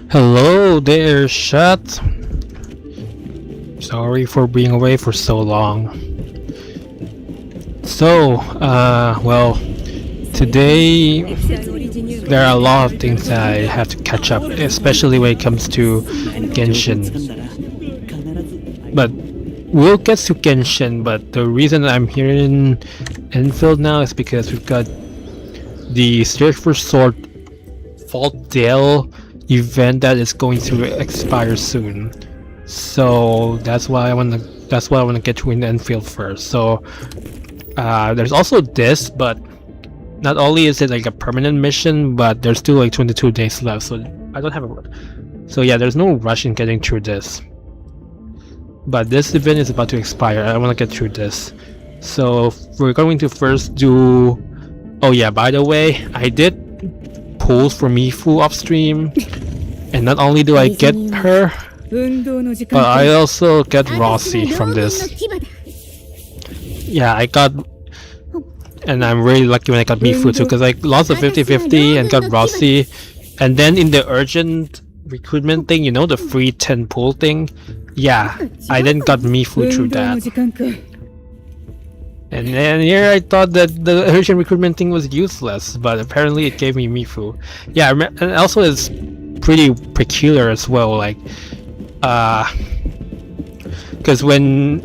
Hello there, Shat. Sorry for being away for so long. Well, today there are a lot of things that I have to catch up, especially when it comes to Genshin. But we'll get to Genshin, but the reason I'm here in Endfield now is because we've got the Search for Sword Fault Dale event that is going to expire soon. So that's why I want to get to in Enfield first. So there's also this, but not only is it like a permanent mission, but there's still like 22 days left. So I don't have a. So yeah, there's no rush in getting through this. But this event is about to expire. I want to get through this. So we're going to first do. Oh yeah, by the way, I did pulls for Mifu upstream, and not only do I get her, but I also get Rossi from this. Yeah, I got, and I'm really lucky when I got Mifu too, because I lost a 50-50 and got Rossi, and then in the urgent recruitment thing, you know, the free 10 pull thing, yeah, I then got Mifu through that. And then here I thought that the urgent recruitment thing was useless, but apparently it gave me Mifu. Yeah, and also it's pretty peculiar as well, like, because when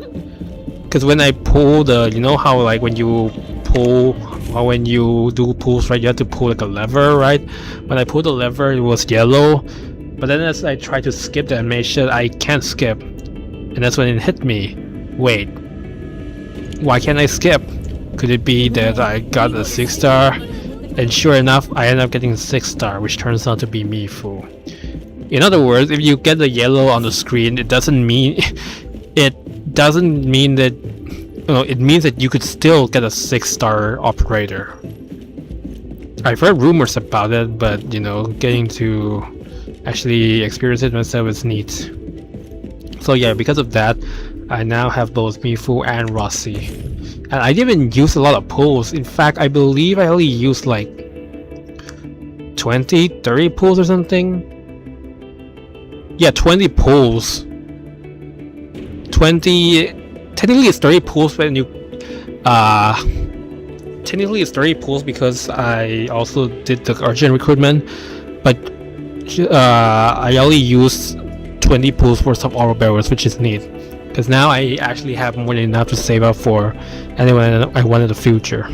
I pull the, you know how like when you pull, or when you do pulls, right, you have to pull like a lever, right? When I pulled the lever, it was yellow, but then as I tried to skip the animation, I can't skip, and that's when it hit me. Wait. Why can't I skip? Could it be that I got a 6-star? And sure enough, I end up getting a 6-star, which turns out to be Mifu. In other words, if you get the yellow on the screen, it doesn't mean that, you know, it means that you could still get a 6-star operator. I've heard rumors about it, but you know, getting to actually experience it myself is neat. So yeah, because of that, I now have both Mifu and Rossi. And I didn't use a lot of pulls. In fact, I believe I only used like 20-30 pulls or something. Yeah, 20 pulls. 20... Technically it's 30 pulls when you... Technically it's 30 pulls because I also did the urgent recruitment. But I only used 20 pulls worth of aura barrels, which is neat. Because now I actually have more than enough to save up for anyone I want in the future.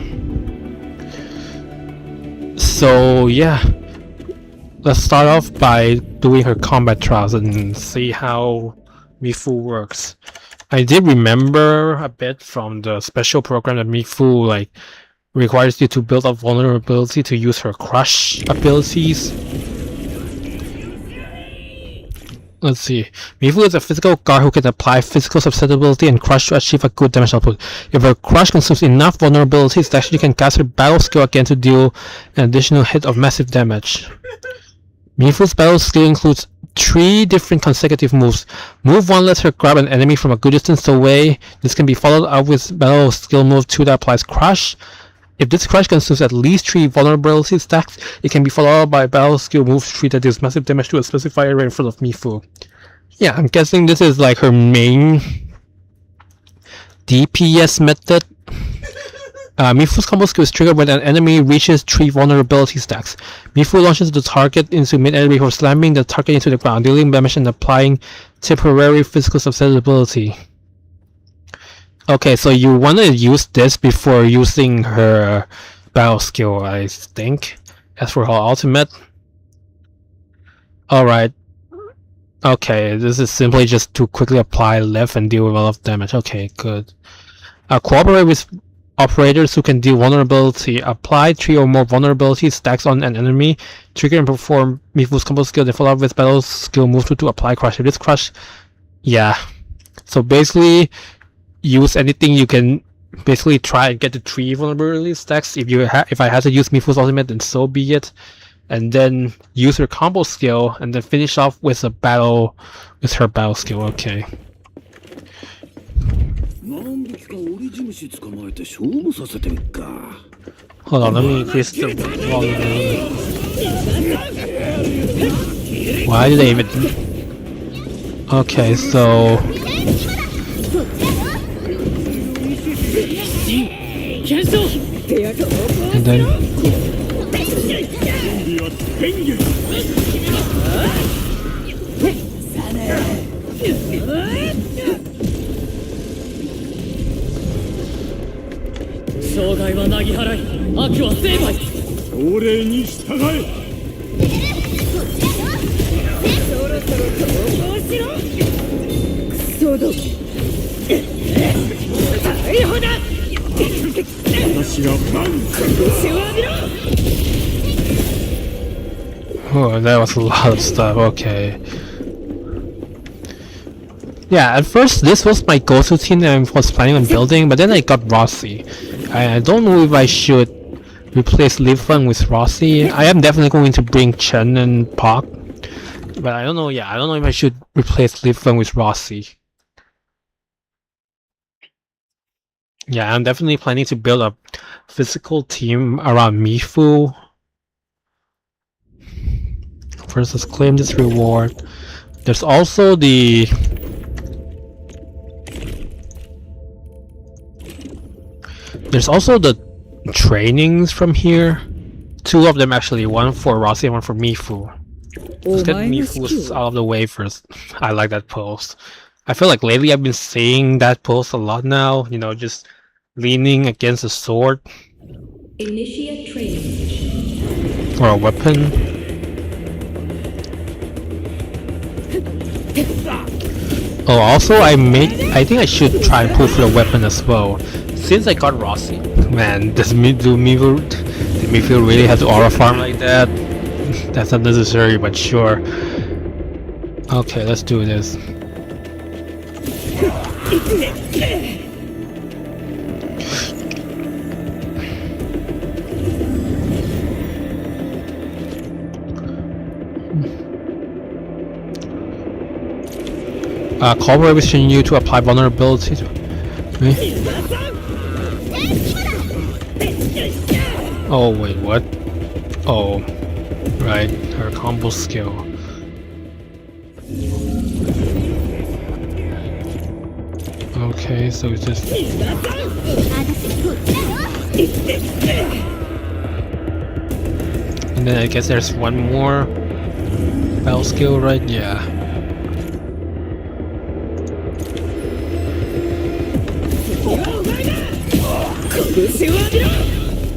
So yeah, let's start off by doing her combat trials and see how Mifu works. I did remember a bit from the special program that Mifu like requires you to build up vulnerability to use her crush abilities. Let's see. Mifu is a physical guard who can apply physical susceptibility and crush to achieve a good damage output. If her crush consumes enough vulnerabilities, that she can cast her battle skill again to deal an additional hit of massive damage. Mifu's battle skill includes 3 different consecutive moves. Move 1 lets her grab an enemy from a good distance away. This can be followed up with battle skill move 2 that applies crush. If this crush consumes at least 3 vulnerability stacks, it can be followed up by battle skill move 3 that deals massive damage to a specified area in front of Mifu. Yeah, I'm guessing this is like her main DPS method. Mifu's combo skill is triggered when an enemy reaches 3 vulnerability stacks. Mifu launches the target into mid-air before slamming the target into the ground, dealing damage and applying temporary physical susceptibility. Okay, so you want to use this before using her battle skill, I think. As for her ultimate. Alright. Okay, this is simply just to quickly apply left and deal with a lot of damage. Okay, good. Cooperate with operators who can deal vulnerability. Apply 3 or more vulnerability stacks on an enemy. Trigger and perform Mifu's combo skill, then follow up with battle skill move to apply crush. If this crush... Yeah. So basically... use anything you can basically try and get the 3 vulnerability stacks. If I had to use Mifu's ultimate, then so be it. And then use her combo skill and then finish off with a battle with her battle skill. Okay. Hold on, let me increase the volume a little bit. Why did they even... Okay, so... And then... Oh, that was a lot of stuff, okay. Yeah, at first this was my go-to team that I was planning on building, but then I got Rossi. I don't know if I should replace Li Feng with Rossi. I am definitely going to bring Chen and Park, but I don't know, yeah, I don't know if I should replace Li Feng with Rossi. Yeah, I'm definitely planning to build a physical team around Mifu. First, let's claim this reward. There's also the... There's also the trainings from here. 2 of them actually, one for Rossi and one for Mifu. Let's get Mifu's out of the way first. I like that pose. I feel like lately I've been seeing that pose a lot now, you know, just leaning against a sword. Initiate training. Or a weapon. Oh, also I think I should try and pull for the weapon as well. Since I got Rossi. Man, did Mifu really have to aura farm like that? That's not necessary, but sure. Okay, let's do this. Cooperate with you to apply vulnerability to me. Oh wait, what? Oh, right, her combo skill. Okay, so it's just... And then I guess there's one more spell skill, right? Yeah.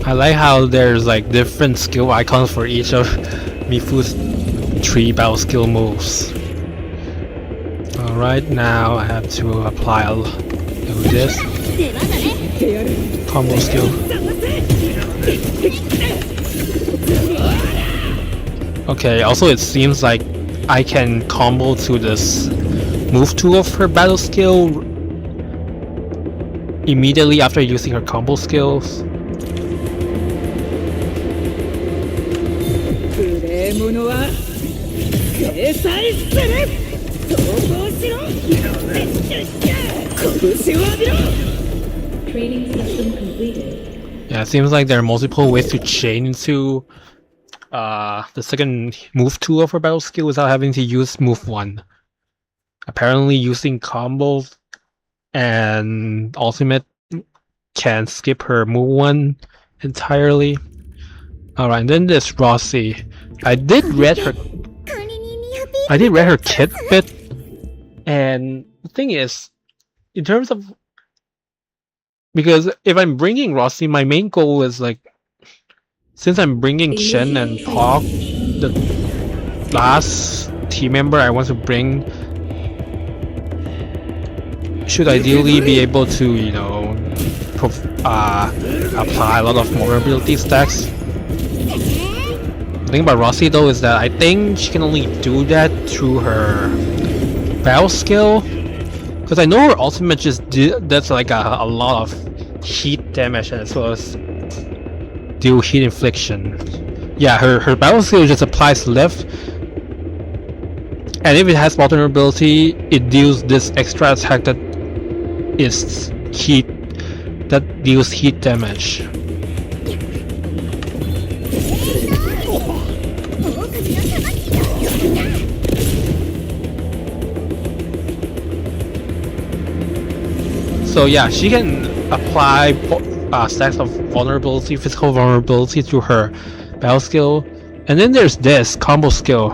I like how there's like different skill icons for each of Mifu's 3 battle skill moves. Alright, now I have to apply this combo skill. Okay, also it seems like I can combo to this move 2 of her battle skill immediately after using her combo skills. Training session completed. Yeah, it seems like there are multiple ways to chain into the second move 2 of her battle skill without having to use move 1. Apparently using combos and ultimate can skip her move 1 entirely. Alright, then there's Rossi. I did read her kit bit, and the thing is, in terms of, because if I'm bringing Rossi, my main goal is like, since I'm bringing Chen and Park, the last team member I want to bring should ideally be able to, you know, apply a lot of vulnerability stacks. The thing about Rossi though is that I think she can only do that through her battle skill, because I know her ultimate just does like a lot of heat damage as well as do heat infliction. Yeah, her battle skill just applies left, and if it has vulnerability, it deals this extra attack that is heat, that deals heat damage. So yeah, she can apply stacks of vulnerability, physical vulnerability to her battle skill. And then there's this combo skill,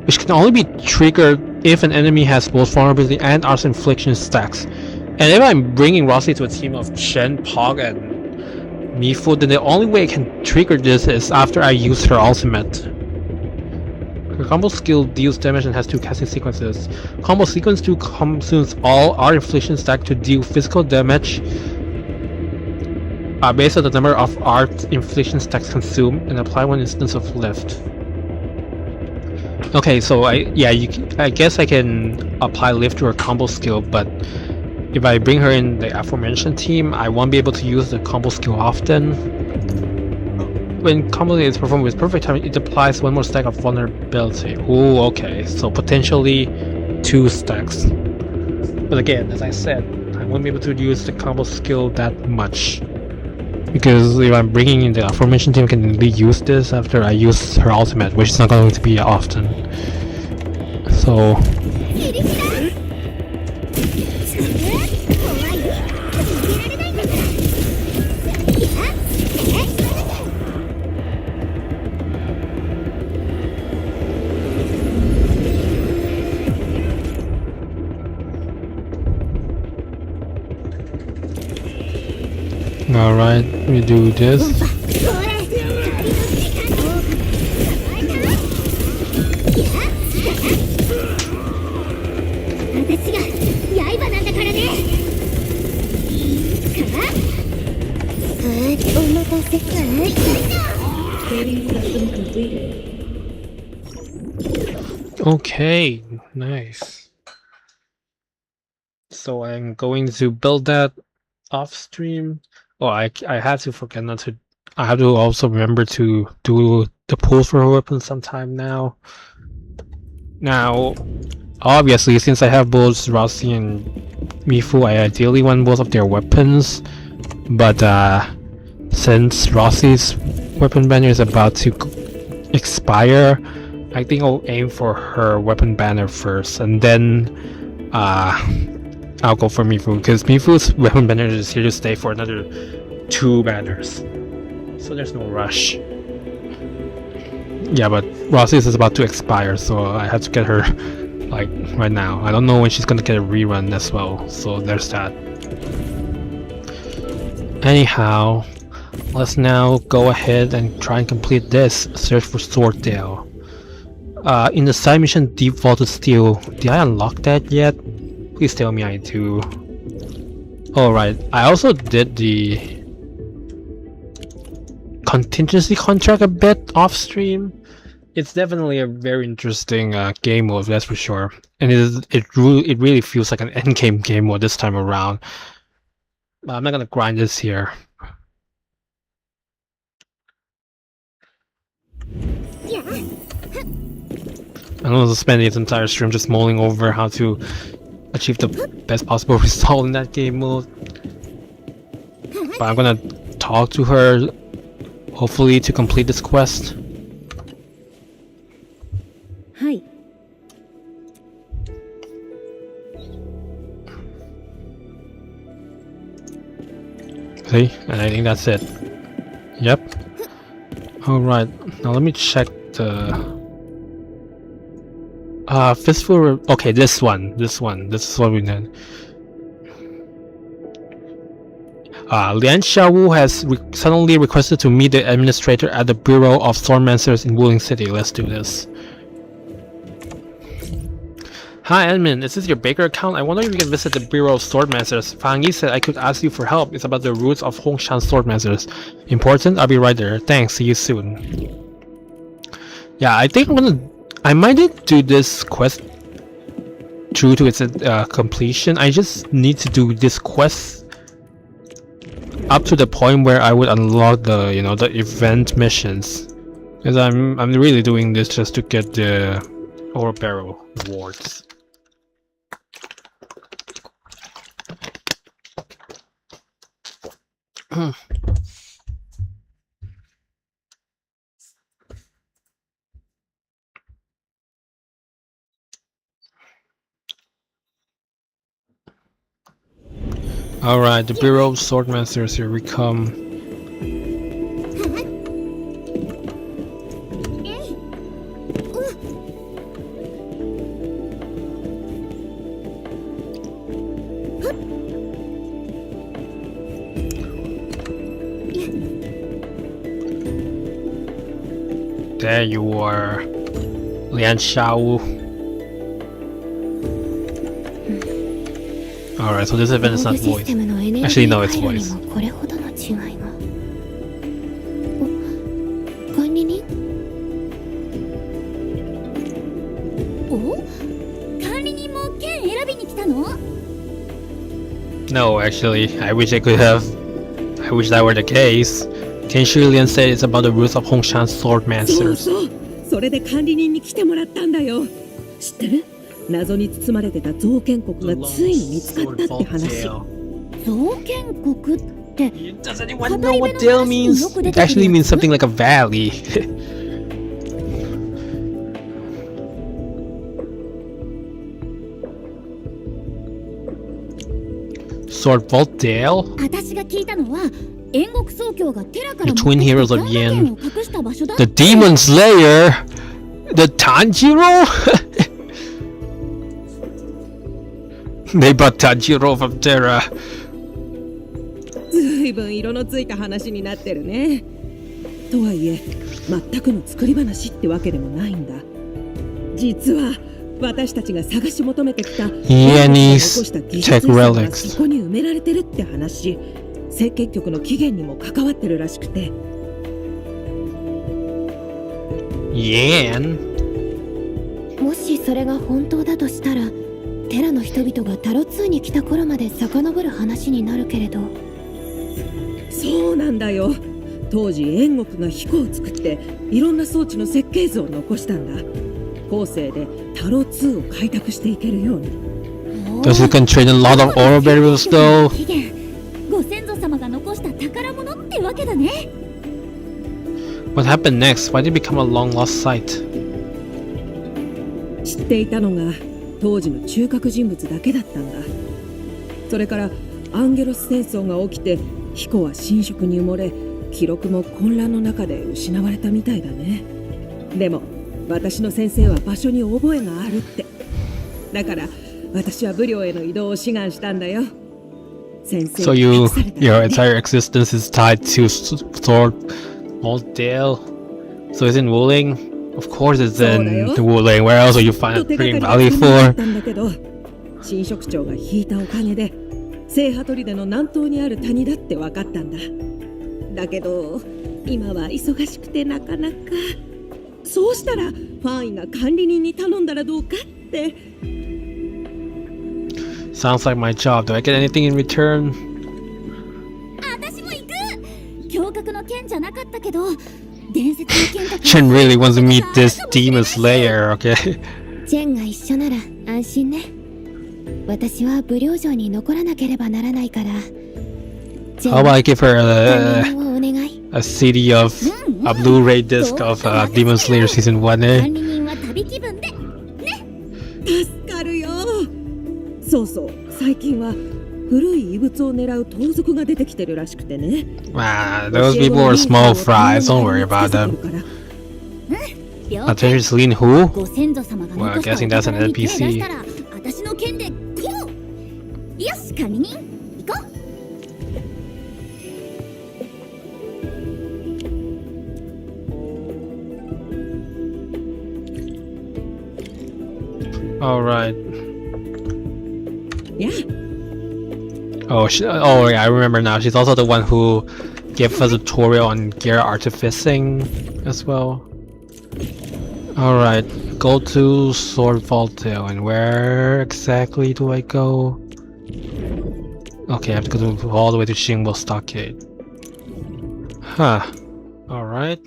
which can only be triggered if an enemy has both vulnerability and arts infliction stacks. And if I'm bringing Rossi to a team of Shen, Pog, and Mifu, then the only way I can trigger this is after I use her ultimate. Her combo skill deals damage and has 2 casting sequences. Combo sequence 2 consumes all art infliction stack to deal physical damage based on the number of art infliction stacks consumed, and apply 1 instance of lift. Okay, so I guess I can apply lift to her combo skill, but if I bring her in the aforementioned team, I won't be able to use the combo skill often. When combo is performed with perfect timing, it applies 1 more stack of vulnerability. Ooh, okay, so potentially 2 stacks. But again, as I said, I won't be able to use the combo skill that much. Because if I'm bringing in the aforementioned team, I can only use this after I use her ultimate, which is not going to be often. So... Alright, we do this. Trading system completed. Okay, nice. So I'm going to build that off stream. Oh, I have to forget not to. I have to also remember to do the pulls for her weapon sometime now. Now, obviously, since I have both Rossi and Mifu, I ideally want both of their weapons. But since Rossi's weapon banner is about to expire, I think I'll aim for her weapon banner first, and then I'll go for Mifu, because Mifu's weapon banner is here to stay for another 2 banners. So there's no rush. Yeah, but Rossi's is about to expire, so I have to get her like right now. I don't know when she's gonna get a rerun as well, so there's that. Anyhow, let's now go ahead and try and complete this search for Swordtail. In the side mission Deep Vaulted Steel, did I unlock that yet? Please tell me I do. Alright, I also did the contingency contract a bit off stream. It's definitely a very interesting game mode, that's for sure. And it really feels like an endgame game mode this time around. I'm not gonna grind this here. I'm gonna spend this entire stream just mulling over how to achieve the best possible result in that game mode. But I'm gonna talk to her, hopefully, to complete this quest. Hi. See? And I think that's it. Yep. Alright, now let me check the... Fistful... Okay, this one. This is what we need. Lian Xiaowu has suddenly requested to meet the administrator at the Bureau of Swordmancers in Wuling City. Let's do this. Hi admin, is this your Baker account? I wonder if you can visit the Bureau of Swordmasters. Fang Yi said I could ask you for help. It's about the roots of Hongshan Swordmasters. Important? I'll be right there. Thanks, see you soon. Yeah, I think I might need to do this quest true to its completion. I just need to do this quest up to the point where I would unlock the, you know, the event missions. Because I'm really doing this just to get the Ore Barrel rewards. Alright, the Bureau of Swordmasters, here we come. There you are, Lian Xiao. Alright, so this event is not voice. Actually, no, it's voice. これほどの違いが。お、管理人？お？管理人も剣選びに来たの？ No, actually, I wish I could have. I wish that were the case. Genshin Lian said it's about the roots of Hongshan's そう Swordmasters. そう、それで管理人に来てもらったんだよ。知ってる？謎に包まれてた造剣国がついに見つかったって話。造剣国って。 Does anyone know what Dale means? It actually means something like a valley. Sword Vault Dale? 私が聞いたのは煉獄宗教がテラから The 持って twin きた heroes of ガンダ剣 Yen. を隠した場所だっ The て。 Demon Slayer? The Tanjiro? They brought Tanjiro from Terra. ずいぶん色のついた話になってるね。とはいえ、全くの作り話ってわけでもないんだ。実は私たちが探し求めてきた Yenny's 残した技 tech 術遺産が relics. そこに埋められてるって話。赤血局の起源にも関わってるらしくて。 Yan? もしそれが本当だとしたらテラの人々がタロ2に来た頃まで遡る話になるけれど。そうなんだよ。当時煉獄が彦を作っていろんな装置の設計図を残したんだ。後世でタロ2を開拓していけるように。 Does it contain a lot of oral variables though? 起源、ご先祖様が残した宝物ってわけだね。 What happened next? Why did it become a long lost site? 知っていたのが当時の中核人物だけだったんだ。それからアンゲロス戦争が起きて彦は侵食に埋もれ、記録も混乱の中で失われたみたいだね。でも私の先生は場所に覚えがあるって。だから私は武領への移動を志願したんだよ。先生 So に託されたんだ your ね。 entire existence is tied to Sword Vault Dale. So it's in Wuling? Of course it's in the Wuling. Where else will you find a と手 freaking がかり valley がなかっ for? たんだけど、新職長が引いたおかげで聖波砦の南東にある谷だって分かったんだ。だけど今は忙しくてなかなか。そうしたらファンイが管理人に頼んだらどうかって。 Sounds like my job. Do I get anything in return? 私も行く。驚愕の剣じゃなかったけど伝説の剣と Chen really wants to meet this Demon Slayer, okay? ジェンが一緒なら安心ね。私は武領城に残らなければならないから。 How about I give her 管理人をお願い。 a CD of a Blu-ray disc of Demon Slayer Season 1, 管 eh? 理人は旅気分で。助かるよ。そうそう、最近は古い遺物を狙う盗賊が出てきてるらしくてね。 Ah, those people are small fries. Don't worry about them. 了 A 解。 Terrorist Lean who? ご先祖様が Well, 残した guessing that's an お宝に手出 NPC. したら私の剣でこう。よし管理人行こう。 Alright. Yeah. Oh, oh yeah, I remember now. She's also the one who gave us a tutorial on gear artificing as well. Alright, go to Sword Vault Dale, and where exactly do I go? Okay, I have to go all the way to Xingbo Stockade. Huh. Alright.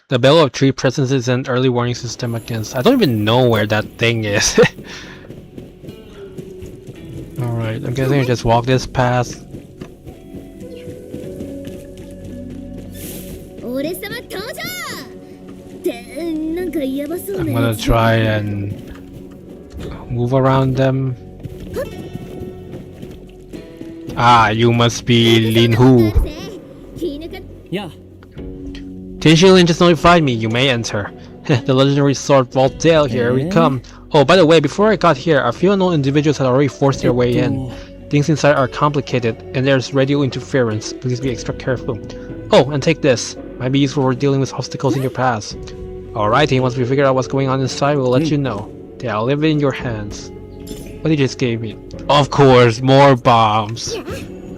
The Bell of Tree presence is an early warning system against... I don't even know where that thing is. Alright, I'm guessing I just walk this path. 俺様登場ってなんかやばそう I'm な gonna やつ。 try and move around them. Ah, you must be Lin Hu. Yeah. Tianxilin just notified me. You may enter. The legendary sword Vault Dale, here we come. Oh, by the way, before I got here, a few unknown individuals had already forced their way in. Things inside are complicated, and there's radio interference. Please be extra careful. Oh, and take this. Might be useful for dealing with obstacles in your path. Alrighty, once we figure out what's going on inside, we'll let you know. Yeah, I'll leave it in your hands. What did you just give me? Of course, more bombs.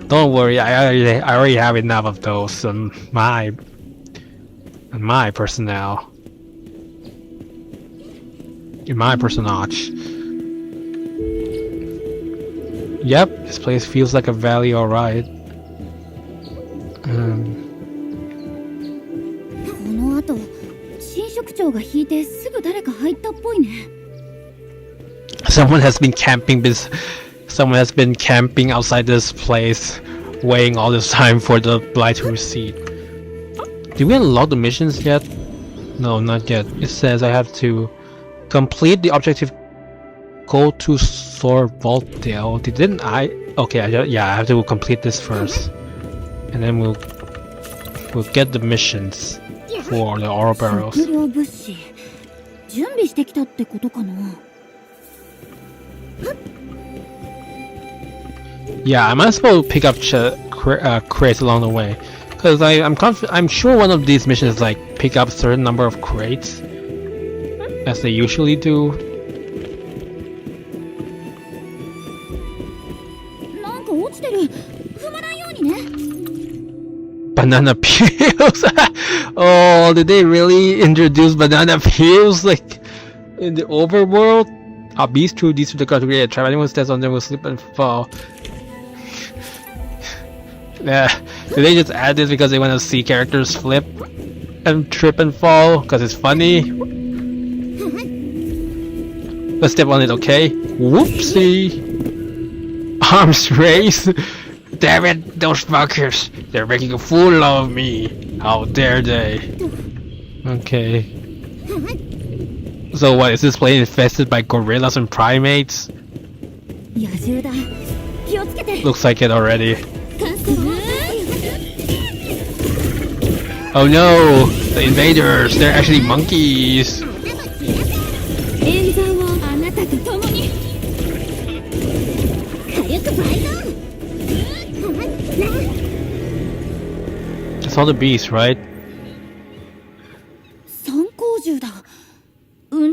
Don't worry, I already have enough of those on my personnel. In my personage. Yep, this place feels like a valley, alright. この後新職長が引いてすぐ誰か入ったっぽいね。 Someone has been camping outside this place, waiting all this time for the blight to recede. Did we unlock the missions yet? No, not yet. It says I have to complete the objective. Go to Sword Vault Dale. Didn't I? Okay, I have to complete this first, and then we'll get the missions for the ore barrels. 食料物資準備してきたってことかな。 Yeah, I might as well pick up crates along the way, because I'm sure one of these missions is like pick up a certain number of crates, as they usually do. なんか落ちてる。踏まないようにね。 Banana peels. Oh, did they really introduce banana peels like in the overworld? A beast through these to the ground to create a trap. Anyone who steps on them will slip and fall. Yeah, did they just add this because they want to see characters flip and trip and fall? Because it's funny. Let's step on it, okay? Whoopsie! Arms raised. Damn it, those fuckers! They're making a fool of me. How dare they? Okay. So what, is this place infested by gorillas and primates? 野獣だ。気をつけて。 Looks like it already. 完成。 Oh no! The invaders! They're actually monkeys! 演算をあなたと共に。火力倍増。 That's all the beasts, right? 参考銃だ。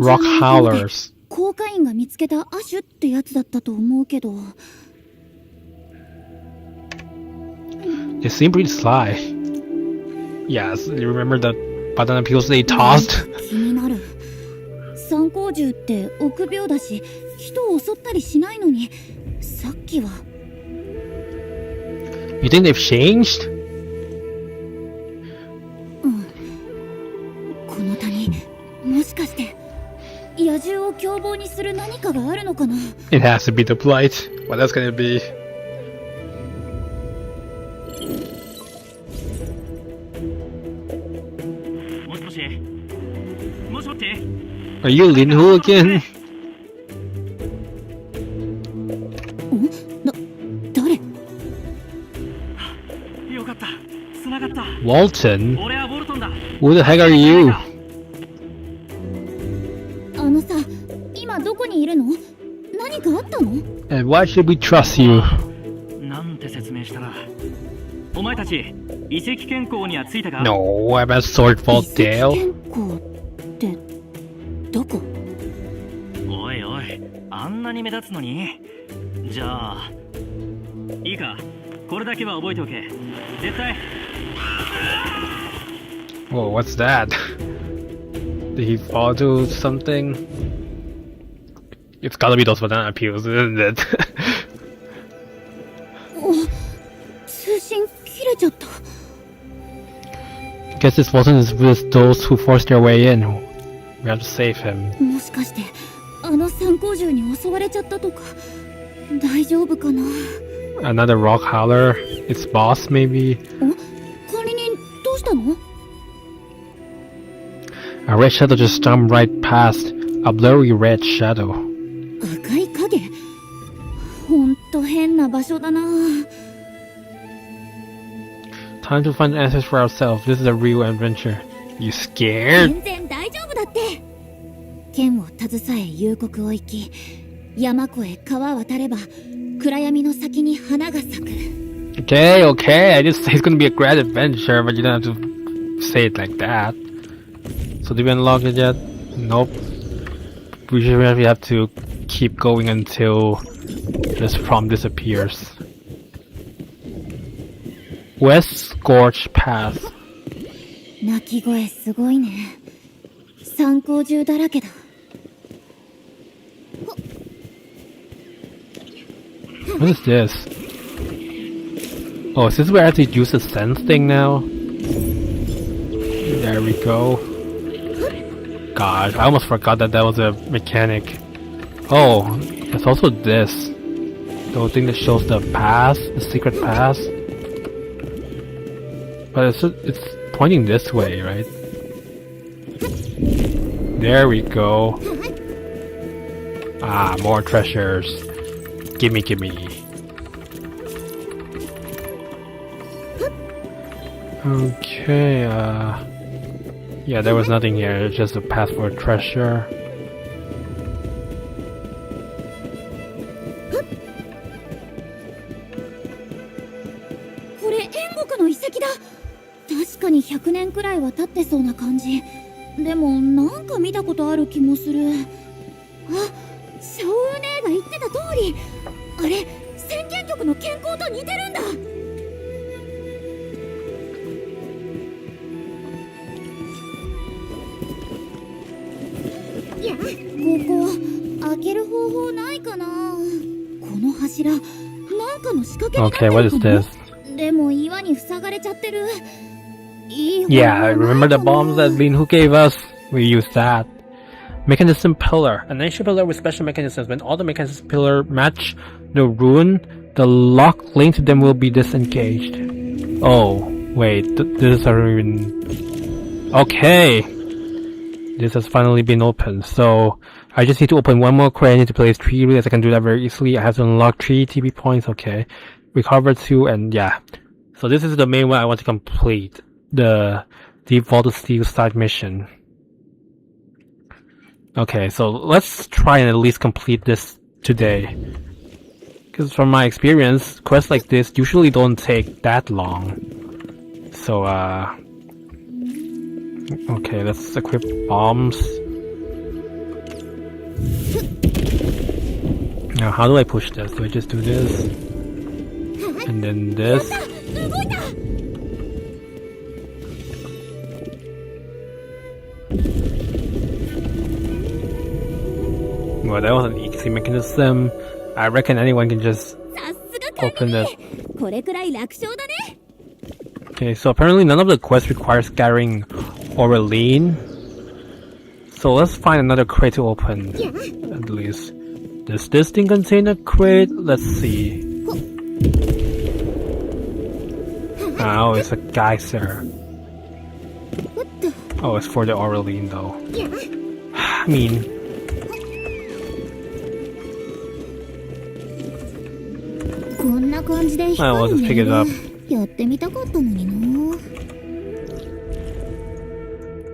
Rock howlers. 航海員が見つけたアシュってやつだったと思うけど。 They seem pretty sly. Yes, you remember the banana peels they tossed? 気になる。参考銃って臆病だし、人を襲ったりしないのに、さっきは。 You think they've changed? この谷、もしかして野獣を凶暴にする何かがあるのかな。 It has to be the blight. What else can it be? Are you Lin Hu again? 誰？ Walton? Who the heck are you? あのさ、今どこにいるの？何かあったの？ And why should we trust you? なんて説明したらお前たち遺跡健康にはついたか No, I'm at Sword Vault 遺跡 Dale. 健康ってどこ？おいおいあんなに目立つのにじゃあいいかこれだけは覚えておけ絶対 Whoa, what's that? Did he fall to something? It's gotta be those banana peels, isn't it? 通信切れちゃった。 Guess this wasn't with those who forced their way in. We have to save him. もしかしてあの参考銃に襲われちゃったとか大丈夫かな。 Another rock howler. Its boss, maybe? 管理人どうしたの？ A red shadow just jumped right past. A blurry red shadow. あ変な場所だな。 Time to find answers for ourselves. This is a real adventure. You scared? 全然大丈夫だって。剣を携え幽谷を行き、山越え川渡れば暗闇の先に花が咲く。 Okay, okay. I just say it's gonna be a great adventure, but you don't have to say it like that. So did we unlock it yet? Nope. We should really have to keep going until this prompt disappears. West Scorch Path. 鳴き声すごいね。参考銃だらけだ。 What is this? Oh, is this where I have to use the sense thing now? There we go. God, I almost forgot that that was a mechanic. Oh, there's also this. The thing that shows the pass, the secret pass. But it's pointing this way, right? There we go. Ah, more treasures. Gimme, gimme. Okay, yeah, there was nothing here. It's just a path for a treasure. これ煉獄の遺跡だ。確かに100年くらいは経ってそうな感じ。でもなんか見たことある気もする。あ、小雨姉が言ってた通り、あれ宣言局の健康と似てるんだ。ここ開ける方法ないかな。この柱なんかの仕掛けになってる Okay, かも。 what is this? でも岩に塞がれちゃってる。いい方法 Yeah, ないかな。 remember the bombs that Linhu gave us? We used that. Mechanism pillar. An ancient pillar with special mechanisms. When all the mechanism pillar match the rune, the lock linked to them will be disengaged. Oh, wait, this hasn't even... Okay! This has finally been opened, so I just need to open one more crate. I need to place 3 relays. I can do that very easily. I have to unlock 3 TP points, okay. Recover 2, and yeah. So this is the main one I want to complete. The Deep Vaulted Steel side mission. Okay, so let's try and at least complete this today. Because from my experience, quests like this usually don't take that long. So, okay, let's equip bombs. Now, how do I push this? Do I just do this? And then this? Well, that was an easy mechanism. I reckon anyone can just さすが神 open this. これくらい楽勝だね。 Okay, so apparently none of the quests require scattering Aureline. So let's find another crate to open, at least. Does this thing contain a crate? Let's see. Oh, it's a geyser. Oh, it's for the Aureline though. I mean... I'll just pick it up. やってみたかったのにな。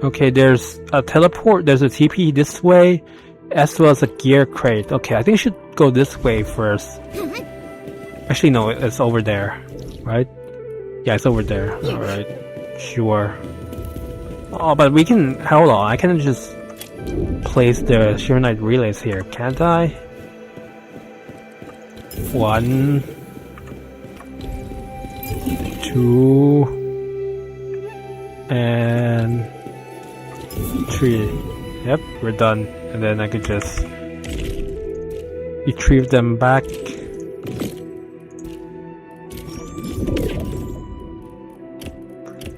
Okay, there's a teleport, there's a TP this way, as well as a gear crate. Okay, I think I should go this way first. Actually, no, it's over there, right? Yeah, it's over there. Alright, sure. Oh, but we can, hold on, I can just place the Shironite relays here, can't I? 1, 2, and 3. Yep, we're done. And then I could just retrieve them back.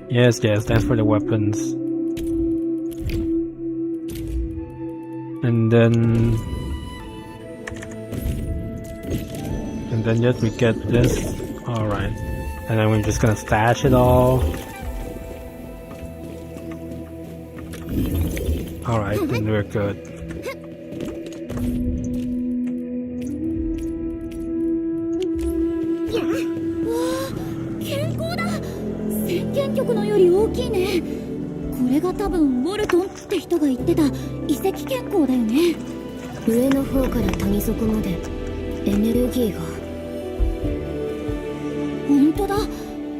Yes, thanks for the weapons. And then yes, we get this. Alright. And then we're just gonna stash it all. Alright, then we're good. れが多分ウォルトンって人が言ってた遺跡健康だよね。上の方から谷底までエネルギーが。ほんとだ、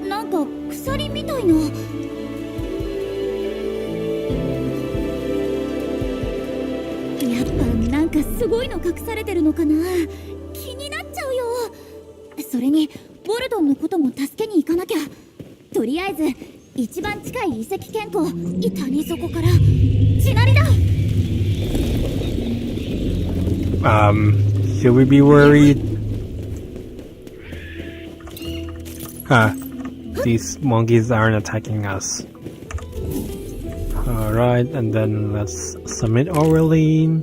なんか鎖みたいな。やっぱなんかすごいの隠されてるのかな。気になっちゃうよ。それにウォルトンのことも助けに行かなきゃ。とりあえず一番近い遺跡健康谷底から地鳴りだ。Should we be worried? These monkeys aren't attacking us. Alright, and then let's submit Aurelian.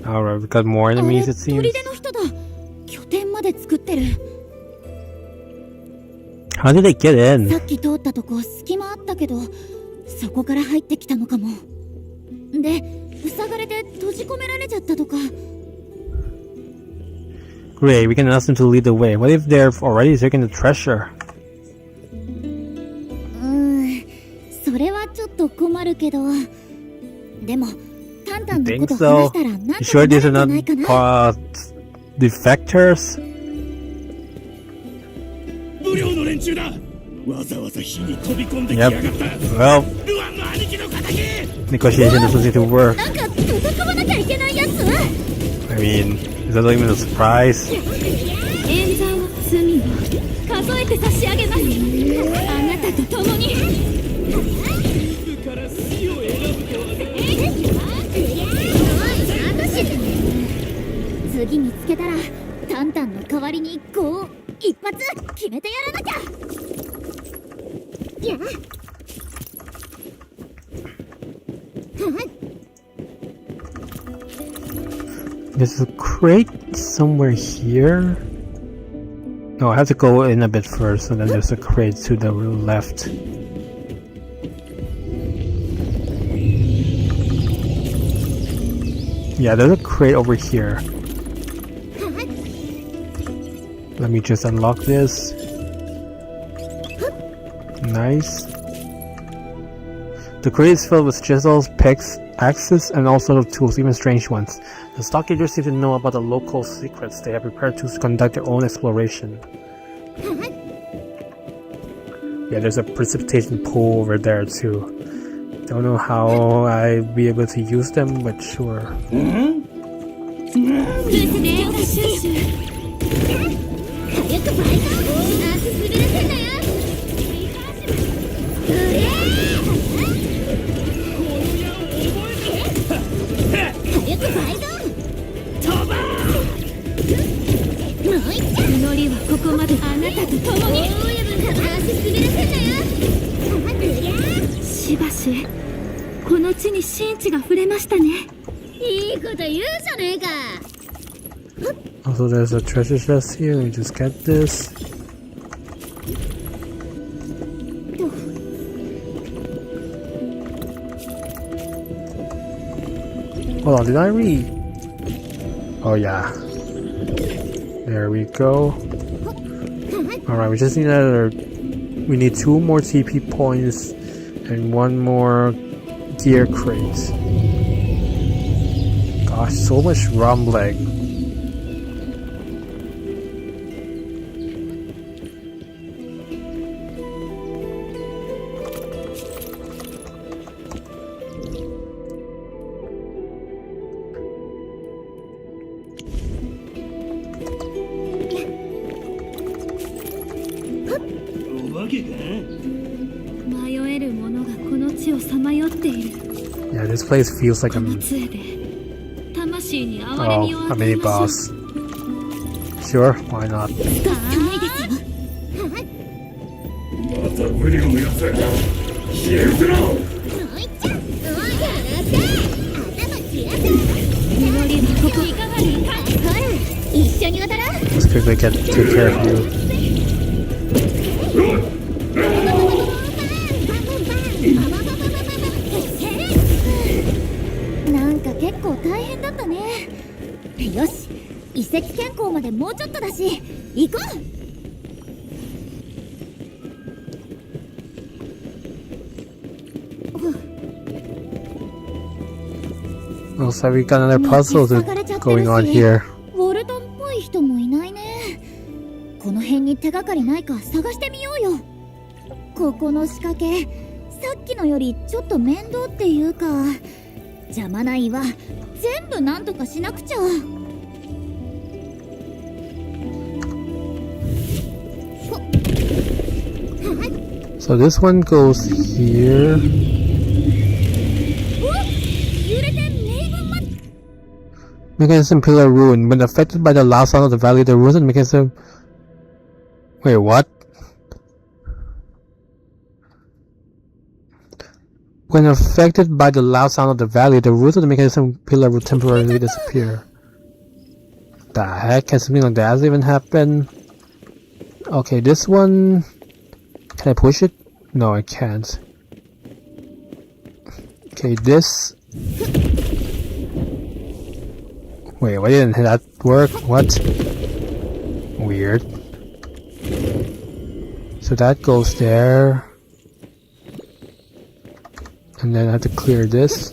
Alright, we got more あれ enemies it seems. 砦の人だ。拠点まで作ってる。 How did they get さ in? っき通ったとこ隙間あったけど、そこから入ってきたのかも。で、塞がれて閉じ込められちゃったとか。 Great, we can ask them to lead the way. What if they're already taking the treasure? それはちょっと困るけど。でも、タンタンの Think こと話 so? したらなんと You か sure なる these ん are じゃ not ないかな。defectors? 無料の連中だ。わざわざ火に飛び込んできや Yep. がった。 Well, ルアンの兄貴の仇。 negotiation doesn't seem to work. なんか戦わなきゃいけないやつ。 I mean, is that even a surprise? 演算の罪を数えて差し上げます。あなたと共に。自ら死を選ぶとはね。次見つけたらタンタンの代わりにこう一発決めてやらなきゃ。や There's a crate somewhere here. No, I have to go in a bit first, and then there's a crate to the left. Yeah, there's a crate over here. Let me just unlock this. Nice. The crate is filled with chisels, picks, axes, and all sorts of tools, even strange ones. The stockagers seem to know about the local secrets. They have prepared to conduct their own exploration. Yeah, there's a precipitation pool over there too. Don't know how I'd be able to use them, but sure. 祈りはここまで。あなたと共に。しばしこの地に神地が触れましたね。いいこと言うじゃねえか。 Also, there's a treasure chest here. We just get this. Hold on, did I read? Oh yeah. There we go. Alright, we just need we need 2 more TP points and 1 more gear crate. Gosh, so much rumbling. Yeah, this place feels like a mini boss. Sure, why not? また無料のやつ。消え失ろう。 Let's quickly take care of you. なんか結構大変だったね。よし、遺跡健康までもうちょっとだし行こう。Looks like we got another puzzle going on here. ウォルトンっぽい人もいないね。この辺に手がかりないか探してみようよ。ここの仕掛け、さっきのよりちょっと面倒っていうか、邪魔な岩全部なんとかしなくちゃ。 So this one goes here. Mechanism pillar ruin. When affected by the loud sound of the valley, the ruins and mechanism. Wait, what? When affected by the loud sound of the valley, the roots of the mechanism pillar will temporarily disappear. The heck? Can something like that even happen? Okay, this one. Can I push it? No, I can't. Okay, this. Wait, why didn't that work? What? Weird. So that goes there. And then I have to clear this.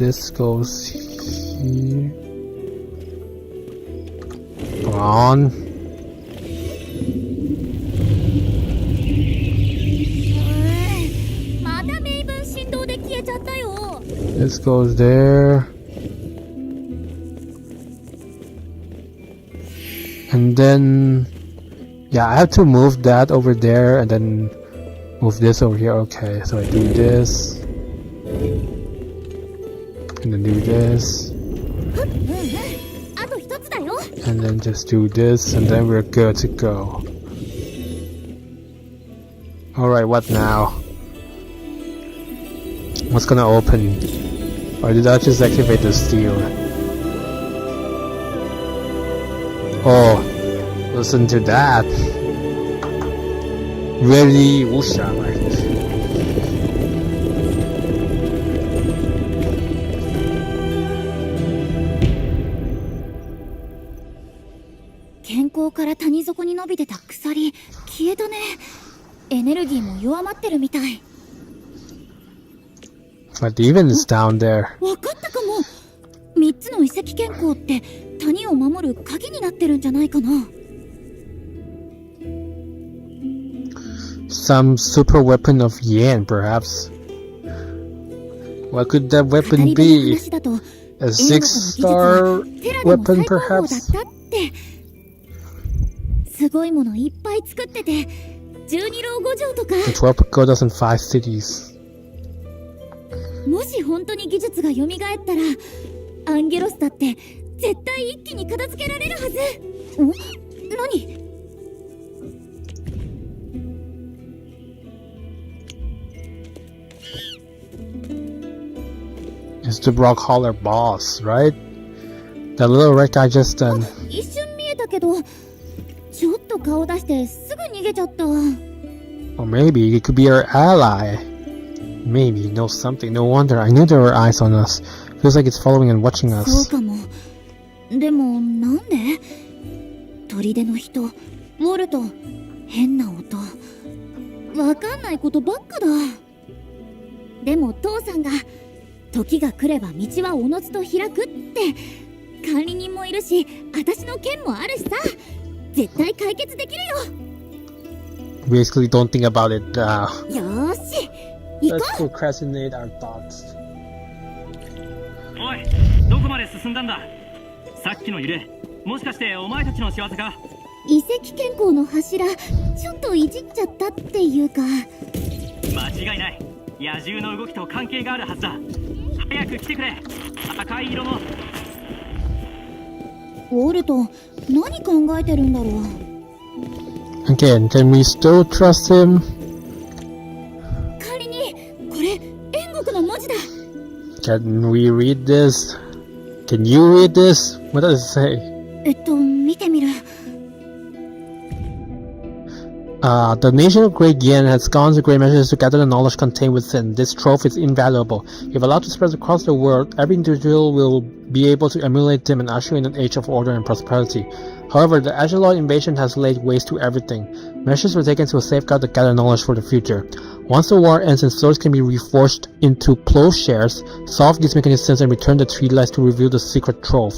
This goes here. Come on. This goes there. And then, yeah, I have to move that over there and then move this over here. Okay, so I do this. And then do this. And then just do this, and then we're good to go. Alright, what now? What's gonna open? Or did I just activate the steel? Oh, listen to that. Really whoosha like this. 健康から谷底に伸びてた鎖消えたね。エネルギーも弱まってるみたい。 But the even is down there. わかったかも。3つの遺跡健康って谷を守る鍵になってるんじゃないかな。 Some super weapon of Yan, perhaps. What could that weapon be? A 6-star weapon, perhaps? すごいものいっぱい作ってて、12郎五条とか。 The 12 pagodas in 5 cities. もし本当に技術が蘇ったら、アンゲロスだって絶対一気に片付けられるはず。ん？何？ It's the Brock Holler boss, right? That little red guy just done. 一瞬見えたけど、ちょっと顔出してすぐ逃げちゃった。 Or maybe it could be our ally. Maybe it knows something. No wonder. I knew there were eyes on us. Feels like it's following and watching そう us. かも。でもなんで？砦の人、ウォルト、変な音。わかんないことばっかだ。でも父さんが時が来れば道はおのずと開くって管理人もいるし、私の剣もあるしさ、絶対解決できるよ。 Basically, don't think about it now. よーし、行こ Let's procrastinate our thoughts. おい、どこまで進んだんだ。さっきの揺れ、もしかしてお前たちの仕業か。う。遺跡健康の柱、ちょっといじっちゃったっていうか。間違いない。野獣の動きと関係があるはずだ。早く来てくれ。赤い色の。ウォルト、何考えてるんだろう。 Again, can we still trust him? 仮にこれ煉獄の文字だ。 Can we read this? Can you read this? What does it say? 見てみる。 The nation of Great Yan has gone to great measures to gather the knowledge contained within. This trove is invaluable. If allowed to spread across the world, every individual will be able to emulate them and usher in an age of order and prosperity. However, the Agiloid invasion has laid waste to everything. Measures were taken to safeguard the gathered knowledge for the future. Once the war ends and floors can be reforged into plowshares, solve these mechanisms and return the tree lights to reveal the secret trove.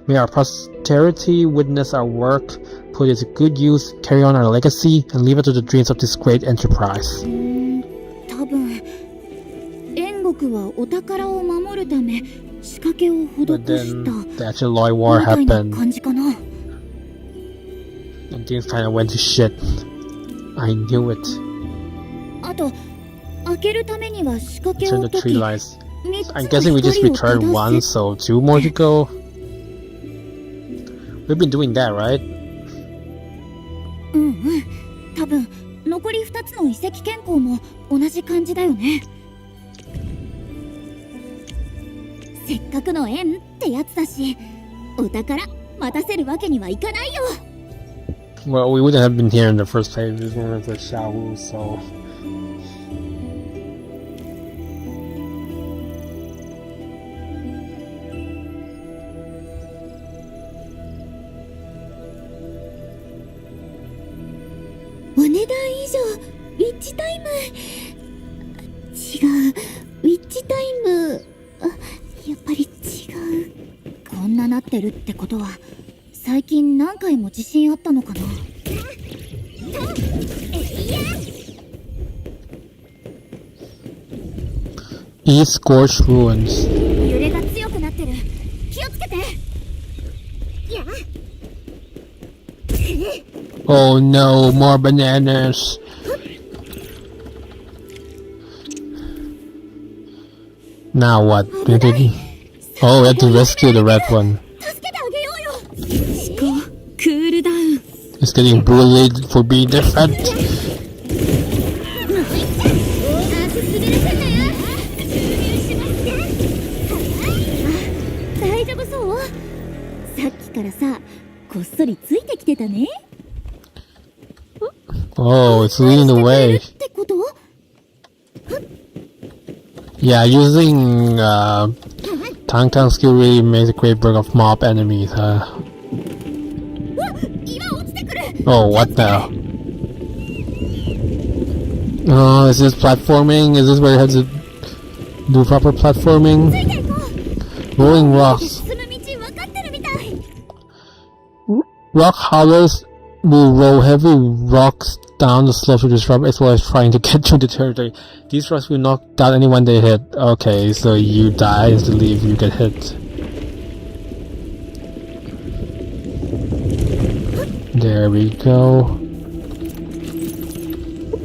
May our posterity witness our work, put it to good use, carry on our legacy, and live up to the dreams of this great enterprise. 多分煉獄はお宝を守るため仕掛けを施 But し then た the Agiloid War みたいな happened, 感じかな。 and things kinda went to shit. I knew it. あと開けるためには仕掛け Turn を the 解 tree き lights. 3つ I'm の guessing we just 光を returned 照 one, らす so 2 more to go. We've been doing that, right? うんうん多分残り2つの遺跡健康も同じ感じだよね。せっかくの縁ってやつだしお宝待たせるわけにはいかないよ。 Well, we wouldn't have been here in the first place if this weren't the Xiaowu, so...お値段以上ウィッチタイム違うウィッチタイムあやっぱり違うこんななってるってことは最近何回も地震あったのかな。 East Scorched Ruins. 揺れが強くなってる気をつけて。 Oh no, more bananas. Now what? We did... Oh, we had to rescue the red one. 助けてあげようよ。思考クールダウン It's getting bullied for being different. 足滑らせんなよ。注入しますね。大丈夫そう？さっきからさ、こっそりついてきてたね。 Oh, it's leading the way. ってこと？ Yeah, using Tang skill really makes a great break of mob enemies, huh? 岩落ちてくる。 Oh, what the? Oh, is this platforming? Is this where you have to do proper platforming? ついていこう。 Rolling rocks. 進む道分かってるみたい。 Rock hollows will roll heavy rocks down the slope to disrupt as well as trying to get through the territory. These rocks will knock down anyone they hit. Okay, so you die instantly if you get hit. There we go.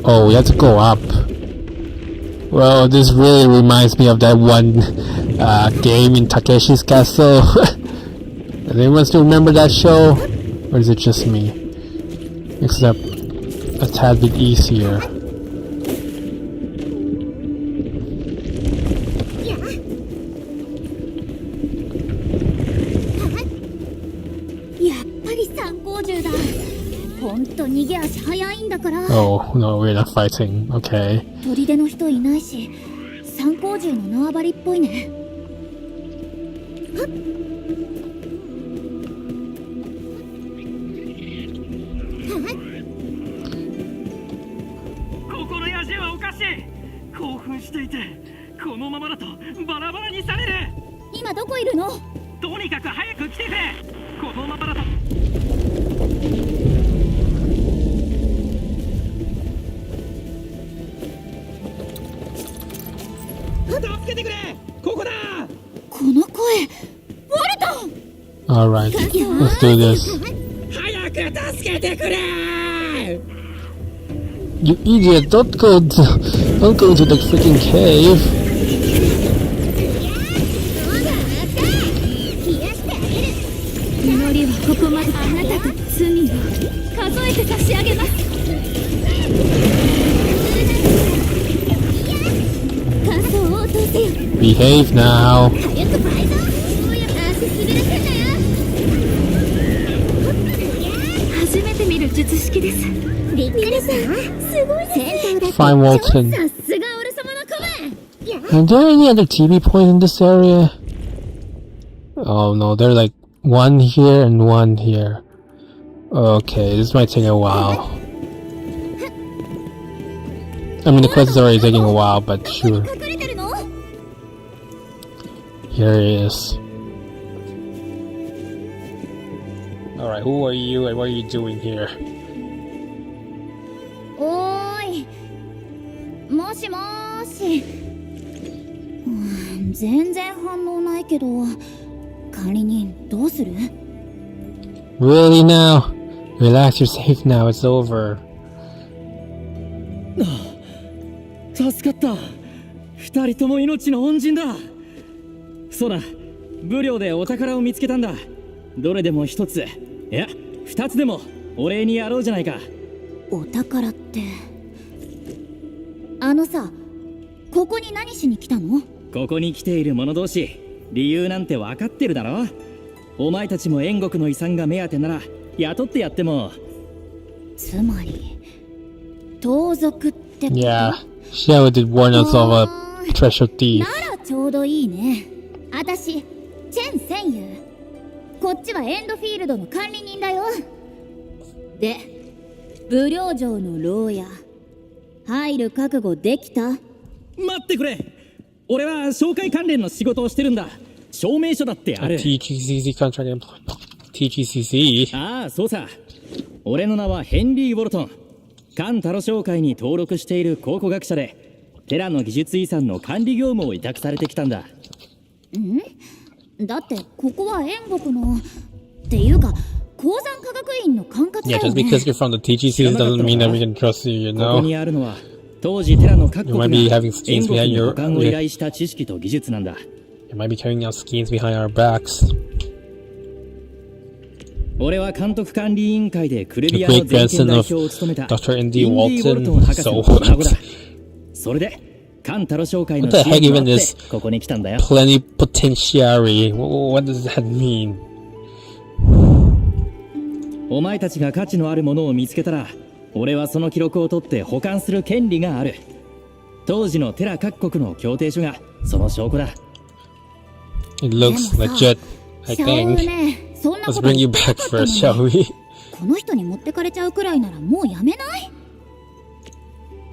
Oh, we have to go up. Well, this really reminds me of that one game in Takeshi's Castle. Does anyone still remember that show? Or is it just me? Except a tad bit easier. Oh, no, we're not fighting. Okay. 砦の人いないし参考銃の縄張りっぽいね。心やじはおかしい。興奮していてこのままだとバラバラにされる。今どこいるの？とにかく早く来てくれ。このままだと助けてくれ。ここだ。この声ウォルトン。 Alright, let's do this. 早く助けてくれ。 You idiot, don't go into the freaking cave. 祈りはここまで。あなたと罪を数えて差し上げます。感想を応答せよ。 Behave now. 早く倍増。足滑らせんなよ。初めて見る術式です。びっくりした。すごい戦闘だって。 Fine, Walton. さすが俺様の子分。 Are there any other TV points in this area? Oh no, they're like one here and one here. Okay, this might take a while. I mean, the quest is already taking a while, but sure. 隠れてるの？ Here he is. Alright, who are you and what are you doing here? おーい。もしもーし。全然反応ないけど、管理人どうする？ Really now? Relax, you're safe now, it's over. 助かった。二人とも命の恩人だ。そうだ、武領でお宝を見つけたんだ。どれでも一つ、いや二つでもお礼にやろうじゃないか。お宝って。あのさ、ここに何しに来たの？ここに来ている者同士、理由なんて分かってるだろ。お前たちも燕国の遺産が目当てなら雇ってやっても。つまり盗賊ってこと？ Yeah, Xiao did warn us of a treasure thief. ならちょうどいいね。あたしチェン戦友、こっちはエンドフィールドの管理人だよ。で、武領城の牢屋入る覚悟できた？待ってくれ。俺は紹介関連の仕事をしてるんだ。証明書だってある。 TGCC contract employee. TGCC? ああ、そうさ。俺の名はヘンリー・ウォルトン。カンタロ商会に登録している考古学者で、テラの技術遺産の管理業務を委託されてきたんだ。だってここは燕国のっていうか鉱山科学院の管轄だ Yeah, よ just ね。 because you're from the TGCC doesn't mean that we can trust you, you ここ know? にあるのは、当時テラの各国が You might be 燕 having schemes 国 behind に your- 保管を依頼した知識と技術なんだ。You might be carrying out schemes behind our backs. 俺は監督管理委員会でクルビアの全権代表を務めた Dr. イン N.D. ディ・ウォルトン博士の Walton. 孫だ。それでカンタロ商会の What the 支 heck 援もあ even って is ここに来たんだよ。 plenipotentiary? What does that mean? お前たちが価値のあるものを見つけたら、俺はその記録を取って保管する権利がある。当時のテラ各国の協定書がその証拠だ。It looks でもさ、 legit, I シャオ think. ね、そんなこ Let's と bring you 言ってな back かったの first, に shall we? この人に持ってかれちゃうくらいならもうやめない？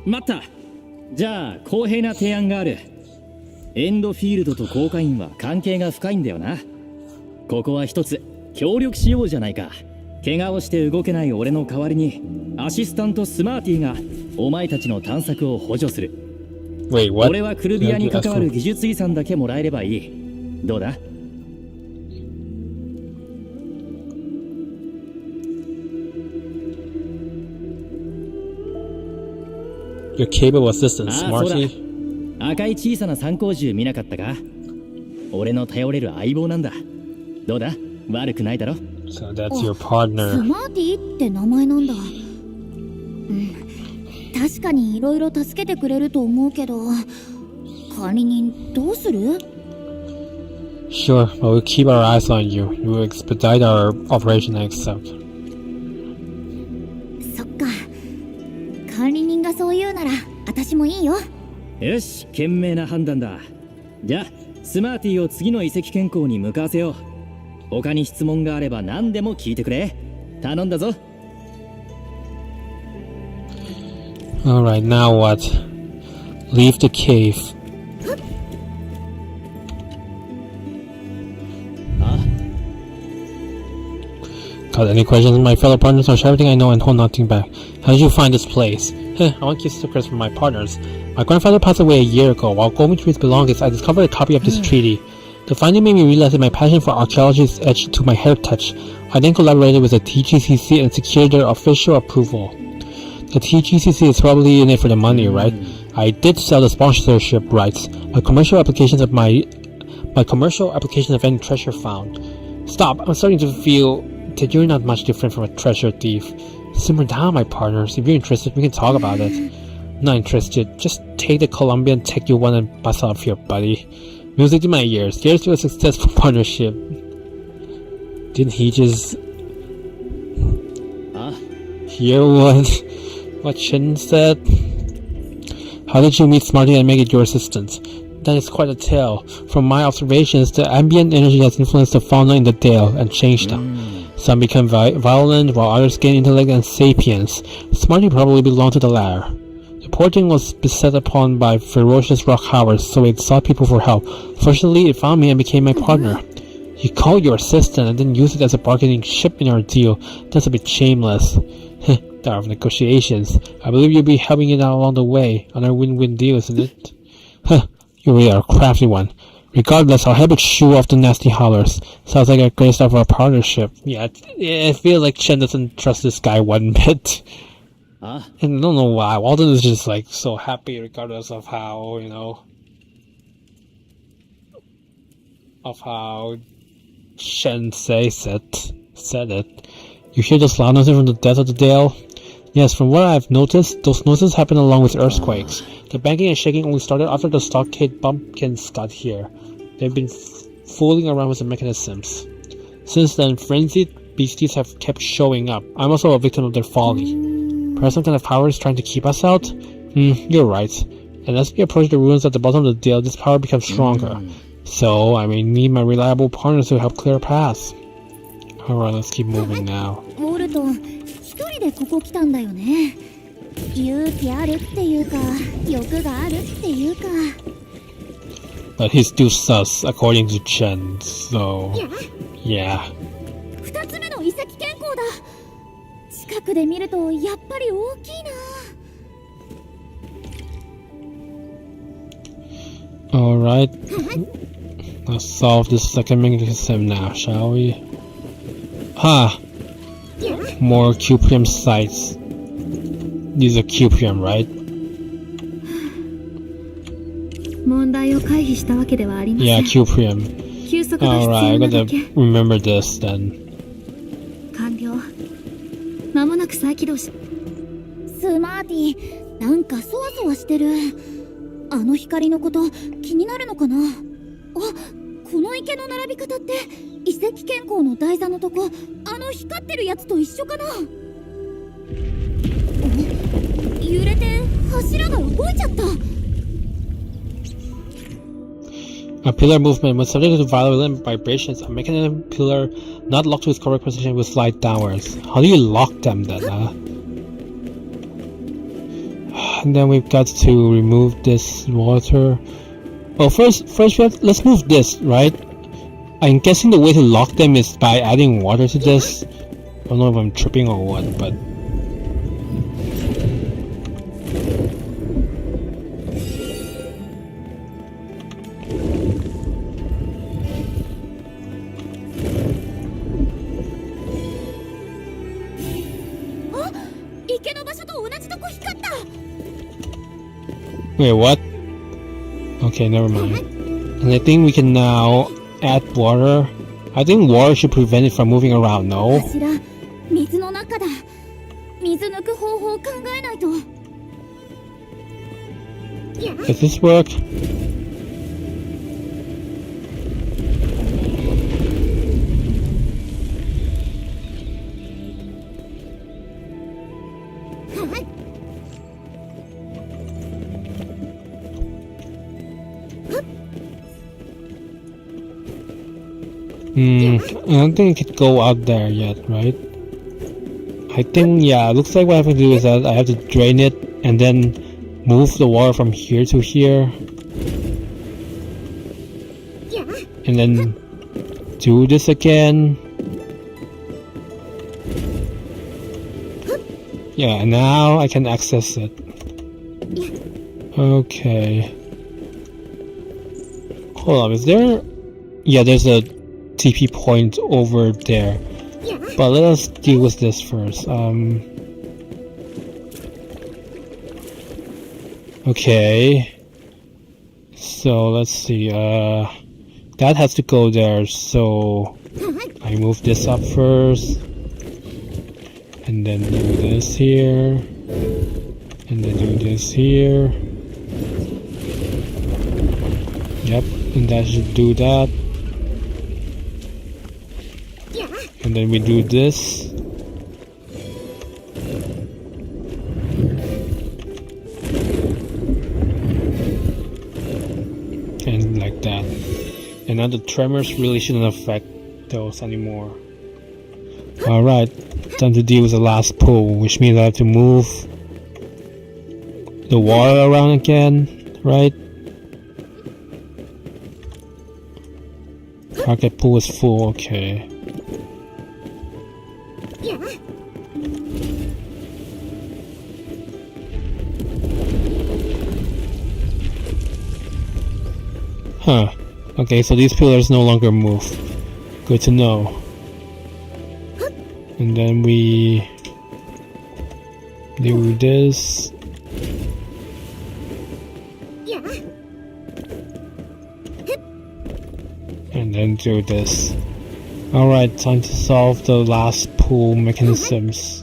待った。じゃあ公平な提案がある。エンドフィールドと航海員は関係が深いんだよな。ここは一つ協力しようじゃないか。怪我をして動けない俺の代わりにアシスタントスマーティがお前たちの探索を補助する。 Wait, what? 俺はクルビアに関わる技術遺産だけもらえればいい。どうだ？ Your capable assistant, ああ、そうだ。 Smarty? 赤い小さな参考銃見なかったか？俺の頼れる相棒なんだ。どうだ？悪くないだろ？ So that's your ス partner. マーティーって名前なんだ。確かにいろいろ助けてくれると思うけど、管理人どうする？ Sure, but we'll keep our eyes on you. We will expedite our operation, I accept. そっか。管理人がそう言うなら、私もいいよ。よし、賢明な判断だ。じゃあ、スマーティを次の遺跡健康に向かわせよう。他に質問があれば何でも聞いてくれ。頼んだぞ。Alright, now what? Leave the cave. Got any questions, my fellow partners? I'll share everything I know and hold nothing back. How did you find this place? I want to keep secrets from my partners. My grandfather passed away a year ago. While going through his belongings, I discovered a copy of this treaty. The finding made me realize that my passion for archaeology is etched to my heritage. I then collaborated with the TGCC and secured their official approval. The TGCC is probably in it for the money, right? I did sell the sponsorship rights. My commercial applications of any treasure found. Stop! I'm starting to feel that you're not much different from a treasure thief. Simmer down, my partners. If you're interested, we can talk about it. Not interested. Just take the Colombian tech you want and bust off here, buddy. Music to my ears. Here's to a successful partnership. Didn't he just hear what Shin said? How did you meet Smarty and make it your assistant? That is quite a tale. From my observations, the ambient energy has influenced the fauna in the dale and changed them. Some become violent, while others gain intellect and sapience. Smarty probably belonged to the latter. The poor thing was beset upon by ferocious rock howards, so it sought people for help. Fortunately, it found me and became my partner. You call your assistant and then use it as a bargaining chip in our deal. That's a bit shameless. There are negotiations. I believe you'll be helping it out along the way. On our win-win deal, isn't it? You really are a crafty one. Regardless, I'll help it shoo off the nasty howlers. Sounds like a great start for our partnership. Yeah, it feels like Chen doesn't trust this guy one bit. And I don't know why. Walden is just like so happy regardless of how, of how Shen said it. You hear those loud noises from the depths of the dale? Yes, from what I've noticed, those noises happen along with earthquakes. The banging and shaking only started after the stockade bumpkins got here. They've been fooling around with the mechanisms. Since then, frenzied beasties have kept showing up. I'm also a victim of their folly. Perhaps some kind of power is trying to keep us out? You're right. And as we approach the ruins at the bottom of the dale, this power becomes stronger. So, I may need my reliable partners to help clear a path. Alright, let's keep moving now. ウォルト一人でここ来たんだよね。勇気あるっていうか欲があるっていうか。 But he's still sus, according to Chen, so... Yeah. 二つ目の遺跡健康だ。近くで見るとやっぱり大きいな。 Alright. Let's solve this second mechanism now, shall we? More Cuprium sites. These are Cuprium, right? 問題を回避したわけではありません。 Yeah, Cuprium. 休息が必 Alright, 要 I なだ gotta け。 remember this then. 完了。間もなく再起動し。スマーティ、なんかそわそわしてる。あの光のこと気になるのかな。あ、この池の並び方って遺跡健康の台座のとこ、あの光ってるやつと一緒かな。揺れて柱が動いちゃった。 A pillar movement when subject to violent vibrations, a mechanism pillar not locked to its correct position will slide downwards. How do you lock them then, And then we've got to remove this water. Well, first let's move this, right? I'm guessing the way to lock them is by adding water to this. I don't know if I'm tripping or what, but... Wait, what? Okay, never mind. And I think we can now add water. I think water should prevent it from moving around, no? 柱、水の中だ。水抜く方法を考えないと。 Does this work? I don't think it could go out there yet, right? I think, yeah, it looks like what I have to do is that I have to drain it and then move the water from here to here. And then do this again. Yeah, and now I can access it. Okay. Hold on, is there... Yeah, there's a TP point over there. But let us deal with this first. Okay. So let's see. That has to go there. So I move this up first, and then do this here, and then do this here. Yep, and that should do that. And then we do this. And like that. And now the tremors really shouldn't affect those anymore. Alright, time to deal with the last pull, which means I have to move the water around again, right? Target pool is full, okay. Huh. Okay, so these pillars no longer move. Good to know. And then we do this. And then do this. Alright, time to solve the last pull mechanisms.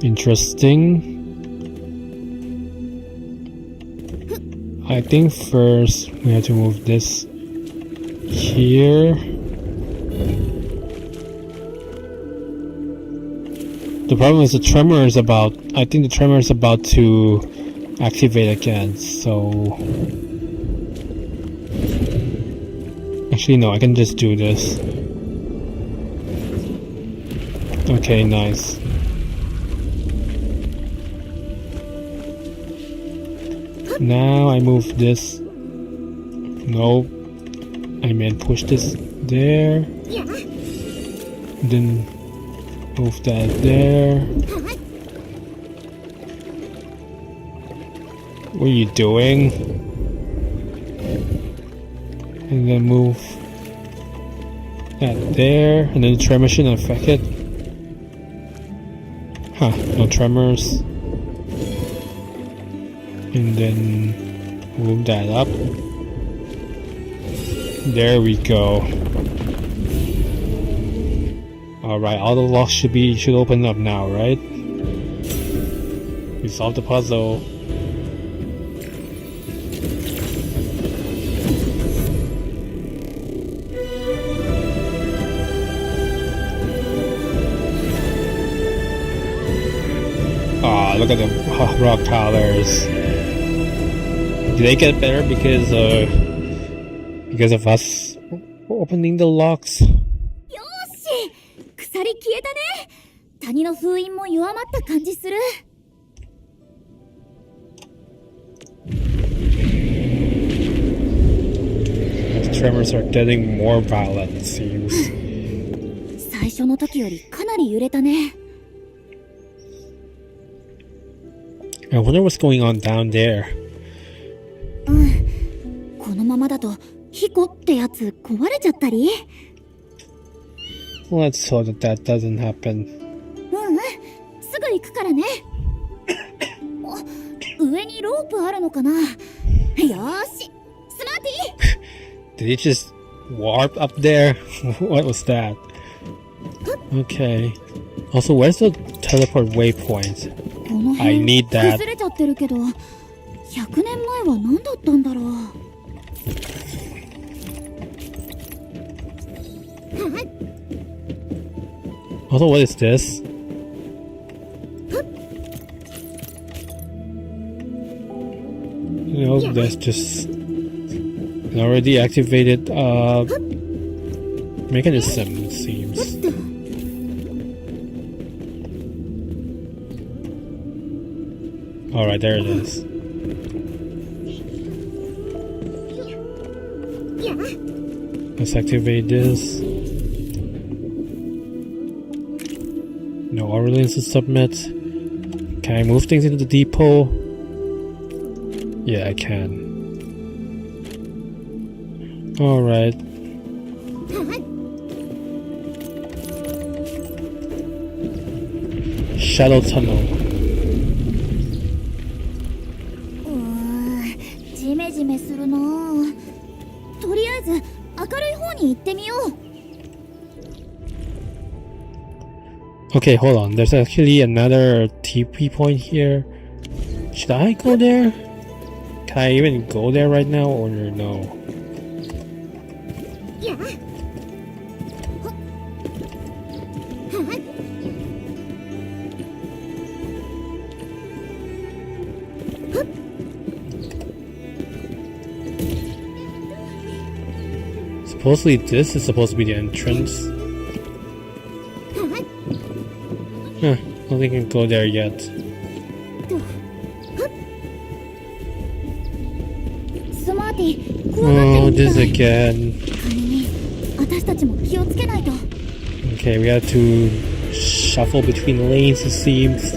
Interesting. I think first we have to move this here. The problem is the tremor is about, I think the tremor is about to activate again, so... Actually no, I can just do this. Okay, nice. Now I move this. Nope. I meant push this there. Then move that there. What are you doing? And then move that there. And then the tremor shouldn't affect it. Huh, no tremors. And then move that up. There we go. Alright, all the locks should open up now, right? We solved the puzzle. Ah, look at the rock colors. Did they get better because of us opening the locks? 鎖消えたね。谷の封印も弱まった感じする。The tremors are getting more violent, it seems. 最初の時よりかなり揺れたね。I wonder what's going on down there. このままだとヒコってやつ壊れちゃったり。Let's hope that doesn't happen. すぐ行くからね。上にロープあるのかな。よーし、スマーティー。 Did he just warp up there? What was that? Okay. Also, where's the teleport waypoint? この I 辺 need that. 崩れちゃってるけど、100年前は何だったんだろう。Also, what is this? No, that's just an already activated mechanism, it seems. Alright, there it is. Let's activate this. No orderlies to submit. Can I move things into the depot? Yeah, I can. Alright. Shadow tunnel. ジメジメするな。とりあえず明るい方に行ってみよう。Okay, hold on. There's actually another TP point here. Should I go there? Can I even go there right now or no? Supposedly this is supposed to be the entrance. Huh, I don't think I can go there yet. Oh, this again. Okay, we have to shuffle between lanes, it seems.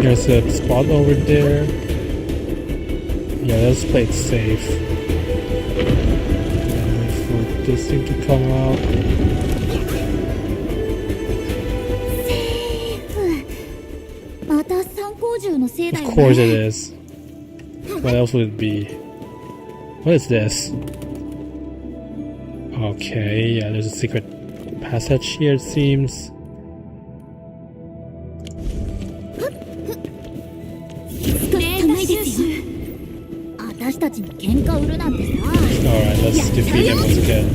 There's a spot over there. Yeah, let's play it safe. And wait for this thing to come out. Of course it is. What else would it be? What is this? Okay, yeah, there's a secret passage here, it seems. Alright, let's defeat him once again.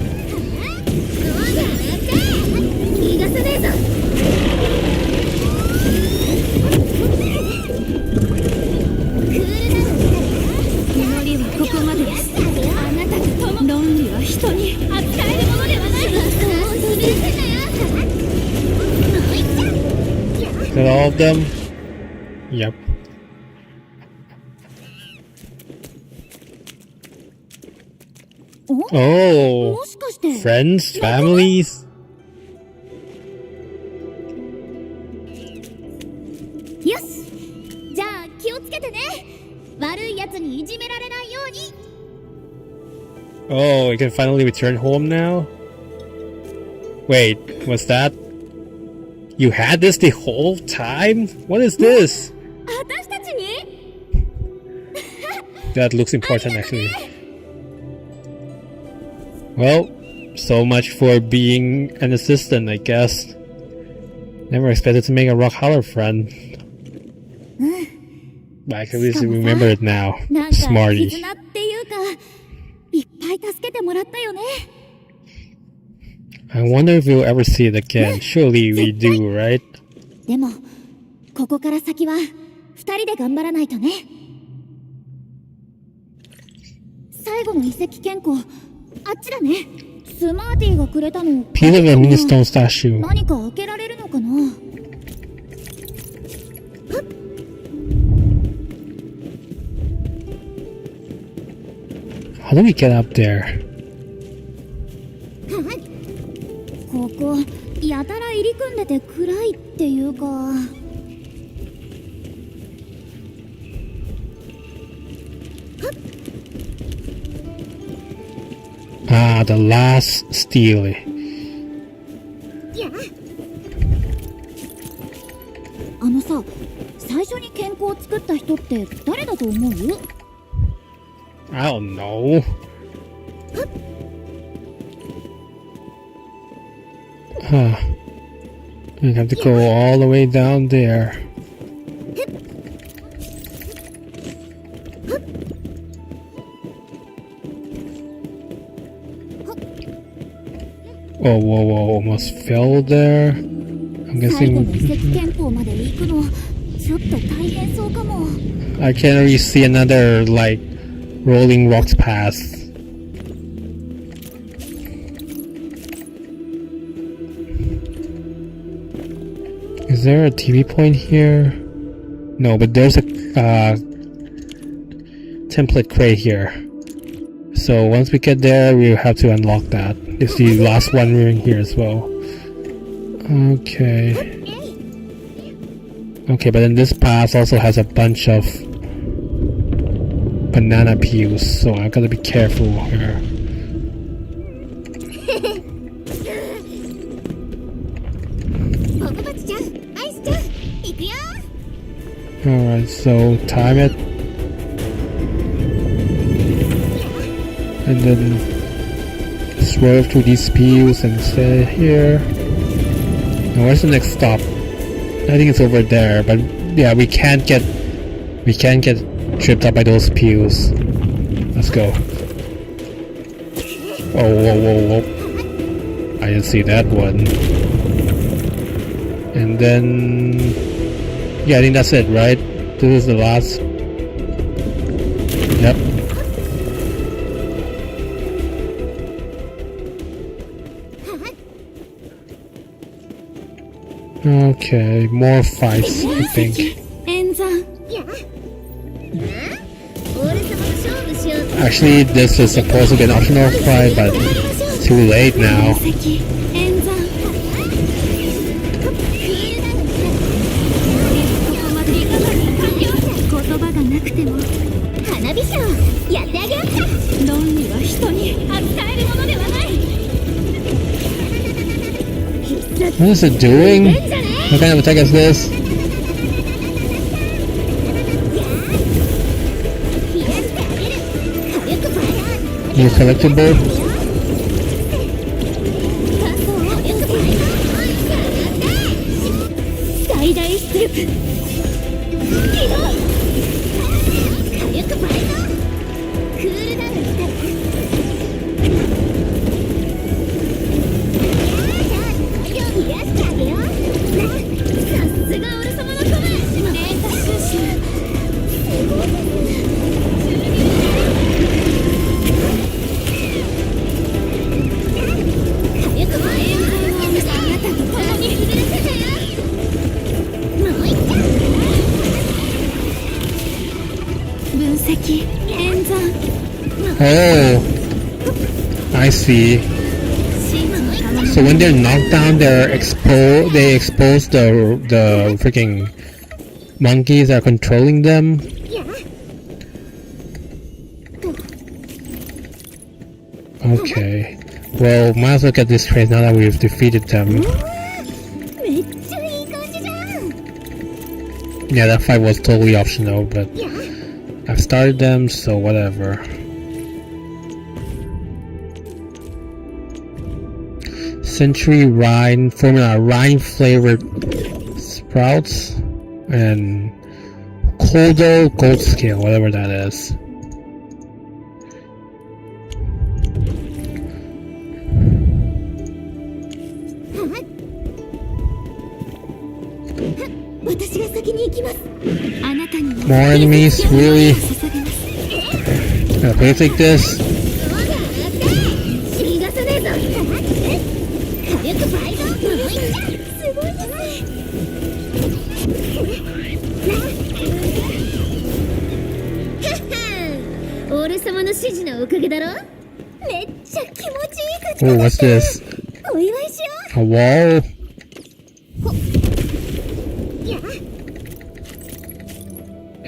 Is that all of them? Yep. Oh, friends, families. Oh, we can finally return home now? Wait, what's that? You had this the whole time? What is this? That looks important actually. Well, so much for being an assistant, I guess. Never expected to make a rock holler friend. But I can at least remember it now. Smarty. I wonder if we'll ever see it again. Surely we do, right? Piece of a mini stone statue. How do we get up there? Ah, the last steel. I don't know. We have to go all the way down there. Oh, whoa, whoa, almost fell there. I'm guessing. I can't really see another, like, rolling rocks path. Is there a TV point here? No, but there's a template crate here. So once we get there, we'll have to unlock that. It's the last one ring here as well. Okay. Okay, but then this path also has a bunch of banana peels, so I gotta be careful here. Alright, so time it. And then swerve through these peels and stay here. Now where's the next stop? I think it's over there, but yeah, we can't get tripped up by those peels. Let's go. Oh, whoa, whoa, whoa. I didn't see that one. And then... yeah, I think that's it, right? This is the last... yep. Okay, more fights, I think. 演算 Actually, this is supposed to be an optional fight, but it's too late now. 演算言葉がなくても花火ショーやってあげようか。論理は人に扱えるものではない。 What is it doing? What kind of attack is this? New collectible? 最大出力起動火力倍増クールダウンしたらじゃあ冷やしてあげようさすがオル様のコメデータ収集すごいです火力倍増あなたと共に崩れてたよ Oh, I see. So when they're knocked down, they expose the freaking monkeys that are controlling them. Okay. Well, might as well get this trace now that we've defeated them. Yeah, that fight was totally optional, but I've started them, so whatever. Century Rhine formula, Rhine flavored sprouts, and Coldo gold scale, whatever that is. More enemies, really? Gotta play it like this? Oh, what's this? A wall?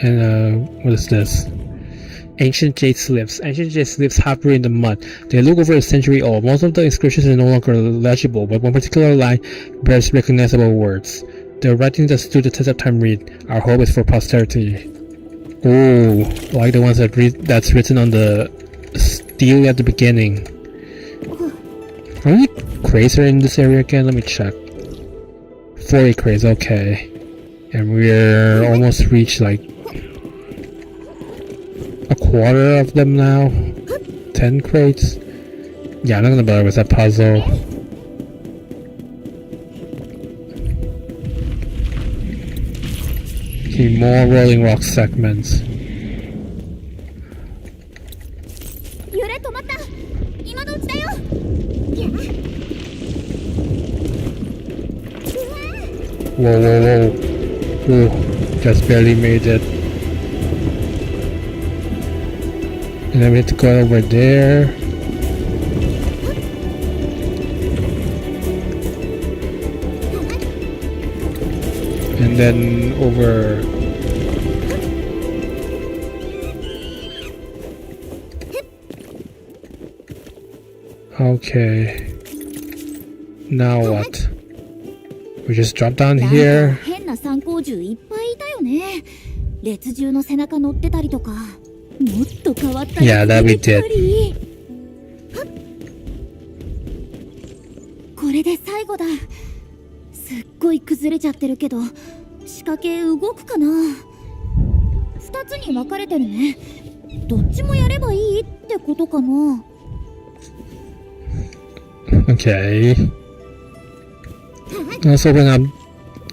And what is this? Ancient jade slips. Ancient jade slips harbor in the mud. They look over a century old. Most of the inscriptions are no longer legible, but one particular line bears recognizable words. The writing that stood the test of time read, "Our hope is for posterity." Oh, like the ones that's written on the steel at the beginning. How many crates are in this area again? Let me check. 40 crates, okay. And we're almost reached like a quarter of them now. 10 crates. Yeah, I'm not gonna bother with that puzzle. Okay, more rolling rock segments. Whoa, whoa, whoa. Ooh, just barely made it. And then we have to go over there. And then over. Okay. Now what? We just drop down here. 変な参考銃いっぱいいたよね。列銃の背中乗ってたりとか。もっと変わったり。Yeah, that we did. これで最後だ。すっごい崩れちゃってるけど、仕掛け動くかな。2つに分かれてるね。どっちもやればいいってことかな。 Okay. Let's open up.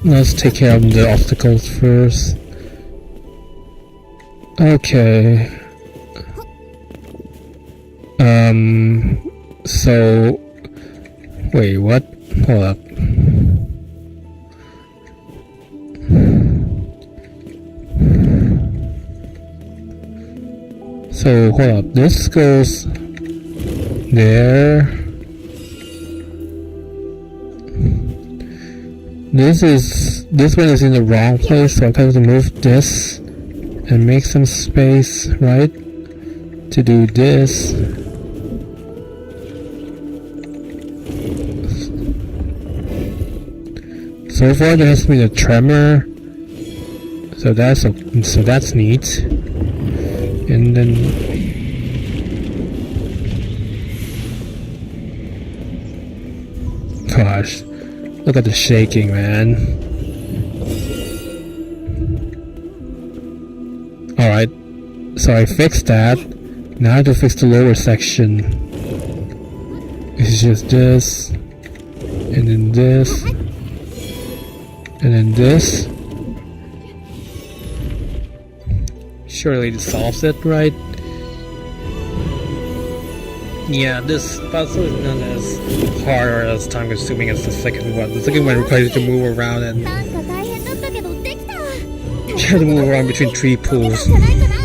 Let's take care of the obstacles first. Okay. So. Wait, what? Hold up. So, hold up. This goes there. This one is in the wrong place, so I have to move this and make some space, right? To do this. So far there has been a tremor. So that's neat. And then gosh. Look at the shaking, man. Alright, so I fixed that. Now I have to fix the lower section. It's just this, and then this, and then this. Surely this solves it, right? Yeah, this puzzle is not as hard or as time consuming as the second one. The second one requires you to move around and なんか大変だったけどできた。 you have to move around between 3 pools. じゃないかな。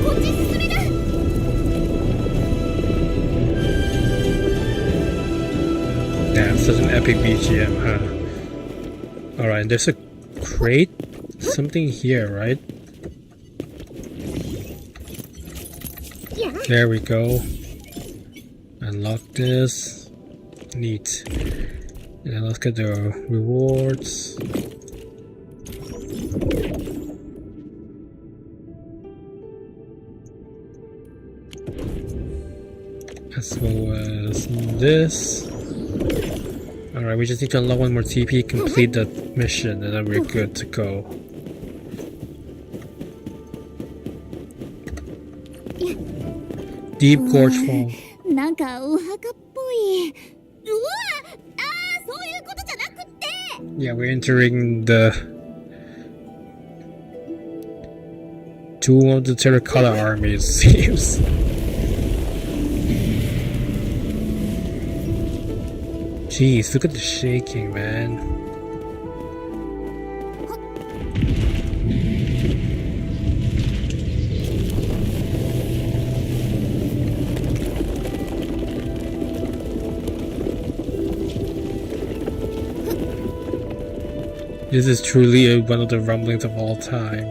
こっち進める。 Damn, such an epic BGM, huh? Alright, there's a crate? Something here, right? There we go. Unlock this. Neat. And then let's get the rewards. As well as this. Alright, we just need to unlock one more TP, complete the mission, and then we're good to go. Deep Gorge Fall. なんかお墓っぽい。うわあ、そういうことじゃなくって。 Yeah, we're entering the Tomb of the Terracotta Army, it seems. Jeez, look at the shaking, man. This is truly one of the rumblings of all time.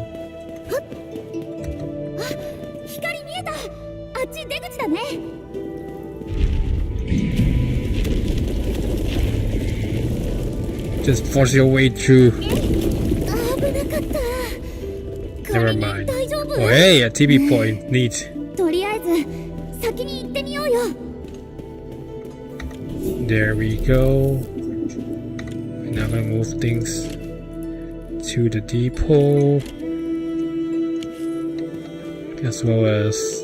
光見えた。あっち出口だね。 Just force your way through. 危なかった。 Never 仮に mind. 大丈夫。 Oh, hey, a TP point. Neat. とりあえず先に行ってみようよ。 There we go. And now I'm gonna move things to the depot, as well as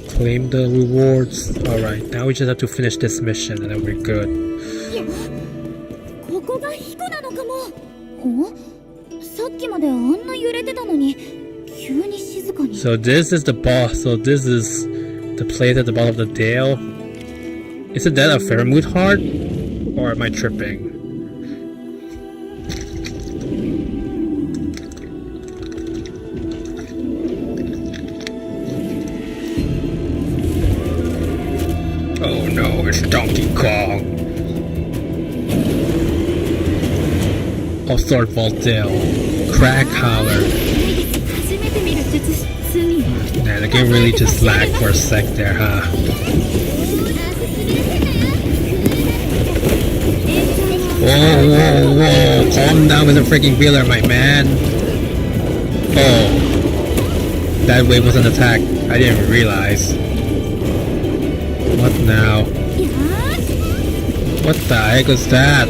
claim the rewards. Alright, now we just have to finish this mission and then we're good. いや、ここが彦なのかも。お？さっきまであんな揺れてたのに急に静かに。 So this is the boss. So this is the place at the bottom of the dale. Isn't that a Fairmood heart? Or am I tripping? Oh no, it's Donkey Kong. Sword Vaultdale. Crack Holler. 初めて見る術式に Nah, the game really just lagged for a sec there, huh? Whoa, whoa, whoa. Calm down with the freaking wheeler, my man. Oh. That wave was an attack. I didn't realize. What now? What the heck was that?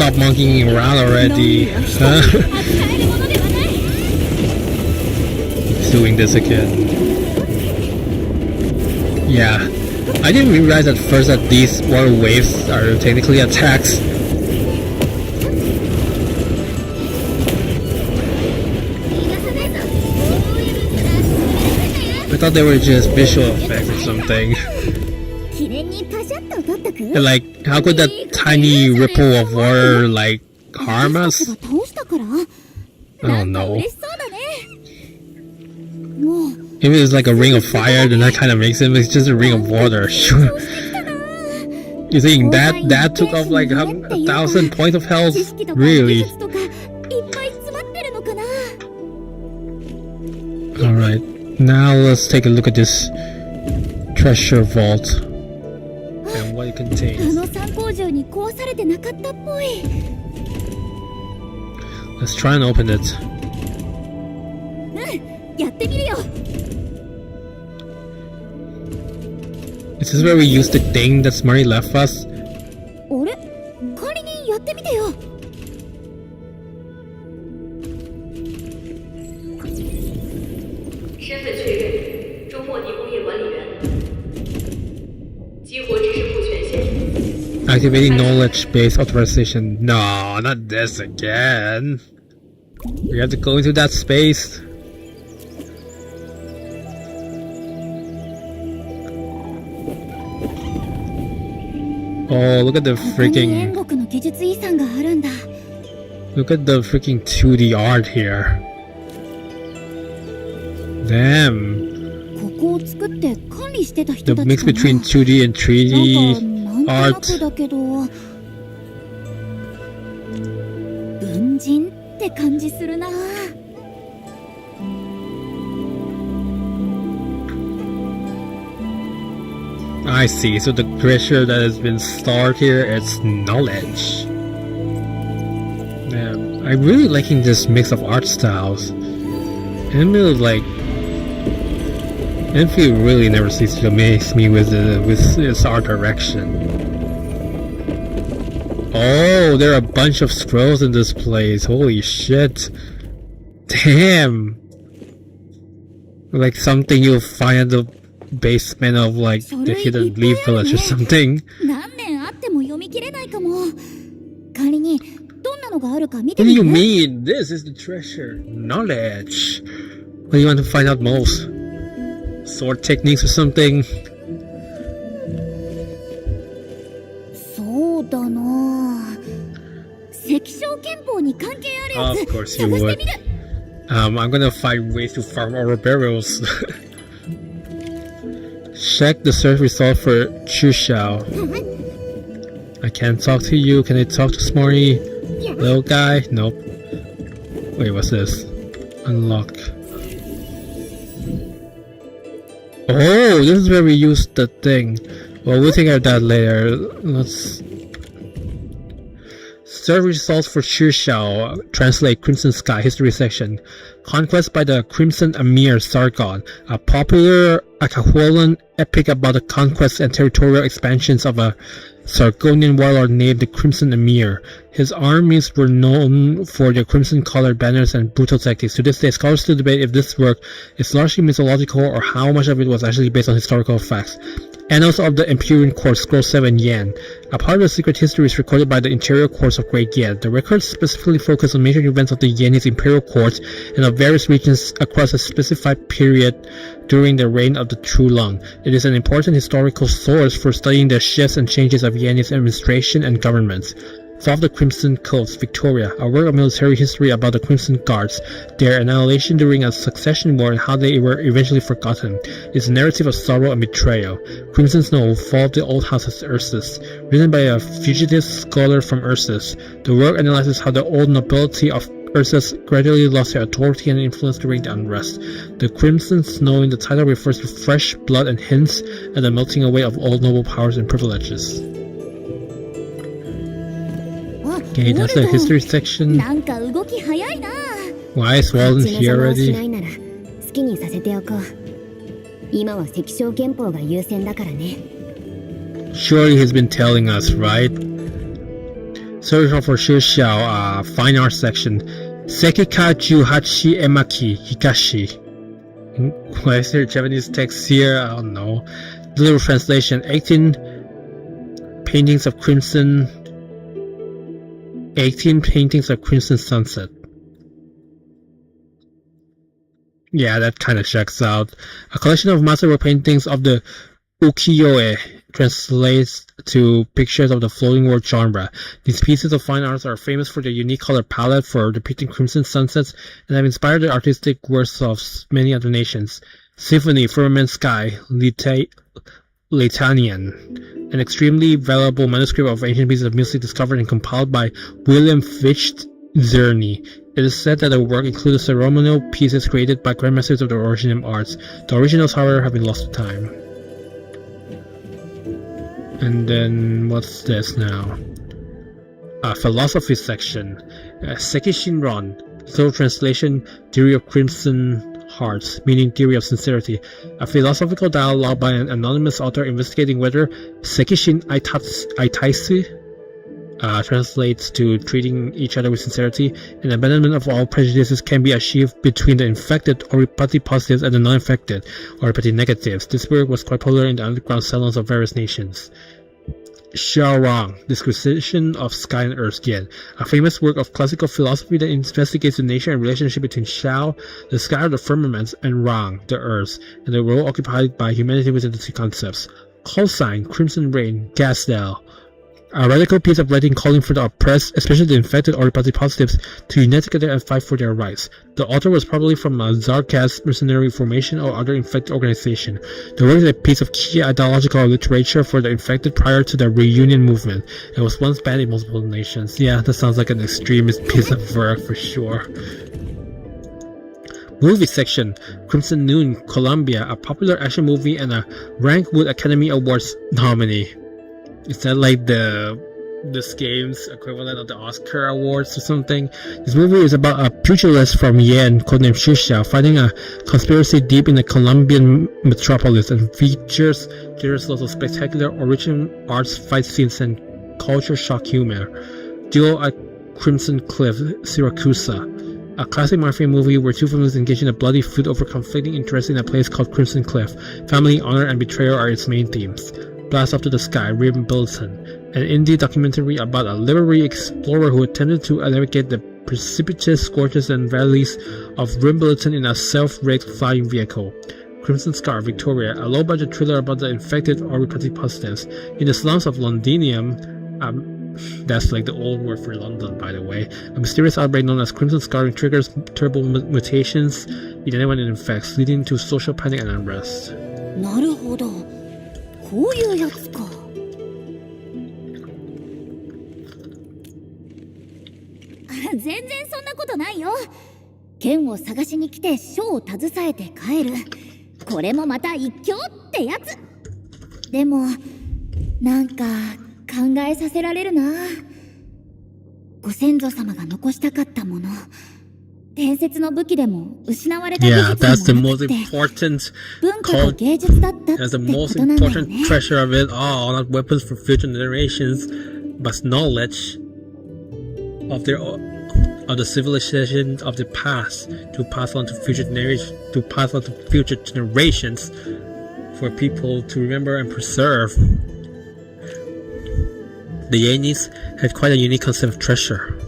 stop monkeying around already? Huh? 扱えるものではない。 He's doing this again. Yeah. I didn't realize at first that these water waves are technically attacks. I thought they were just visual effects or something. 記念にパシャッと撮っとく。 And like, how could that tiny ripple of water like harm 私 us? たちが倒したから。 I なん don't か know. 嬉しそうだね。もう If it's like a ring of fire, then that kind of makes it. It's just a ring of water. Sure. 調子きたな。 You think that took off like 1,000 points of health? 知識とか技 Really? 術とかいっぱい詰まってるのかな。 Alright, now let's take a look at this treasure vault and what it あ contains. の参考銃に壊されてなかったっぽい。 Let's try and open it. やってみるよ。 Is this where we use the thing that Smurry left us? あれ？仮にやってみてよ。 身份确认，中莫迪工业管理员，激活知识库权限。 Activating knowledge base authorization. No, not this again. We have to go into that space. Oh, look at the 他に freaking 煉獄の技術遺産があるんだ。 look at the freaking 2D art here. Damn. ここを作って管理してた The 人たち mix かな。 between 2D and 3D なんかなんとなくだけど文人って感じするな。 I see. So the treasure that has been stored here is knowledge. Yeah, I'm really liking this mix of art styles. Endfield Endfield really never ceases to amaze me with its art direction. Oh, there are a bunch of scrolls in this place. Holy shit! Damn. Like something you'll find at the basement of like the hidden leaf village or something. 何年あっても読み切れないかも。仮にどんなのがあるか見て What do み you て。 mean? This is the treasure. Knowledge. What do you want to find out most? Sword techniques or something? そうだな。関所憲法に関係あるや Of つ course you 探して would. みる。I'm gonna find ways to farm our barrels. Check the search result for Chushao. I can't talk to you. Can I talk to Smarty? Little guy? Nope. Wait, what's this? Unlock. Oh, this is where we use the thing. Well, we'll take care of that later. Let's... Search results for Chushao. Translate Crimson Sky History section. Conquest by the Crimson Emir Sargon. A popular Akahualan epic about the conquests and territorial expansions of a Sargonian warlord named the Crimson Emir. His armies were known for their crimson-colored banners and brutal tactics. To this day, scholars still debate if this work is largely mythological or how much of it was actually based on historical facts. Annals of the Empyrean Court, Scroll 7 Yan. A part of the secret history is recorded by the interior courts of Great Yan. The records specifically focus on major events of the Yanese imperial courts and of various regions across a specified period during the reign of the True Lung. It is an important historical source for studying the shifts and changes of Yanese administration and governments. Solve the Crimson Codes, Victoria, a work of military history about the Crimson Guards, their annihilation during a succession war and how they were eventually forgotten. It is a narrative of sorrow and betrayal. Crimson Snow, Fall of the Old House of Ursus, written by a fugitive scholar from Ursus. The work analyzes how the old nobility of Ursus gradually lost their authority and influence during the unrest. The Crimson Snow in the title refers to fresh blood and hints at the melting away of old noble powers and privileges. Okay, that's the history section. なんか動き早いな。 Why is Walden 血の here 邪魔をし already? ないなら好きにさせておこう。今は関所憲法が優先だからね。 Surely he's been telling us, right? So Search for Shirxiao, fine art section. Sekika Juhachi Emaki Hikashi. Why is there Japanese text here? I don't know. Literal translation: 18 paintings of crimson sunset. Yeah, that kind of checks out. A collection of masterwork paintings of the ukiyo-e translates to pictures of the floating world genre. These pieces of fine arts are famous for their unique color palette for depicting crimson sunsets and have inspired the artistic works of many other nations. Symphony, Firmament Sky, Latanian, an extremely valuable manuscript of ancient pieces of music discovered and compiled by William Fichte Zerny. It is said that the work included ceremonial pieces created by grandmasters of the original arts. The originals, however, have been lost to time. And then, what's this now? Philosophy section. Seki Shinron. Literal translation, Theory of Crimson Hearts, meaning theory of sincerity. A philosophical dialogue by an anonymous author investigating whether Sekishin Aitaisi translates to treating each other with sincerity and abandonment of all prejudices can be achieved between the infected oripati positives and the non-infected oripati negatives. This work was quite popular in the underground salons of various nations. Xiaorang, Disquisition of Sky and Earth Yen, a famous work of classical philosophy that investigates the nature and relationship between Xiao, the sky or the firmament, and Rang, the earth, and the role occupied by humanity within the two concepts. Cosine, Crimson Rain, Gasdell, a radical piece of writing calling for the oppressed, especially the infected oripati positives, to unite together and fight for their rights. The author was probably from a Zarkaz mercenary formation or other infected organization. The work is a piece of key ideological literature for the infected prior to the reunion movement. It was once banned in multiple nations. Yeah, that sounds like an extremist piece of work for sure. Movie section. Crimson Noon, Colombia, a popular action movie and a Rankwood Academy Awards nominee. Is that like this game's equivalent of the Oscar Awards or something? This movie is about a pugilist from Yen codenamed Shishia fighting a conspiracy deep in the Colombian metropolis and features generous lots of spectacular original arts, fight scenes, and culture shock humor. Duel at Crimson Cliff, Siracusa, a classic mafia movie where two families engage in a bloody feud over conflicting interests in a place called Crimson Cliff. Family, honor, and betrayal are its main themes. Blast Off to the Sky, Rib Bilton, an indie documentary about a literary explorer who attempted to navigate the precipitous gorges and valleys of Rimbilton in a self-rigged flying vehicle. Crimson Scar, Victoria, a low-budget thriller about the infected oripati positives. In the slums of Londinium, that's like the old word for London, by the way, a mysterious outbreak known as Crimson Scarring triggers terrible mutations in anyone it infects, leading to social panic and unrest. なるほど。こういうやつか。全然そんなことないよ。剣を探しに来て書を携えて帰る。これもまた一興ってやつ。でもなんか考えさせられるな。ご先祖様が残したかったもの。伝説の武器でも失われた技術もなくて文化と芸術だったってことなんだよね。treasure of it all, not weapons for future generations, but knowledge of the civilization of the past to pass on to future generations for people to remember and preserve. The Yenis had quite a unique concept of treasure.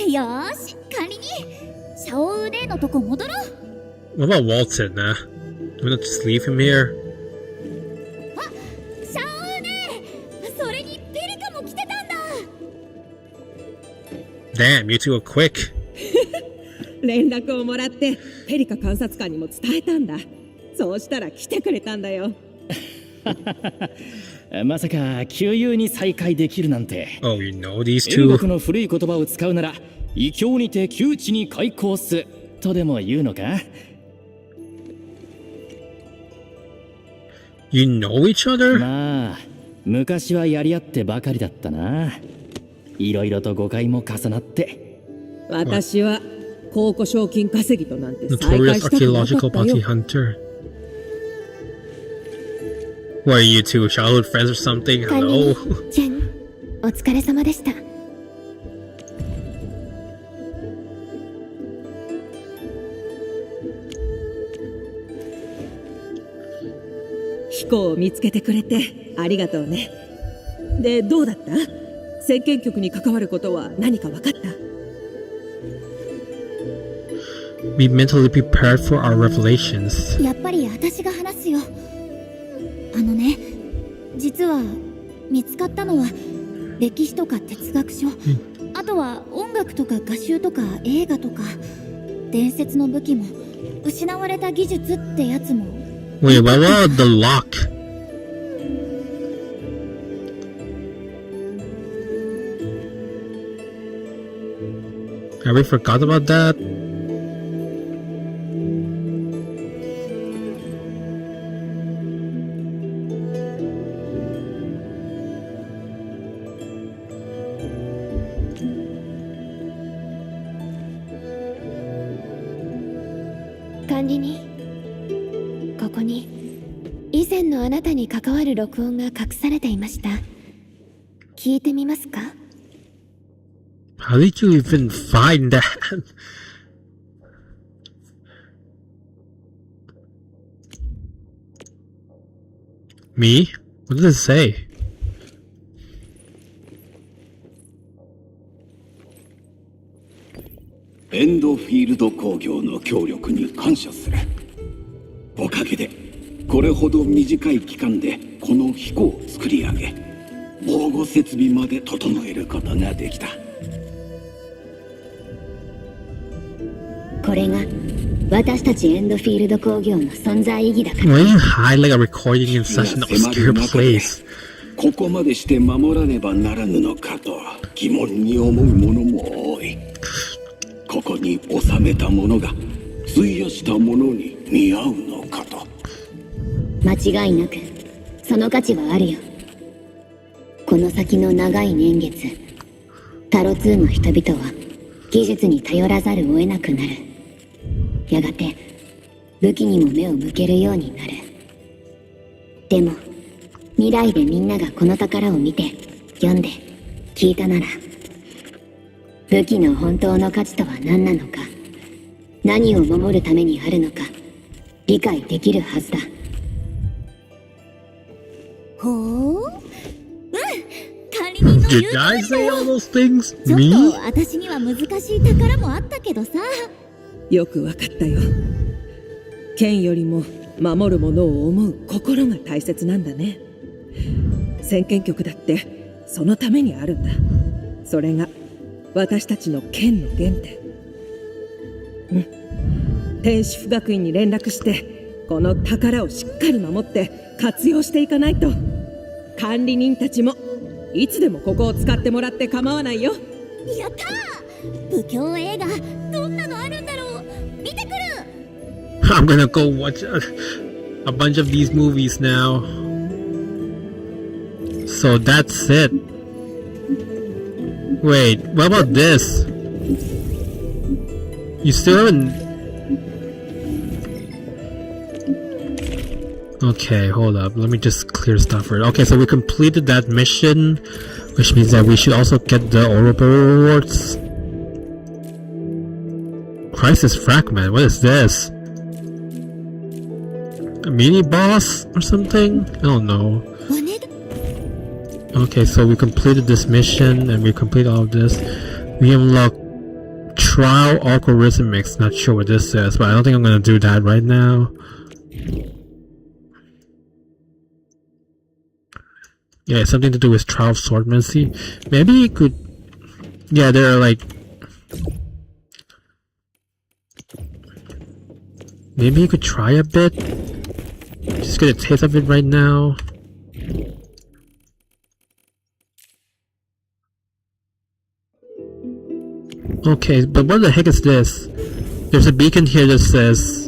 よーし、仮にシャオウネのとこ戻ろう。What about Walton, huh? Do we not just leave him here? あ、シャオウネ、それにペリカも来てたんだ。Damn, you two are quick. 連絡をもらってペリカ監察官にも伝えたんだ。そうしたら来てくれたんだよ。まさか旧友に再会できるなんて。Oh, you know these 英 two. 国の古い言葉を使うなら異教にて窮地に開口すとでも言うのか。You know each other? まあ昔はやり合ってばかりだったな。いろいろと誤解も重なって。私は考古賞金稼ぎとなんて再会 Notorious したくなか archaeological った bounty よ。 hunter. What are you two, childhood friends or something? Hello? ちゃんお疲れ様でした。ヒコを見つけてくれてありがとうね。で、どうだった？先見局に関わることは何か分かった？ We mentally prepared for our revelations. やっぱり私が話すよ。ね、実は見つかったのは歴史とか哲学書、あとは音楽とか画集とか映画とか伝説の武器も失われた技術ってやつも。Wait, what about the lock? Have we forgot about that?「管理人、ここに以前のあなたに関わる録音が隠されていました。聞いてみますか？」 How did you even find that? Me? What does it say? エンドフィールド工業の協力に感謝する。おかげでこれほど短い期間でこの飛行を作り上げ、防護設備まで整えることができた。これが私たちエンドフィールド工業の存在意義だから。 Why do you hide like a recording in such an obscure place? ここまでして守らねばならぬのかと疑問に思う者も多い。ここに収めたものが費やしたものに見合うのかと。間違いなくその価値はあるよ。この先の長い年月、タロ2の人々は技術に頼らざるを得なくなる。やがて武器にも目を向けるようになる。でも未来でみんながこの宝を見て読んで聞いたなら、武器の本当の価値とは何なのか、何を守るためにあるのか理解できるはずだ。ほう、管理人の言う Did I say all those things? ちょ Me? っと私には難しい宝もあったけどさ。よくわかったよ。剣よりも守るものを思う心が大切なんだね。先見局だってそのためにあるんだ。それが私たちの剣の原点。天使府学院に連絡してこの宝をしっかり守って活用していかないと。管理人たちもいつでもここを使ってもらって構わないよ。やったー！武教映画どんなのあるんだろう。見てくる。 I'm gonna go watch a bunch of these movies now. So that's it. Wait, what about this? You still haven't... Okay, hold up. Let me just clear stuff first. Okay, so we completed that mission, which means that we should also get the Ouroboros rewards. Crisis Fragment, what is this? A mini boss or something? I don't know. Okay, so we completed this mission and we complete all of this. We unlocked Trial Algorithmics. Not sure what this is, but I don't think I'm gonna do that right now. Yeah, it's something to do with Trial of Swordmancy. Maybe you could... Yeah, there are like... Maybe you could try a bit. Just get a taste of it right now. Okay, but what the heck is this? There's a beacon here that says...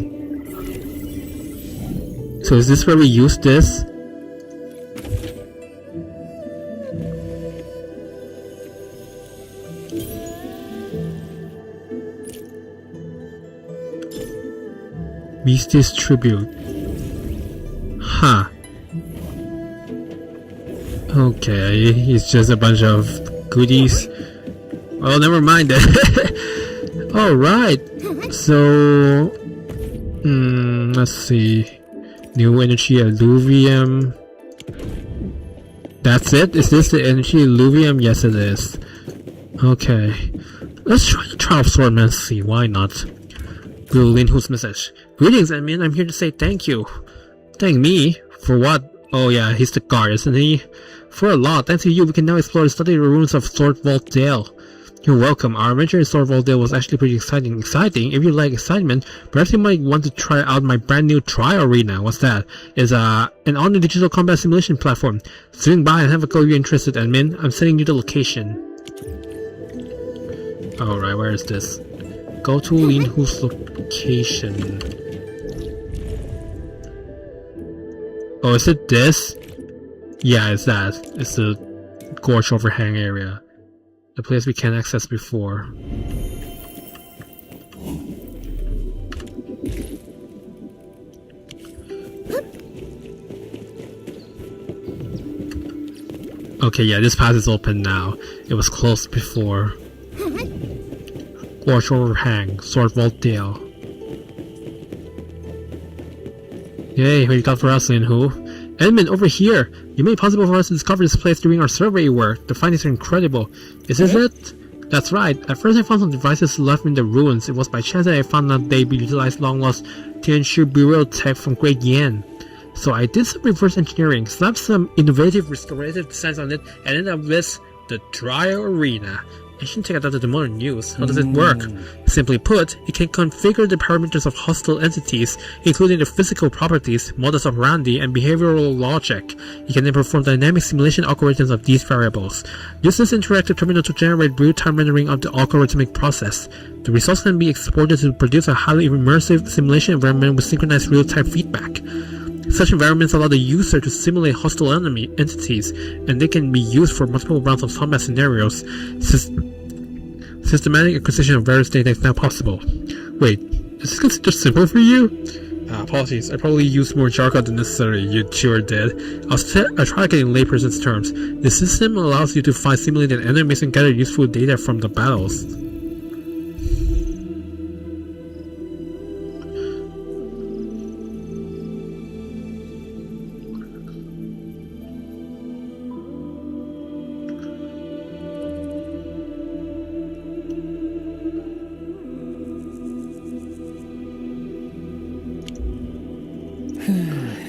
So is this where we use this? Beastie's Tribute. Huh. Okay, it's just a bunch of goodies. Oh, never mind that. Alright, so... let's see. New energy alluvium. That's it? Is this the energy alluvium? Yes, it is. Okay. Let's try the trial of swordman and see. Why not? Blue Linhu's message. Greetings, admin. I'm here to say thank you. Thank me? For what? Oh yeah, he's the guard, isn't he? For a lot. Thanks to you, we can now explore and study the ruins of Sword Vault Dale. You're welcome. Our adventure in Sword Vault Dale was actually pretty exciting. Exciting? If you like excitement, perhaps you might want to try out my brand new Tri Arena. What's that? It's an all-new digital combat simulation platform. Swing by and have a go if you're interested, admin. I'm sending you the location. Alright, where is this? Go to Linhu's location. Oh, is it this? Yeah, it's that. It's the gorge overhang area. The place we can't access before. Okay, yeah, this path is open now. It was closed before. Gorge overhang, Sword Vault Dale. Yay, what you got for us, Linhu? Edmund, over here! You made it possible for us to discover this place during our survey work. The findings are incredible. Is this it? That's right. At first I found some devices left in the ruins. It was by chance that I found out they utilized long-lost Tianshi Bureau tech from Great Yan. So I did some reverse engineering, slapped some innovative restorative designs on it, and ended up with the Tri Arena. I shouldn't take it out of the modern use. How does it work? Simply put, you can configure the parameters of hostile entities, including their physical properties, modus operandi, and behavioral logic. You can then perform dynamic simulation algorithms of these variables. Use this interactive terminal to generate real-time rendering of the algorithmic process. The results can be exported to produce a highly immersive simulation environment with synchronized real-time feedback. Such environments allow the user to simulate hostile enemy entities, and they can be used for multiple rounds of combat scenarios. Systematic acquisition of various data is now possible. Wait, is this considered simple for you? Apologies, I probably used more jargon than necessary. You sure did. I'll try getting layperson's terms. The system allows you to find simulated enemies and gather useful data from the battles.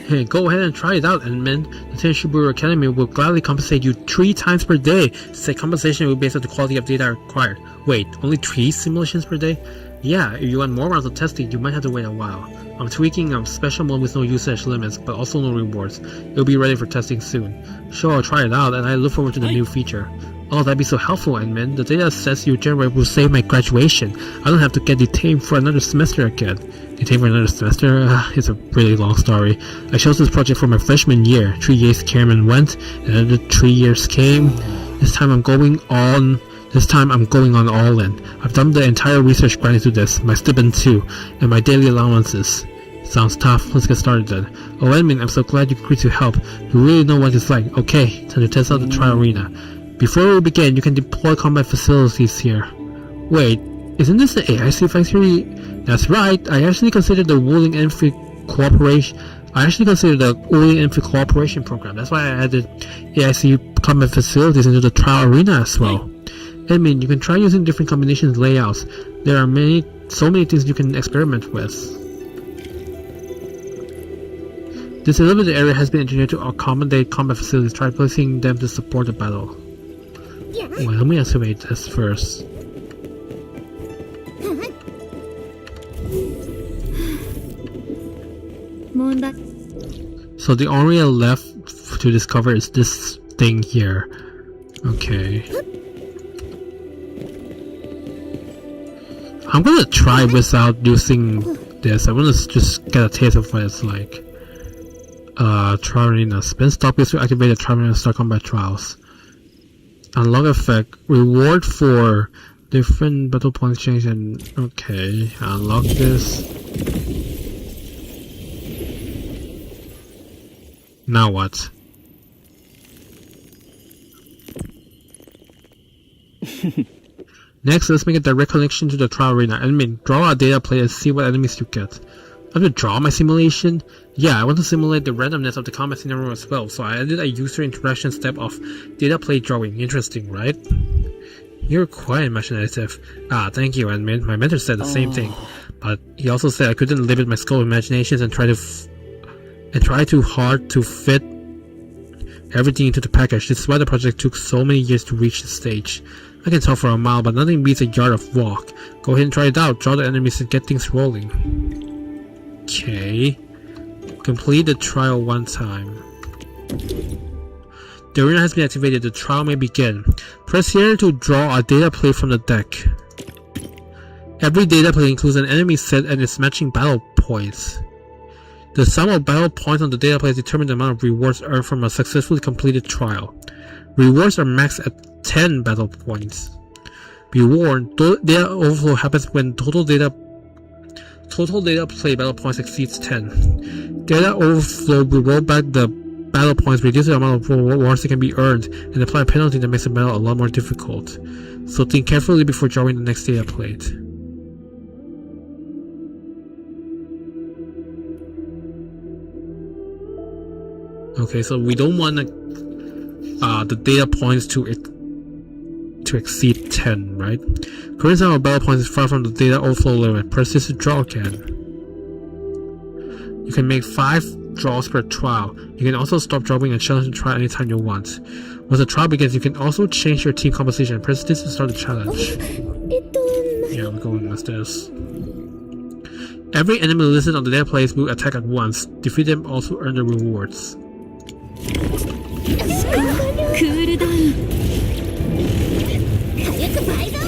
Hey, go ahead and try it out, Edmund. The Tenshiburu Academy will gladly compensate you 3 times per day. Say compensation will be based on the quality of data required. Wait, only 3 simulations per day? Yeah, if you want more rounds of testing, you might have to wait a while. I'm tweaking a special mode with no usage limits, but also no rewards. It'll be ready for testing soon. Sure, I'll try it out, and I look forward to the new feature. Oh, that'd be so helpful, Edmund. The data sets you generate will save my graduation. I don't have to get detained for another semester again. Detained for another semester? It's a really long story. I chose this project for my freshman year. 3 years came and went, and another 3 years came. This time I'm going on all in. I've done the entire research granted to this, my stipend too, and my daily allowances. Sounds tough. Let's get started then. Oh, Edmund, I'm so glad you agreed to help. You really know what it's like. Okay, time to test out the Tri Arena. Before we begin, you can deploy combat facilities here. Wait, isn't this the AIC factory? That's right, I actually considered the Wooling Endfield Cooperation. Program. That's why I added AIC combat facilities into the Trial Arena as well. I mean, you can try using different combinations and layouts. There are so many things you can experiment with. This limited area has been engineered to accommodate combat facilities. Try placing them to support the battle. Well, let me activate this first. So the area left to discover is this thing here. Okay. I'm gonna try without using this. I wanna just get a taste of what it's like. Trial Arena. Spin stop is to activate the Trial Arena and start combat trials. Unlock effect. Reward for different battle points change and... Okay, unlock this. Now what? Next, let's make a direct connection to the trial arena. Admin, draw a data plate and see what enemies you get. I have to draw my simulation? Yeah, I want to simulate the randomness of the combat scenario as well, so I added a user interaction step of data plate drawing. Interesting, right? You're quite imaginative. Ah, thank you, admin. My mentor said the same thing, but he also said I couldn't limit my scope of imaginations and try too hard to fit everything into the package. This is why the project took so many years to reach this stage. I can talk for a mile, but nothing beats a yard of walk. Go ahead and try it out. Draw the enemies and get things rolling. Okay. Complete the trial one time. The arena has been activated. The trial may begin. Press here to draw a data plate from the deck. Every data plate includes an enemy set and its matching battle points. The sum of battle points on the data plate determines the amount of rewards earned from a successfully completed trial. Rewards are maxed at 10 battle points. Be warned, data overflow happens when total data play battle points exceeds 10. Data overflow will roll back the battle points, reduce the amount of rewards that can be earned, and apply a penalty that makes the battle a lot more difficult. So think carefully before drawing the next data plate. Okay, so we don't want the data points to exceed 10, right? Current sum of battle points is far from the data overflow limit. Press this to draw again. You can make 5 draws per trial. You can also stop drawing and challenge the trial anytime you want. Once the trial begins, you can also change your team composition. Press this to start the challenge. Yeah, we're going with this. Every enemy listed on the data plates will attack at once. Defeat them also earn the rewards. クールダウン火力倍増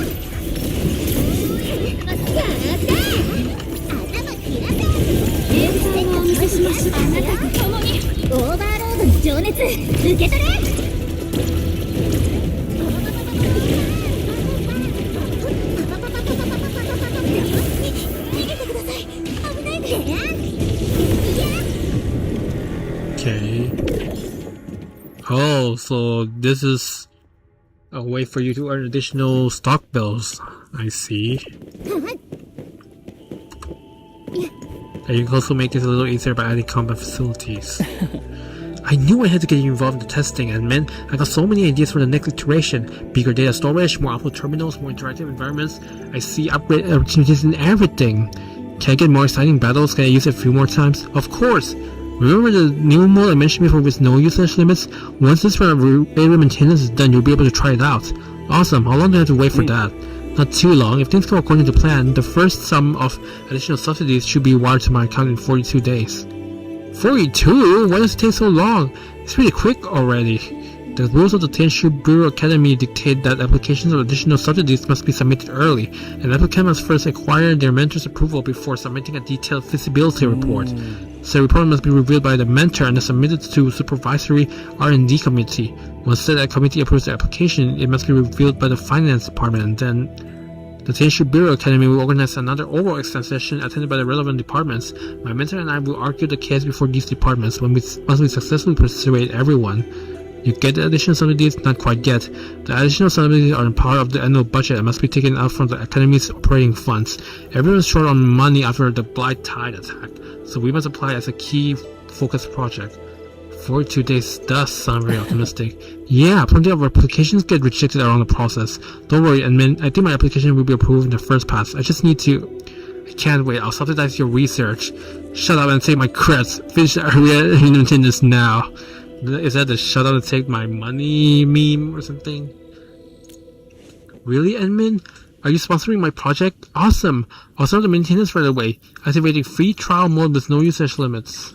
やった頭切らせ映像をお見せしましょうあなたと共にオーバーロードの情熱受け取れ逃げてください危ないです Okay. Oh, so this is a way for you to earn additional stock bills. I see. And you can also make this a little easier by adding combat facilities. I knew I had to get you involved in the testing, and man, I got so many ideas for the next iteration. Bigger data storage, more output terminals, more interactive environments. I see upgrade opportunities in everything. Can I get more exciting battles? Can I use it a few more times? Of course! Remember the new mode I mentioned before with no usage limits? Once this round of area maintenance is done, you'll be able to try it out. Awesome, how long do I have to wait for that? Not too long. If things go according to plan, the first sum of additional subsidies should be wired to my account in 42 days. 42? Why does it take so long? It's pretty quick already. The rules of the Tenshu Bureau Academy dictate that applications of additional subsidies must be submitted early. An applicant must first acquire their mentor's approval before submitting a detailed feasibility report. Said report must be reviewed by the mentor and submitted to supervisory R&D committee. Once that committee approves the application, it must be reviewed by the finance department, and then the Tenshu Bureau Academy will organize another overall exam session attended by the relevant departments. My mentor and I will argue the case before these departments. Once we successfully persuade everyone, you get the additional subsidies? Not quite yet. The additional subsidies are part of the annual budget and must be taken out from the Academy's operating funds. Everyone's short on money after the Blight Tide attack, so we must apply as a key focus project. 42 days does sound very optimistic. Yeah, plenty of applications get rejected around the process. Don't worry, admin, I think my application will be approved in the first pass. I just need to... I can't wait, I'll subsidize your research. Shut up and take my credits. Finish the area in maintenance now. Is that the shut up and take my money meme or something? Really, admin? Are you sponsoring my project? Awesome! I'll start the maintenance right away. Activating free trial mode with no usage limits.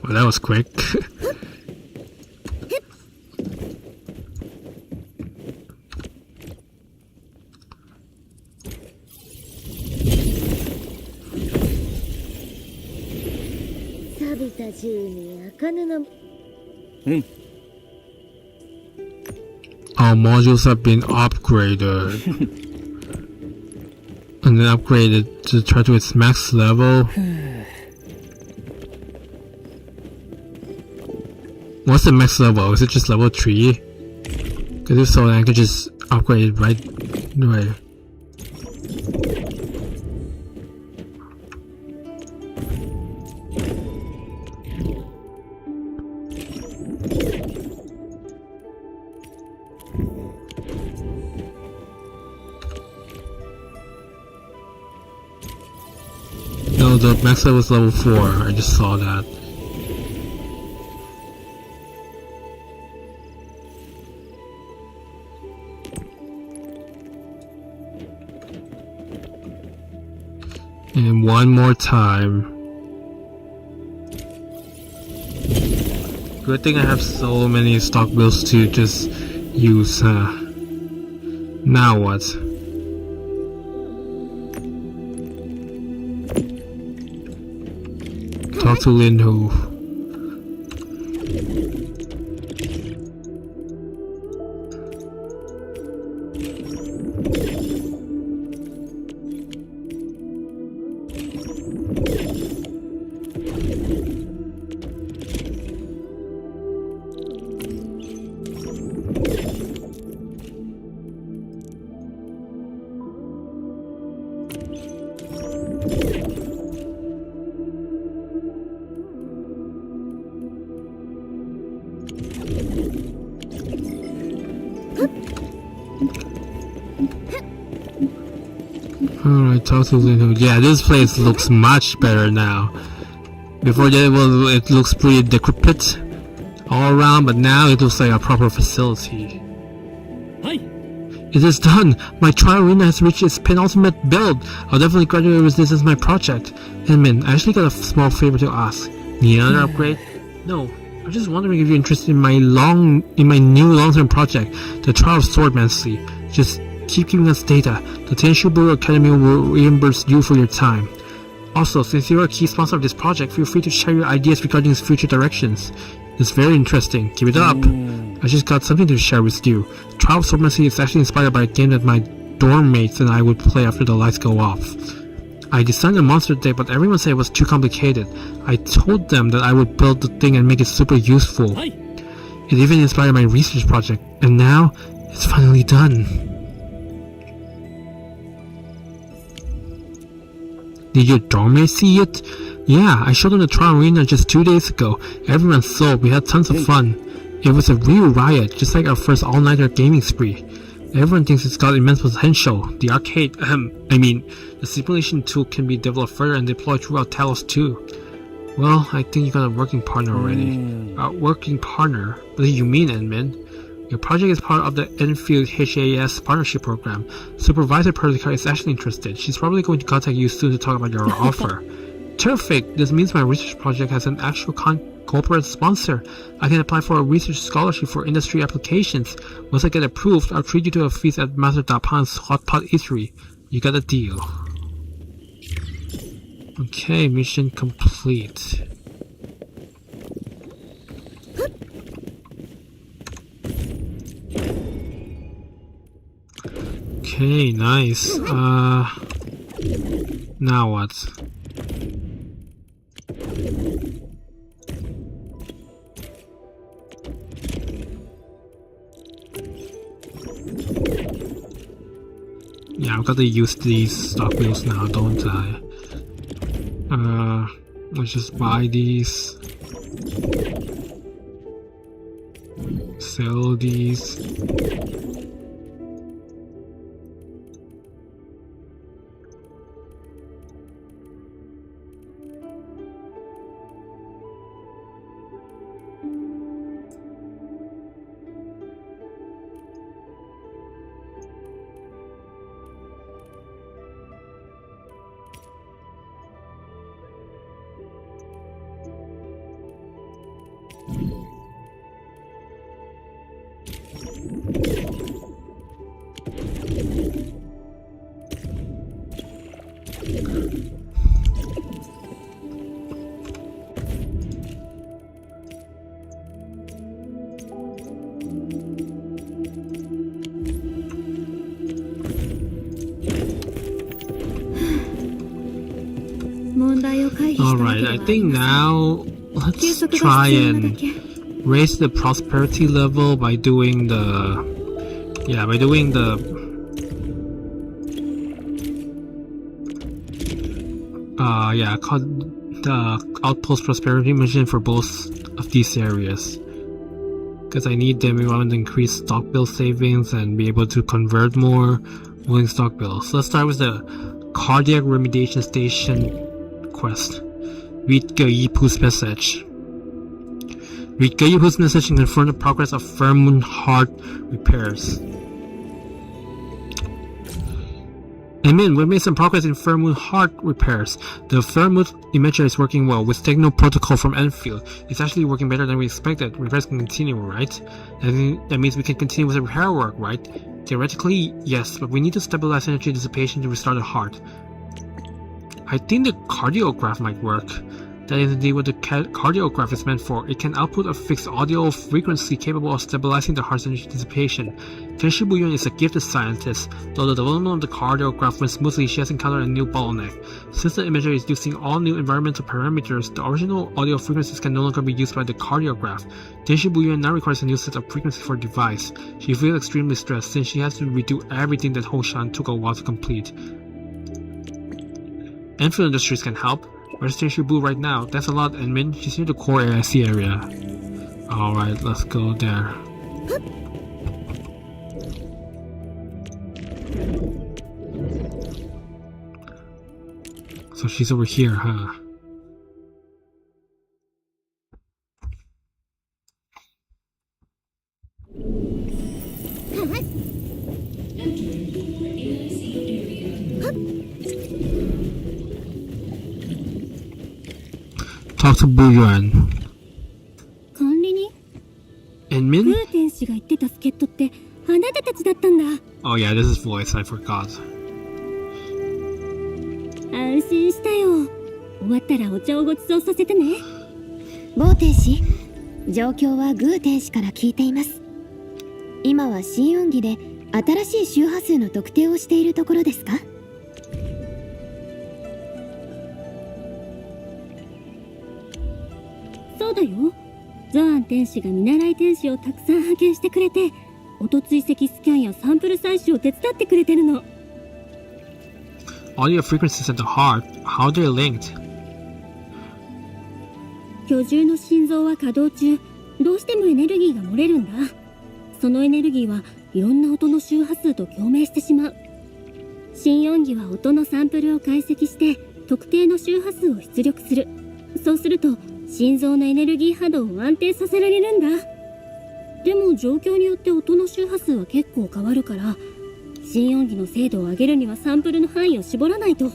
Well, that was quick. Our modules have been upgraded. And then upgraded to try to its max level. What's the max level? Is it just level 3? Because if so, then I could just upgraded right away. No, the max level was level 4. I just saw that. And one more time. Good thing I have so many stock builds to just use. Now what? Talk to Linho. Alright, talk to Linho. Yeah, this place looks much better now. Before that, it looks pretty decrepit all around, but now it looks like a proper facility. Hi. It is done! My trial arena has reached its penultimate build! I'll definitely graduate with this as my project. Edmund, I actually got a small favor to ask. Need another upgrade? No. I'm just wondering if you're interested in my new long-term project, the Trial of Swordmancy. Just keep giving us data. The Tenshubu Academy will reimburse you for your time. Also, since you're a key sponsor of this project, feel free to share your ideas regarding its future directions. It's very interesting. Keep it up. I just got something to share with you. Trial of Swordmancy is actually inspired by a game that my dorm mates and I would play after the lights go off. I designed a monster deck, but everyone said it was too complicated. I told them that I would build the thing and make it super useful. It even inspired my research project, and now it's finally done. Did your dorm mates see it? Yeah, I showed them the trial arena just 2 days ago. Everyone saw it. We had tons of fun. It was a real riot, just like our first all-nighter gaming spree. Everyone thinks it's got immense potential. The arcade, the simulation tool can be developed further and deployed throughout Talos too. Well, I think you got a working partner already. A working partner? What do you mean, Edmund? Your project is part of the Endfield HAS partnership program. Supervisor Perlica is actually interested. She's probably going to contact you soon to talk about your offer. Terrific! This means my research project has an actual corporate sponsor. I can apply for a research scholarship for industry applications. Once I get approved, I'll treat you to a feast at Master Dapan's Hot Pot Eatery. You got a deal. Okay, mission complete. Okay, nice. Now what? Yeah, I've got to use these stock wheels now, don't I? Let's just buy these. Sell these. Alright, I think now let's try and raise the prosperity level by doing the Yeah, by doing the the Outpost Prosperity mission for both of these areas. Because I need them, we want to increase stock bill savings and be able to convert more willing stock bills. So let's start with the Cardiac Remediation Station quest. Read Gayipu's message. Read Gayipu's message and confirm the progress of Fairmoon Heart repairs. Admin, we made some progress in Fairmoon Heart repairs. The Fairmoon imager is working well, with techno protocol from Endfield. It's actually working better than we expected. Repairs can continue, right? That means we can continue with the repair work, right? Theoretically, yes, but we need to stabilize energy dissipation to restart the heart. I think the cardiograph might work. That is indeed what the cardiograph is meant for. It can output a fixed audio frequency capable of stabilizing the heart's energy dissipation. Tenshi Buyuan is a gifted scientist. Though the development of the cardiograph went smoothly, she has encountered a new bottleneck. Since the imager is using all new environmental parameters, the original audio frequencies can no longer be used by the cardiograph. Tenshi Buyuan now requires a new set of frequencies for the device. She feels extremely stressed since she has to redo everything that Hoshan took a while to complete. Endfield Industries can help. Where's Tenshi Boo right now? That's a lot, admin. She's near the core AIC area. Alright, let's go there. So she's over here, huh? Talk to Buyuan. 管理人 Admin? グーテン氏が言ってた助っ人ってあなたたちだったんだ。 Oh yeah, this is voice, I forgot. 安心したよ。終わったらお茶をごちそうさせてね。ボーテン氏、状況はグーテン氏から聞いています。今は心音儀で新しい周波数の特定をしているところですか？そうだよ。ザーン天使が見習い天使をたくさん派遣してくれて、音追跡スキャンやサンプル採取を手伝ってくれてるの。Audio frequencies at the heart, how they're linked? 巨獣の心臓は稼働中、どうしてもエネルギーが漏れるんだ。そのエネルギーはいろんな音の周波数と共鳴してしまう。心音儀は音のサンプルを解析して特定の周波数を出力する。そうすると心臓のエネルギー波動を安定させられるんだ。でも状況によって音の周波数は結構変わるから、心音儀の精度を上げるにはサンプルの範囲を絞らないと。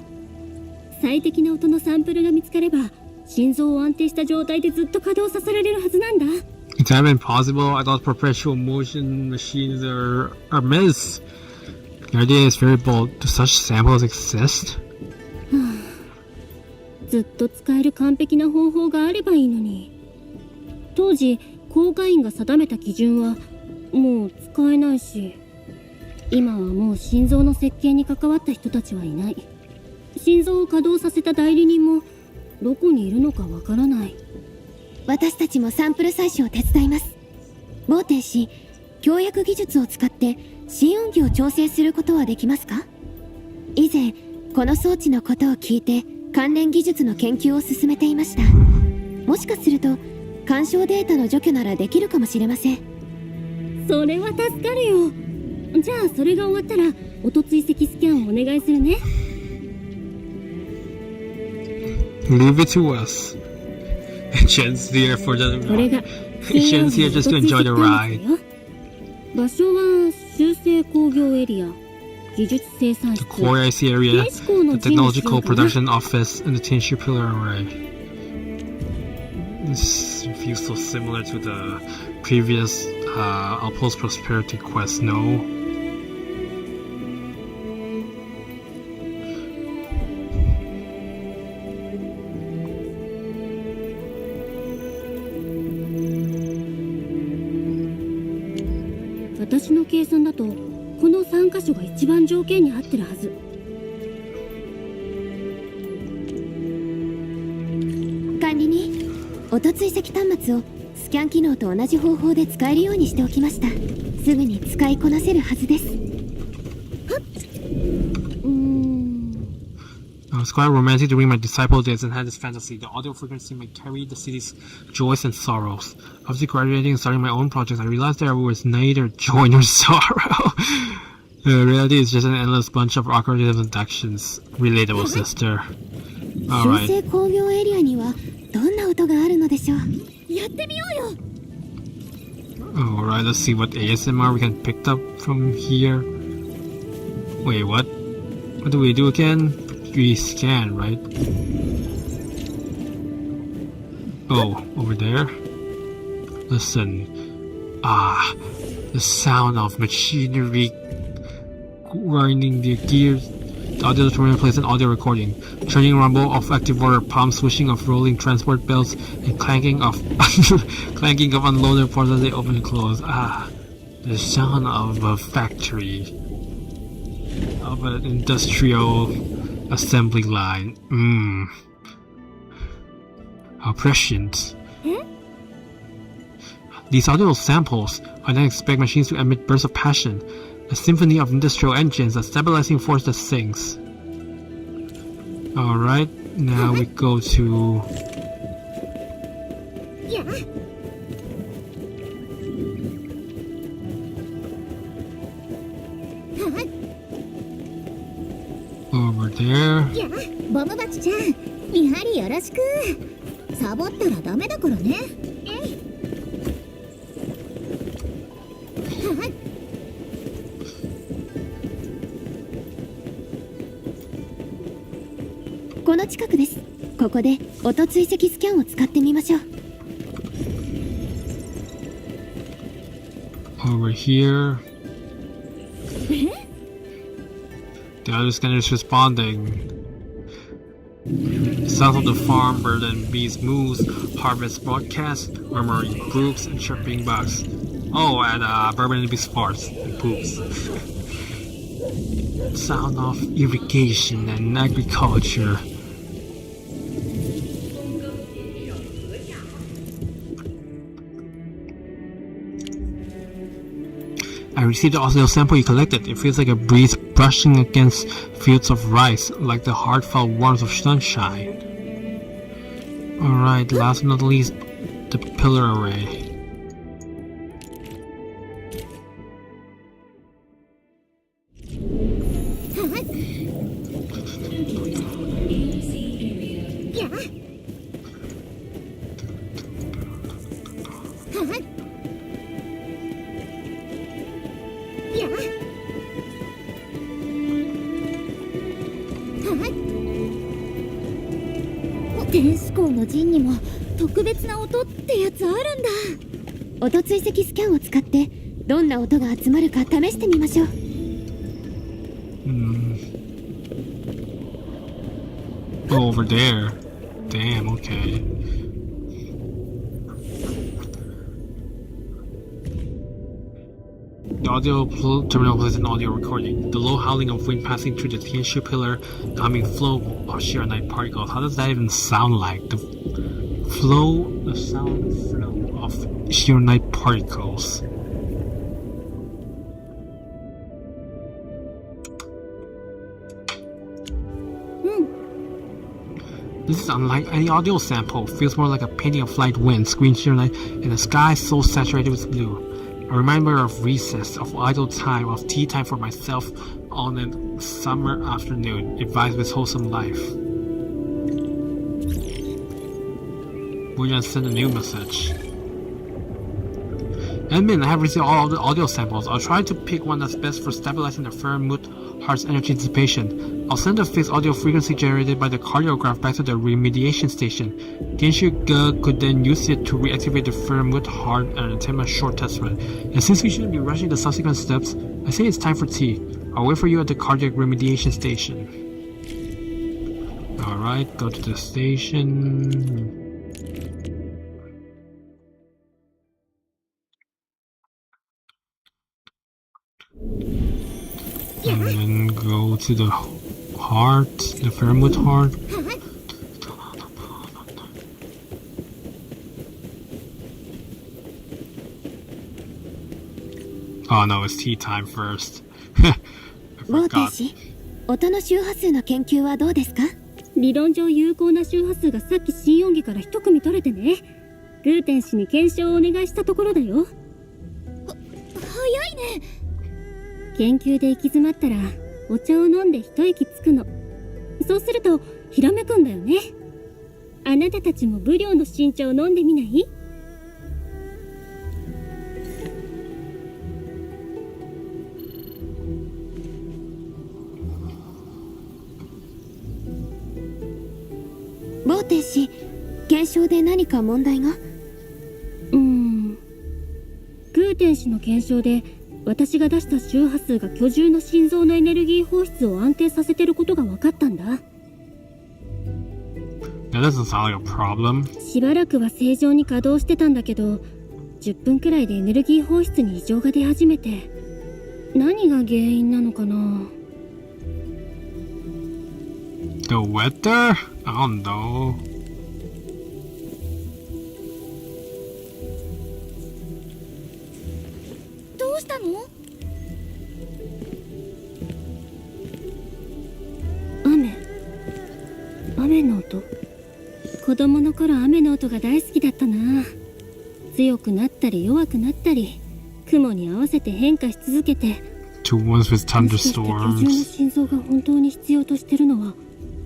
最適な音のサンプルが見つかれば、心臓を安定した状態でずっと稼働させられるはずなんだ。Is that impossible? I thought perpetual motion machines are myths. The idea is very bold. Do such samples exist? ずっと使える完璧な方法があればいいのに。当時公会員が定めた基準はもう使えないし、今はもう心臓の設計に関わった人たちはいない。心臓を稼働させた代理人もどこにいるのかわからない。私たちもサンプル採取を手伝います。ボーテン氏、協約技術を使って心音儀を調整することはできますか？以前この装置のことを聞いて関連技術の研究を進めていました。もしかすると干渉データの除去ならできるかもしれません。それは助かるよ。じゃあそれが終わったら音追跡スキャンをお願いするね。Leave it to us. Shen's here for the これが Shen's here just to enjoy the ride. 場所は修正工業エリア、技術生産室、 The core IC area, the technological production office, and the Tinshu pillar array. This feels so similar to the previous Outpost Prosperity quest, no? .私の計算だとこの3カ所が一番条件に合ってるはず。管理人、音追跡端末をスキャン機能と同じ方法で使えるようにしておきました。すぐに使いこなせるはずです。It's quite romantic to read my disciple this and had this fantasy. The audio frequency may carry the city's joys and sorrows. After graduating and starting my own projects, I realized there was neither joy nor sorrow. Reality is just an endless bunch of awkward introductions. Relatable, sister. 修正工業エリアにはどんな音があるのでしょう。やってみようよ。Alright, let's see what ASMR we can pick up from here. Wait, what? What do we do again? We scan, right? Oh, over there? Listen. Ah, the sound of machinery grinding the gears. The audio determinant plays an audio recording. Churning rumble of active water, palm swishing of rolling transport belts, and clanking of clanking of unloaded parts as they open and close. Ah, the sound of a factory, of an industrial assembly line. How prescient. These audio samples I then expect machines to emit bursts of passion, a symphony of industrial engines, a stabilizing force that sings. Alright, now we go to... Over there. ボムバチちゃん、見張りよろしく。サボったらダメだからね。この近くです。ここで音追跡スキャンを使ってみましょう。Over here. The other scanner is responding. Sounds of the farm, bird and bees moves, harvest broadcasts, murmuring brooks and chirping bugs. Oh, and bourbon and bees farts and poops. Sound of irrigation and agriculture. I received the audio sample you collected. It feels like a breeze brushing against fields of rice, like the heartfelt warmth of sunshine. Alright, last but not least, the pillar array.音追跡スキャンを使ってどんな音が集まるか試してみましょう。Over there. Damn, okay. The audio terminal plays an audio recording. The low howling of wind passing through the Genshin pillar, the humming flow of sheer night particles. How does that even sound like? The sound flow of sheer night particles. This is unlike any audio sample. Feels more like a painting of light wind, screen sheer night, and a sky so saturated with blue. A reminder of recess, of idle time, of tea time for myself on a summer afternoon. It vibes with wholesome life. We're gonna send a new message. Admin, I have received all the audio samples. I'll try to pick one that's best for stabilizing the firm mood heart's energy dissipation. I'll send the fixed audio frequency generated by the cardiograph back to the remediation station. Genshin could then use it to reactivate the firm mood heart and attempt a short test run. And since we shouldn't be rushing the subsequent steps, I say it's time for tea. I'll wait for you at the cardiac remediation station. Alright, go to the station. And then go to the heart, the Fairwood heart. Oh no, it's tea time first. I ボーテ forgot. ン氏、音の周波数の研究はどうですか？理論上有効な周波数がさっき心音儀から一組取れてね。グーテン氏に検証をお願いしたところだよ。早いね。研究で行き詰まったらお茶を飲んで一息つくの。そうするとひらめくんだよね。あなたたちもブリョーの新茶を飲んでみない？ボーテン氏、検証で何か問題が？グーテン氏の検証で私が出した周波数が巨獣の心臓のエネルギー放出を安定させてることが分かったんだ。That doesn't sound like a problem. しばらくは正常に稼働してたんだけど、10分くらいでエネルギー放出に異常が出始めて、何が原因なのかな。The weather? I don't know. どうしたの？雨の音。子供の頃雨の音が大好きだったな。強くなったり弱くなったり、雲に合わせて変化し続けて。Two ones with もしかして巨獣の thunderstorms. 心臓が本当に必要としてるのは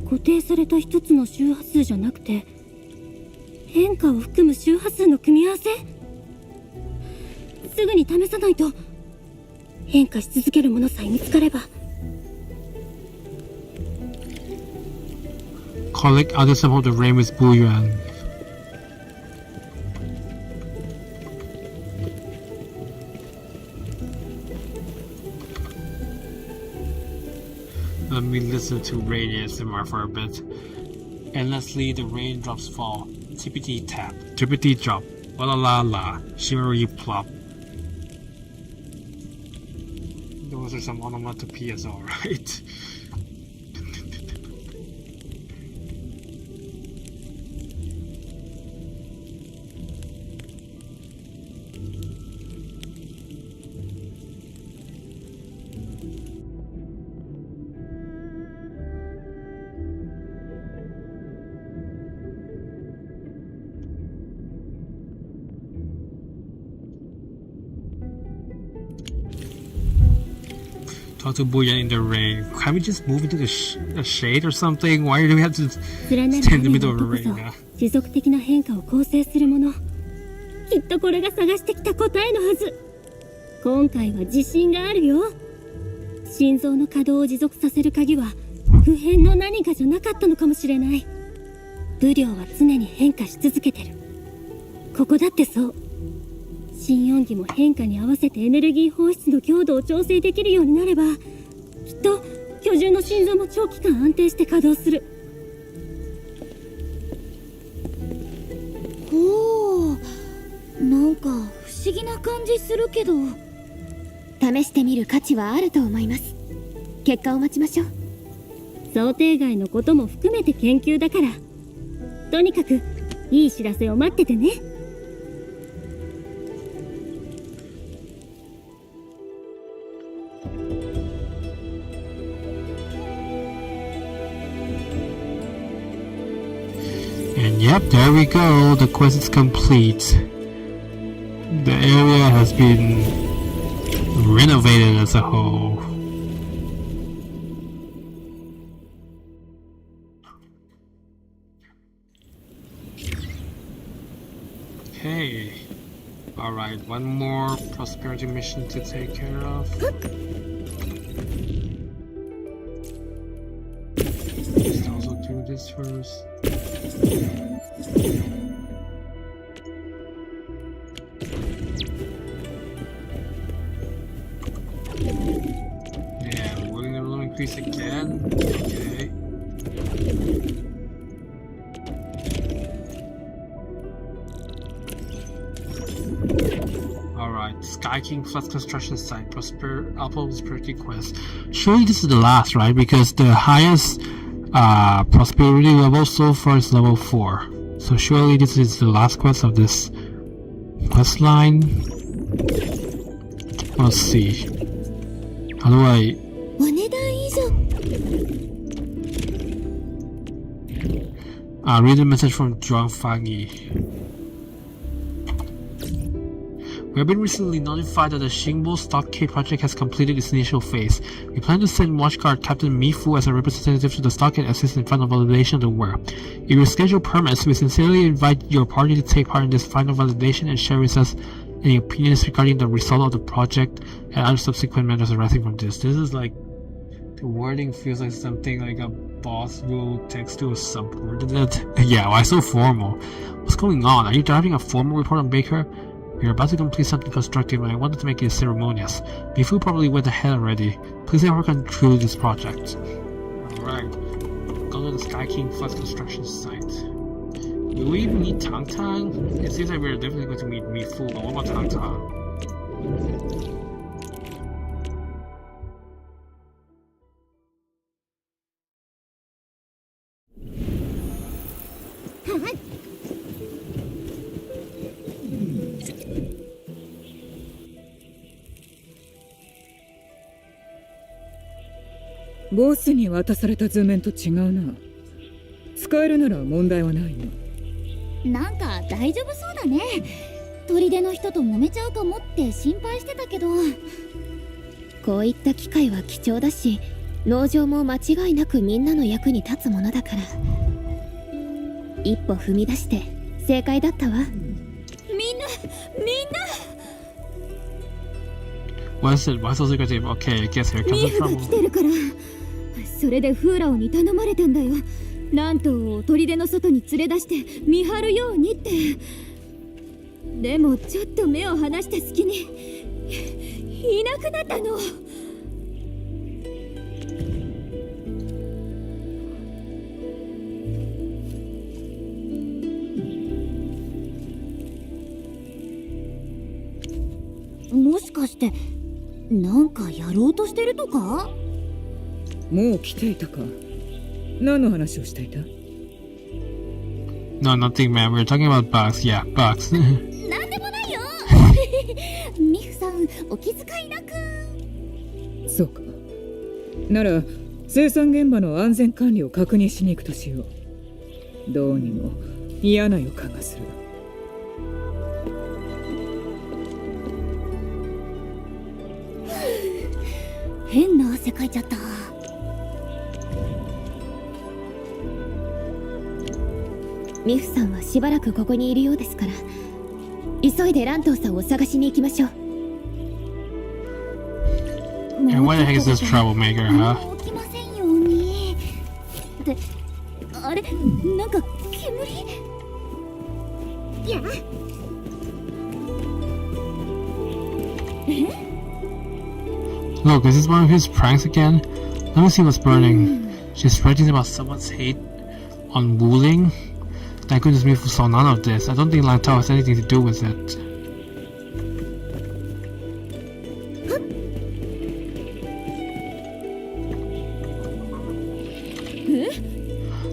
固定された一つの周波数じゃなくて変化を含む周波数の組み合わせ？すぐに試さないと。変化し続けるものさえ見つかれば。Collect other some of the rain with bullion. Let me listen to rain ASMR for a bit. Endlessly the raindrops fall. TPT tap. TPT drop. La la la la. Shimmery plop. Those are some onomatopoeias, alright. Talk to Bullion in the rain. Can't we just move into the shade or something? Why do we have to 連なる stand in the 雨 middle の of the 音こ rain now? そ持続的な変化を構成するもの。きっとこれが探してきた答えのはず。今回は自信があるよ。心臓の稼働を持続させる鍵は不変の何かじゃなかったのかもしれない。武量は常に変化し続けてる。ここだってそう。心音儀も変化に合わせてエネルギー放出の強度を調整できるようになれば、きっと巨獣の心臓も長期間安定して稼働する。ほう、なんか不思議な感じするけど、試してみる価値はあると思います。結果を待ちましょう。想定外のことも含めて研究だから、とにかくいい知らせを待っててね。And yep, there we go. The quest is complete. The area has been renovated as a whole. Okay. Alright, one more prosperity mission to take care of. Let's also do this first. Yeah, willing to roll increase again. Okay. Alright, Sky King Plus Construction Site, Apple Prosperity Quest. Surely this is the last, right? Because the highest prosperity level so far is level 4. So surely this is the last quest of this quest line. Let's see. How do I... お値段以上。read the message from Zhuang Fangi. We have been recently notified that the Xingbo Stockade project has completed its initial phase. We plan to send Watchguard Captain Mifu as a representative to the Stockade assist in final validation of the work. If your schedule permits, we sincerely invite your party to take part in this final validation and share with us any opinions regarding the result of the project and other subsequent matters arising from this. This is like... The wording feels like something like a boss will text to a subordinate. Yeah, why so formal? What's going on? Are you driving a formal report on Baker? We are about to complete something constructive and I wanted to make it ceremonious. Mifu probably went ahead already. Please help her conclude this project. Alright. Go to the Sky King Plus construction site. Will we even need Tang Tang? It seems like we're definitely going to meet Mifu, but what about Tang Tang?ボスに渡された図面と違うな。使えるなら問題はないの。なんか大丈夫そうだね。砦の人と揉めちゃうかもって心配してたけど。こういった機会は貴重だし、農場も間違いなくみんなの役に立つものだから。一歩踏み出して正解だったわ。みんな What is it? Why so secretive? Okay, I guess here comes ミ the フが trouble. 来てるから。それでフーラオに頼まれたんだよ。ラントを砦の外に連れ出して見張るようにって。でもちょっと目を離した隙にいなくなったの。もしかしてなんかやろうとしてるとか？もう来ていたか。何の話をしていた？ No, nothing, man. We were talking about bugs. Yeah, bugs. なんでもないよ。ミフさんお気遣いなく。そうか。なら生産現場の安全管理を確認しに行くとしよう。どうにも嫌な予感がする。変な汗かいちゃった。ミフさんはしばらくここにいるようですから、急いでラントーさんを探しに行きましょう。And what the heck is this troublemaker, huh? 起きませんように。で、あれ、なんか煙？や。Look, is this one of his pranks again? Let me see what's burning. She's writing about someone's hate on Wuling? Thank goodness Mifu saw none of this. I don't think Langtao has anything to do with it.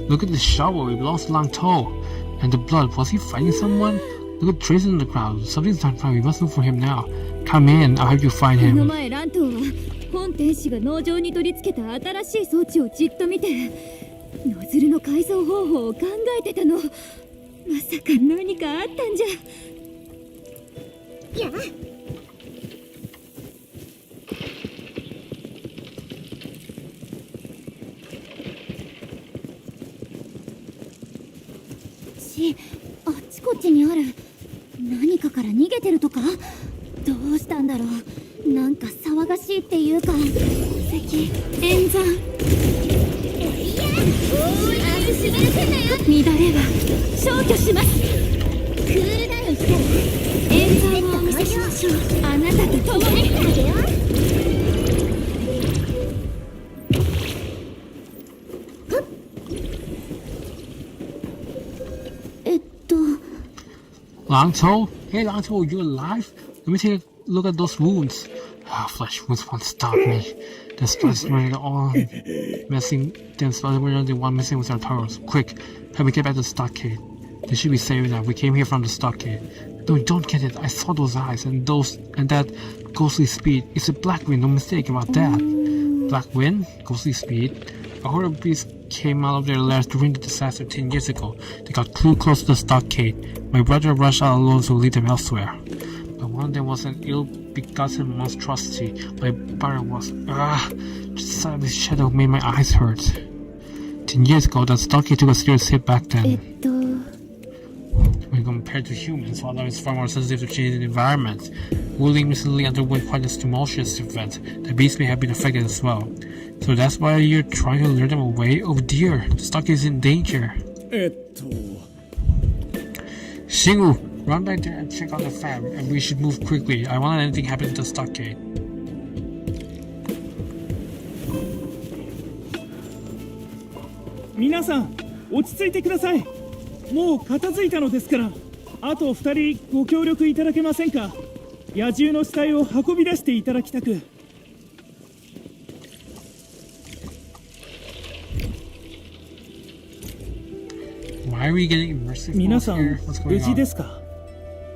Look at the shovel, it belongs to Langtao. And the blood, was he fighting someone? Look at traces in the ground. Something's not right, we must look for him now. Come in, I'll help you find この him. 前ラントは本天使が農場に取り付けた新しい装置をじっと見て、ノズルの改造方法を考えてたの。まさか何かあったんじゃ。や。あっちこっちにある。何かから逃げてるとか？どうしたんだろう。なんか騒がしいっていうか、石演算。いや、おい、足しびれてんだよ。乱れは消去します。クールダウンしたら演算をお見せしましょう。あなたと共に。Langtao? Hey Langtao, you alive? Let me take a look at those wounds. Flesh wounds won't stop me. The spice running all missing. Then spice running the one missing with our turtles. Quick, help me get back to the stockade. They should be safe now. We came here from the stockade. No, don't get it. I saw those eyes and that ghostly speed. It's a black wind, no mistake about that. Black wind? Ghostly speed? A horde of beasts came out of their lairs during the disaster 10 years ago. They got too close to the stockade. My brother rushed out alone to lead them elsewhere. But one of them was an ill-begotten monstrosity. My brother was... the sight of his shadow made my eyes hurt. 10 years ago, that stockade took a serious hit back then. When compared to humans, wildlife is far more sensitive to changing environments. Wuling recently underwent quite a tumultuous event. The beasts may have been affected as well. So that's why you're trying to lure them away? Oh dear, the stockade is in danger. Shingu, run back there and check out the fam, and we should move quickly. I won't let anything happen to the stockade. 皆さん、落ち着いてください。もう片付いたのですから、あと2人ご協力いただけませんか。野獣の死体を運び出していただきたく。Why are we getting immersive 皆さん、 here? What's 無 going 事 on? ですか。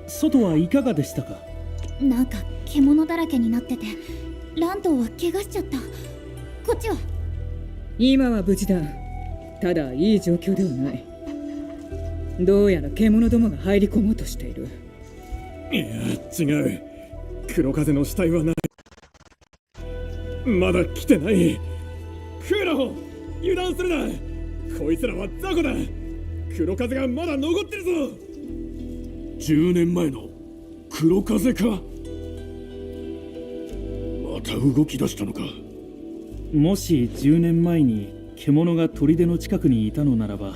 外はいかがでしたか。なんか獣だらけになってて、ランドは怪我しちゃった。こっちは今は無事だ。ただいい状況ではない。どうやら獣どもが入り込もうとしている。いや違う。黒風の死体はない。まだ来てない。クーラホ、油断するな。こいつらは雑魚だ。黒風がまだ残ってるぞ。10年前の黒風か。また動き出したのか。もし10年前に獣が砦の近くにいたのならば、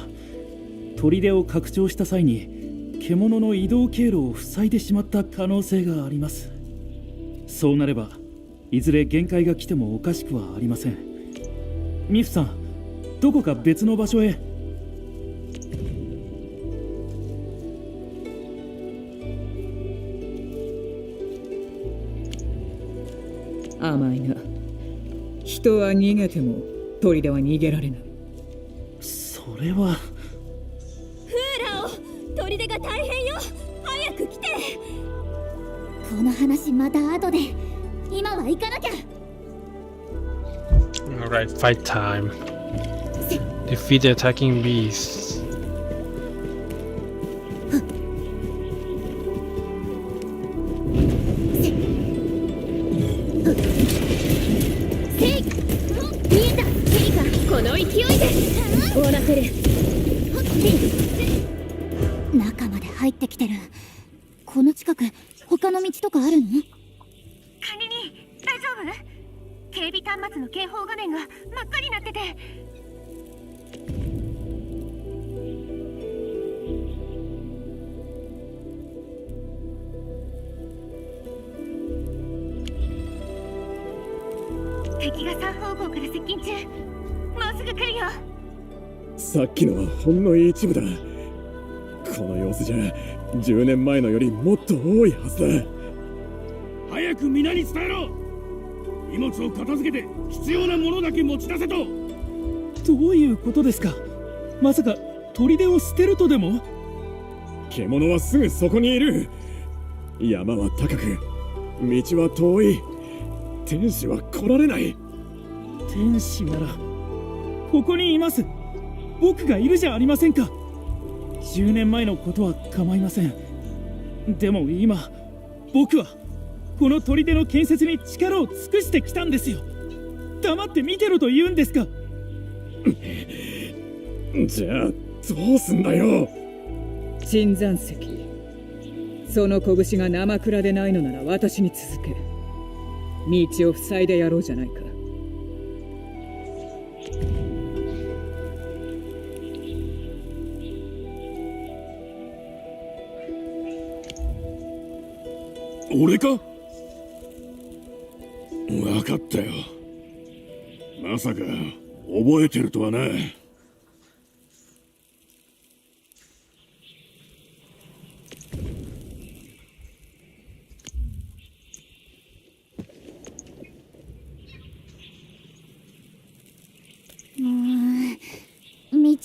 砦を拡張した際に獣の移動経路を塞いでしまった可能性があります。そうなればいずれ限界が来てもおかしくはありません。ミフさん、どこか別の場所へ。甘いな。人は逃げても砦は逃げられない。それは。フーラオ、砦が大変よ。早く来て。この話また後で。今は行かなきゃ。Alright, fight time. Defeat the attacking beasts. Hey! 中まで入ってきてる。この近く他の道とかあるの？管理人、大丈夫？警備端末の警報画面が真っ赤になってて。敵が3方向から接近中。もうすぐ来るよ。さっきのはほんの一部だ。この様子じゃ10年前のよりもっと多いはずだ。早く皆に伝えろ。荷物を片付けて必要なものだけ持ち出せと。どういうことですか。まさか砦を捨てるとでも。獣はすぐそこにいる。山は高く、道は遠い。天使は来られない。天使ならここにいます。僕がいるじゃありませんか。10年前のことは構いません。でも今僕はこの砦の建設に力を尽くしてきたんですよ。黙って見てろと言うんですか。じゃあどうすんだよ。新山石、その拳が生蔵でないのなら私に続け。道を塞いでやろうじゃないか。俺か？分かったよ。まさか覚えてるとはな。道もう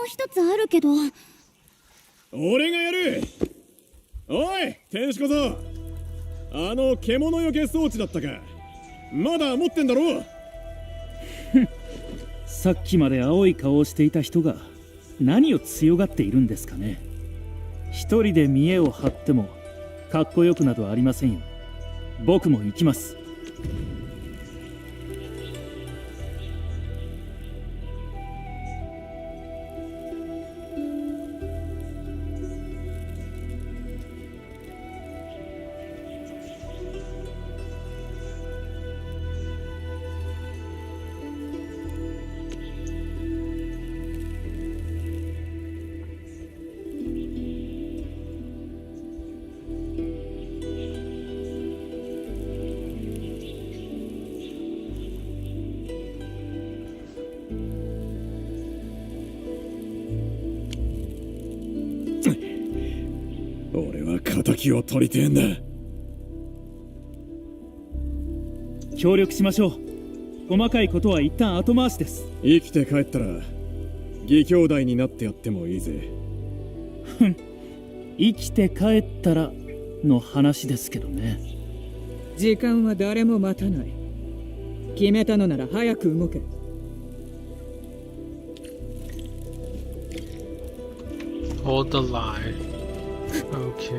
一つあるけど。俺がやる。おい天使小僧、あの獣よけ装置だったか。まだ持ってんだろう。さっきまで青い顔をしていた人が何を強がっているんですかね。一人で見栄を張ってもかっこよくなどありませんよ。僕も行きます。俺は仇を取りてえんだ。協力しましょう。細かいことは一旦後回しです。生きて帰ったら義兄弟になってやってもいいぜ。生きて帰ったらの話ですけどね。時間は誰も待たない。決めたのなら早く動け。Hold the line. Okay.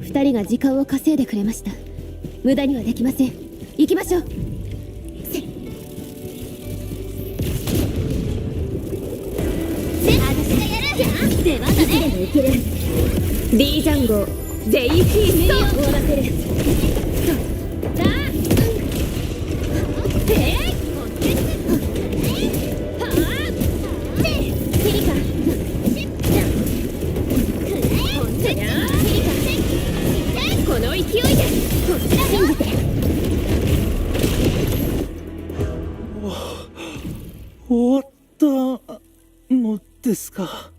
...2人が時間を稼いでくれました。無駄にはできません。行きましょう。出番だね。いける。D ジャンゴゼイフィースト終わらせる。この勢いでこちら信じて。終わったのですか。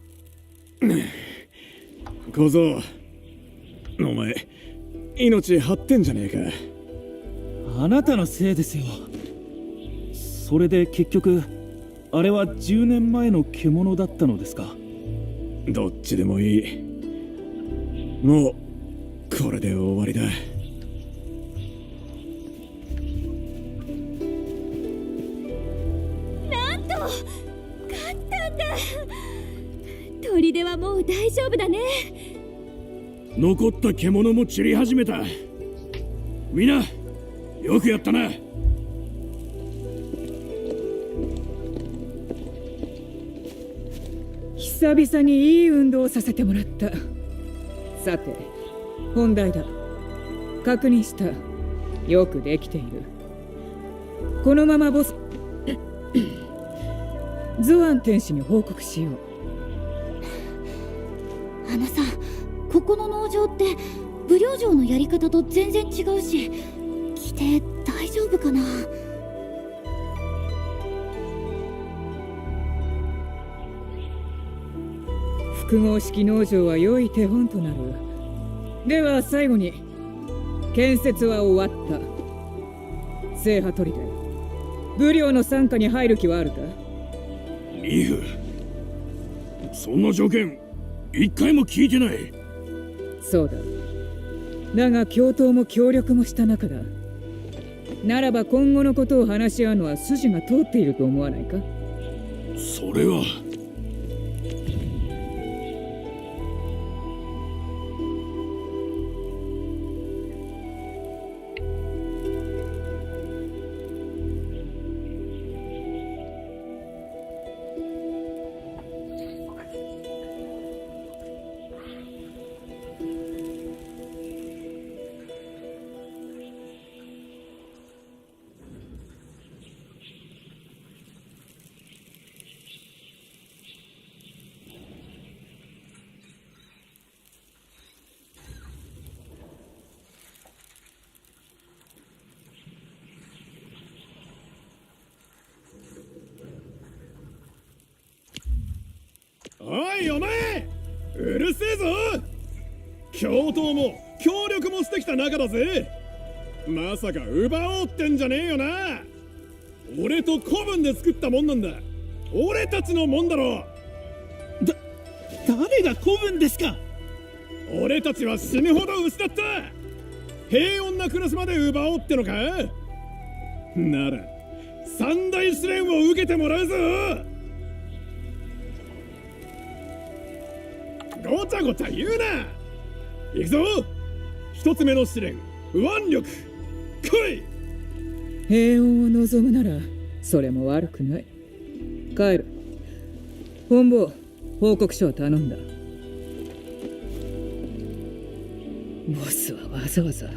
小僧、お前命張ってんじゃねえか。あなたのせいですよ。それで結局あれは10年前の獣だったのですか。どっちでもいい。もうこれで終わりだ。なんと勝ったんだ。砦はもう大丈夫だね。残った獣も散り始めた。みんなよくやったな。久々にいい運動をさせてもらった。さて本題だ。確認した。よくできている。このままボスゾアン天使に報告しよう。あのさ、ここの農場って武領城のやり方と全然違うし、規定大丈夫かな。複合式農場は良い手本となる。では最後に建設は終わった。制覇砦、武領の傘下に入る気はあるか。リフ、そんな条件一回も聞いてない。そうだ。だが共闘も協力もした仲だ。ならば今後のことを話し合うのは筋が通っていると思わないか。それはるせえぞ。共闘も協力もしてきた仲だぜ。まさか奪おうってんじゃねえよな。俺と子分で作ったもんなんだ。俺たちのもんだろ。誰が子分ですか。俺たちは死ぬほど失った。平穏な暮らしまで奪おうってのか。なら三大試練を受けてもらうぞ。ごちゃごちゃ言うな。行くぞ。一つ目の試練、腕力。来い。平穏を望むならそれも悪くない。帰る。本部、報告書を頼んだ。ボスはわざわざ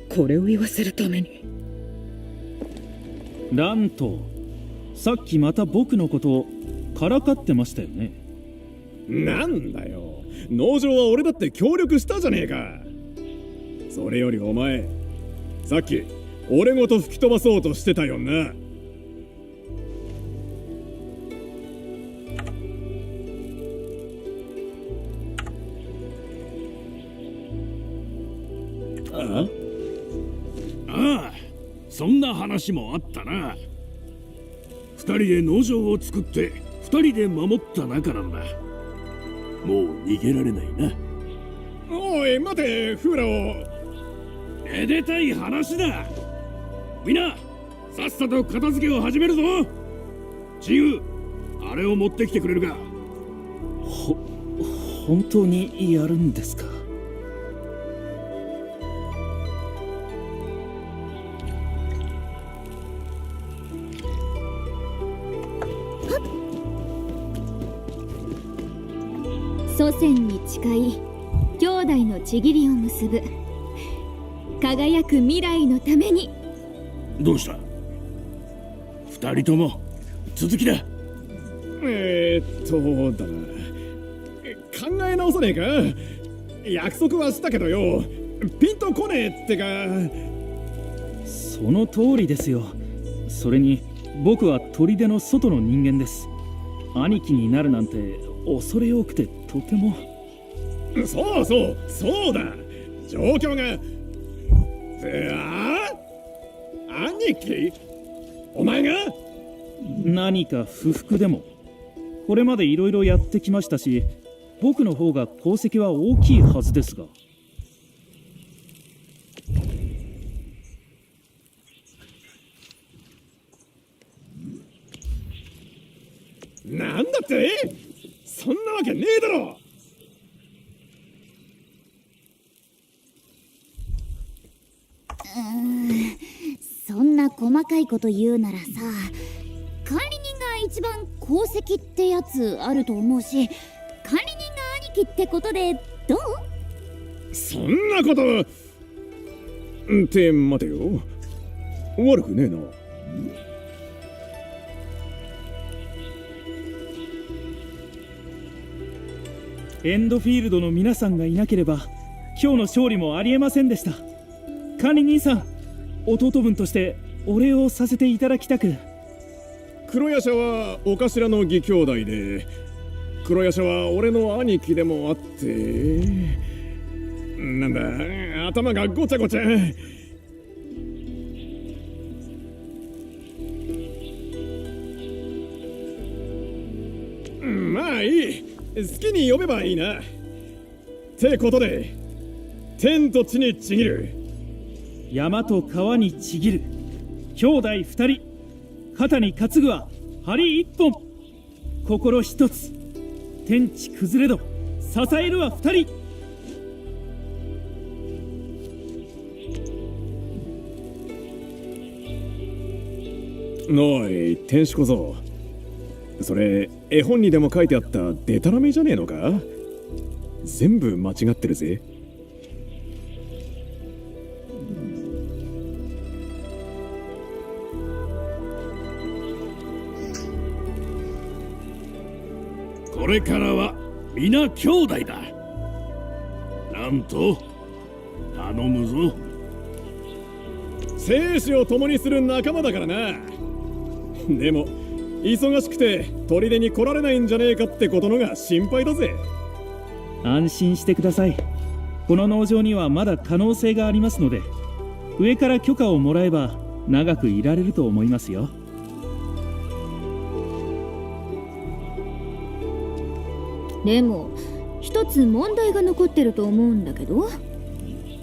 これを言わせるために。ラント、さっきまた僕のことをからかってましたよね。なんだよ、農場は俺だって協力したじゃねえか。それよりお前、さっき俺ごと吹き飛ばそうとしてたよな。ああ、そんな話もあったな。二人で農場を作って二人で守った仲なんだ。もう逃げられないな。おい待て、フーラオ。めでたい話だ。みんなさっさと片付けを始めるぞ。チユ、あれを持ってきてくれるか。本当にやるんですか。祖先に誓い兄弟のちぎりを結ぶ。輝く未来のために。どうした。二人とも続きだ。だな、考え直さねえか。約束はしたけどよ、ピンとこねえってか。その通りですよ。それに僕は砦の外の人間です。兄貴になるなんて恐れ多くてとても。そうだ、状況が。兄貴、お前が何か不服でも。これまでいろいろやってきましたし、僕の方が功績は大きいはずですが。なんだって。そんなわけねえだろ。そんな細かいこと言うならさ、管理人が一番功績ってやつあると思うし、管理人が兄貴ってことでどう？そんなことって待てよ、悪くねえな。エンドフィールドの皆さんがいなければ今日の勝利もありえませんでした。管理人さん、弟分としてお礼をさせていただきたく。黒夜叉はお頭の義兄弟で、黒夜叉は俺の兄貴でもあって、なんだ、頭がごちゃごちゃ。まあいい、好きに呼べばいいな。ってことで、天と地にちぎる、山と川にちぎる、兄弟二人、肩に担ぐは針一本、心一つ、天地崩れど支えるは二人。おい、天使小僧、それ絵本にでも書いてあったデタラメじゃねえのか。全部間違ってるぜ。これからは皆兄弟だ。なんと頼むぞ。生死を共にする仲間だからな。でも忙しくて砦に来られないんじゃねえかってことのが心配だぜ。安心してください。この農場にはまだ可能性がありますので、上から許可をもらえば長くいられると思いますよ。でも一つ問題が残ってると思うんだけど、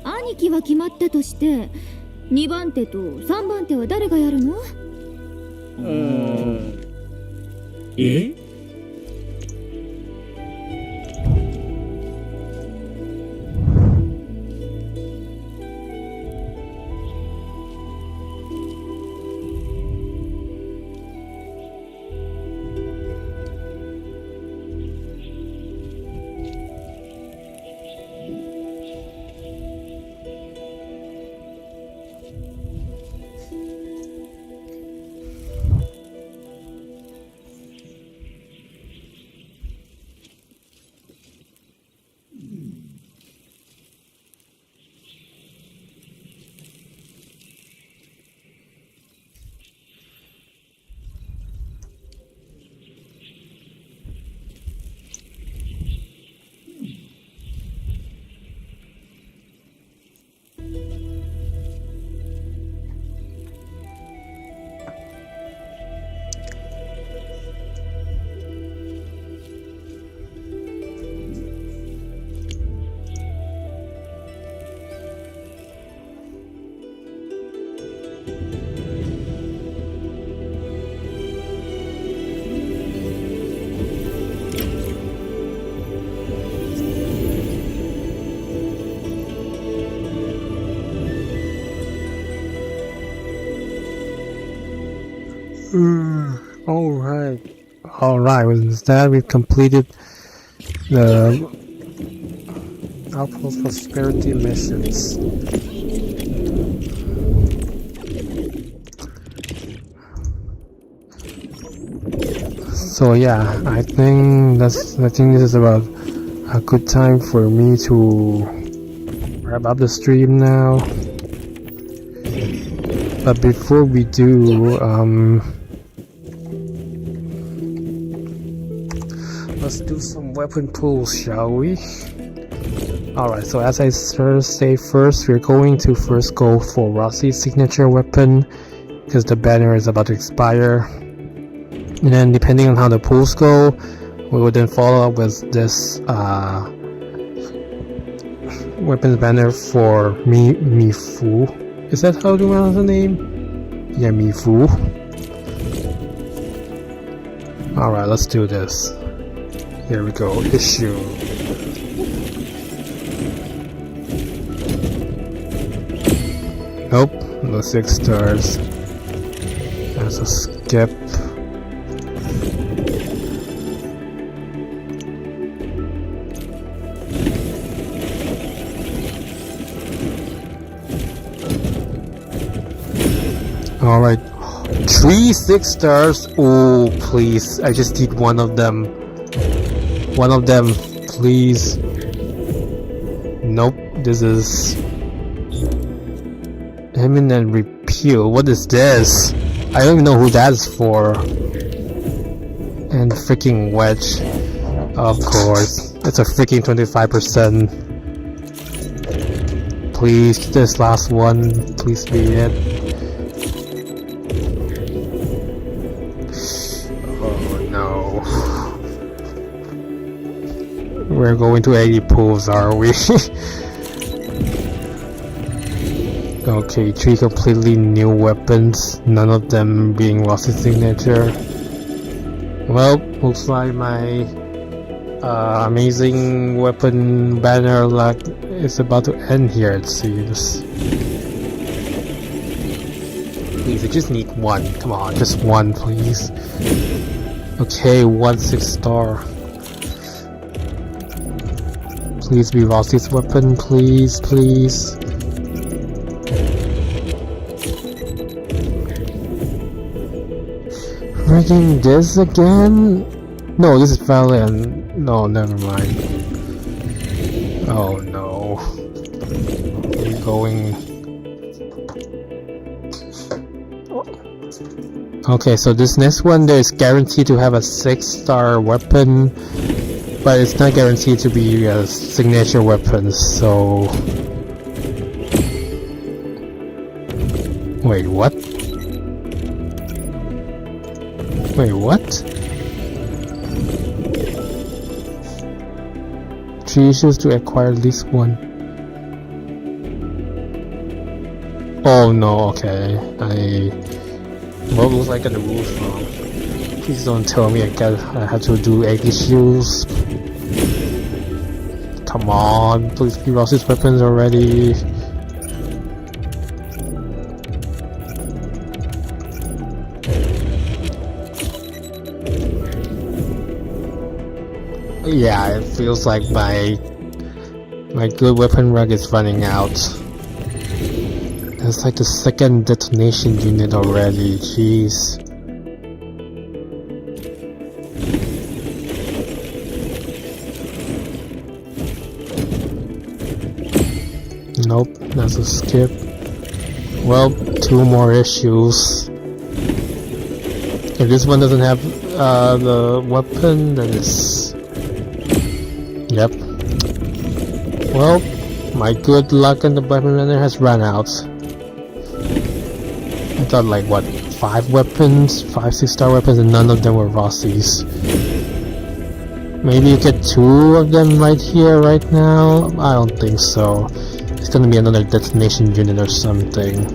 兄貴は決まったとして2番手と3番手は誰がやるの？え？Alright, with that we've completed the Outpost Prosperity missions. So yeah, I think this is about a good time for me to wrap up the stream now. But before we do, let's do some weapon pulls, shall we? Alright, so as I say first, we're going to first go for Rossi's signature weapon, because the banner is about to expire. And then depending on how the pulls go, we will then follow up with this weapons banner for Mifu. Is that how to pronounce the name? Yeah, Mifu. Alright, let's do this. Here we go, issue. Nope, no 6 stars. There's a skip. Alright, 3 6 stars. Oh, please, I just need one of them. One of them, please. Nope, this is Eminent Repeal. What is this? I don't even know who that's for. And freaking Wedge. Of course, it's a freaking 25%. Please, this last one, please be it. We're going to 80 pulls, are we? Okay, 3 completely new weapons, none of them being Rossi's signature. Well, looks like my amazing weapon banner luck is about to end here, it seems. Please, I just need one. Come on, just one, please. Okay, 1 6 star. Please be Rossi's weapon, please, please. Frigging this again? No, this is Valiant. No, never mind. Oh no. We're going... Okay, so this next one, there's guaranteed to have a 6 star weapon. But it's not guaranteed to be a signature weapon, so... Wait, what? Wait, what? 3 issues to acquire at least one. Oh no, okay. What was I gonna rules wrong? Please don't tell me I have to do 8 issues. Come on, please give us these weapons already. Yeah, it feels like my good weapon rug is running out. It's like the second detonation unit already, jeez. Nope, that's a skip. Well, 2 more issues. If this one doesn't have the weapon, then it's... Yep. Well, my good luck in the weapon runner has run out. I got like, what, 5 weapons? 5 6-star weapons, and none of them were Rossies. Maybe you get 2 of them right here, right now? I don't think so. It's gonna be another detonation unit or something.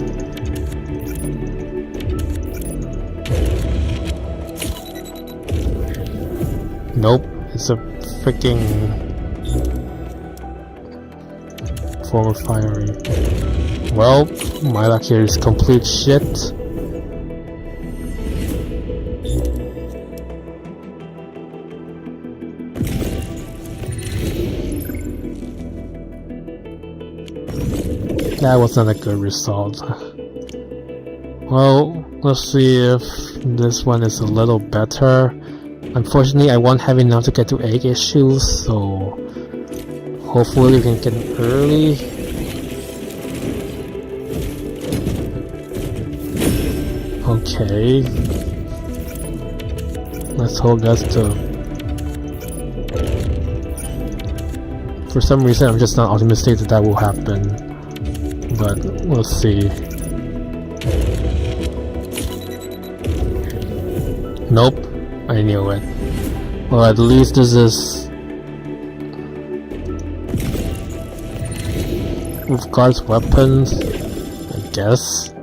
Nope, it's a freaking form of firing. Well, my luck here is complete shit. That was not a good result. Well, let's see if this one is a little better. Unfortunately, I won't have enough to get to 8 issues, so hopefully we can get it early. Okay. Let's hope that's the... For some reason, I'm just not optimistic that will happen. But we'll see. Nope. I knew it. Well, at least this is... with guards weapons, I guess.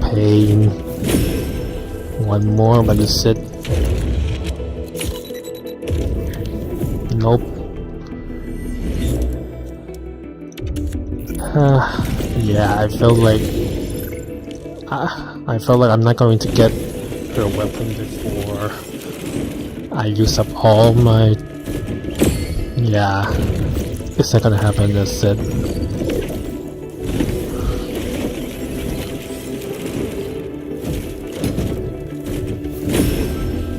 Pain. One more, but that's it. Nope. Yeah, I felt like I'm not going to get her weapon before I use up all my... Yeah, it's not gonna happen, that's it.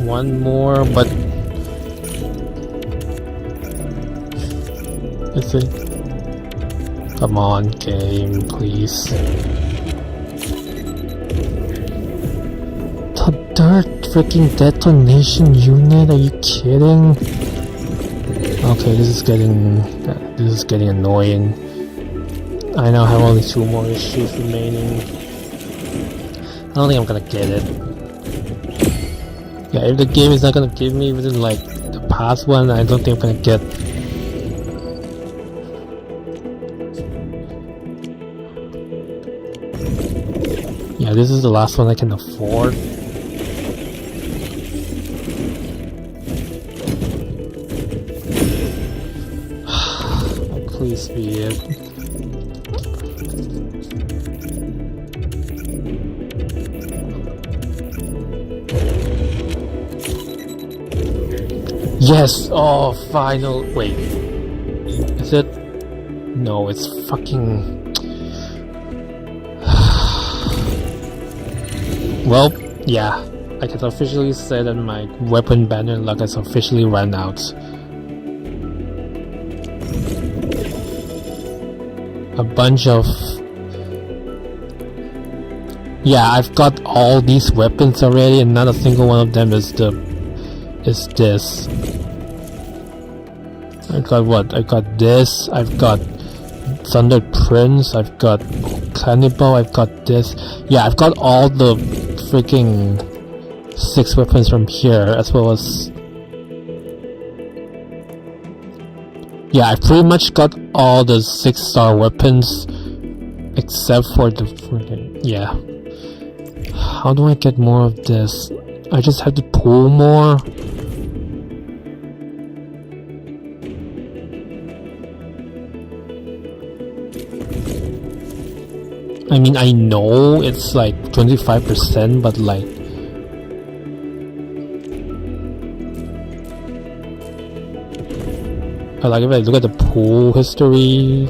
One more, but... Is it? Come on, game, please. The third freaking detonation unit? Are you kidding? Okay, this is getting annoying. I now have only 2 more issues remaining. I don't think I'm gonna get it. Yeah, if the game is not gonna give me within like the past one, I don't think I'm gonna get. Yeah, this is the last one I can afford. Please be it. Yes! Oh, final. Wait. Is it? No, it's fucking. Well, yeah. I can officially say that my weapon banner luck has officially run out. A bunch of Yeah, I've got all these weapons already, and not a single one of them is this. I got what? I got this. I've got Thunder Prince. I've got Cannibal. I've got this. Yeah, I've got all the freaking 6 weapons from here, as well as. Yeah, I pretty much got all the 6-star weapons, except for the freaking. Yeah. How do I get more of this? I just have to pull more. I mean, I know it's like 25%, but like... Like if I look at the pool history...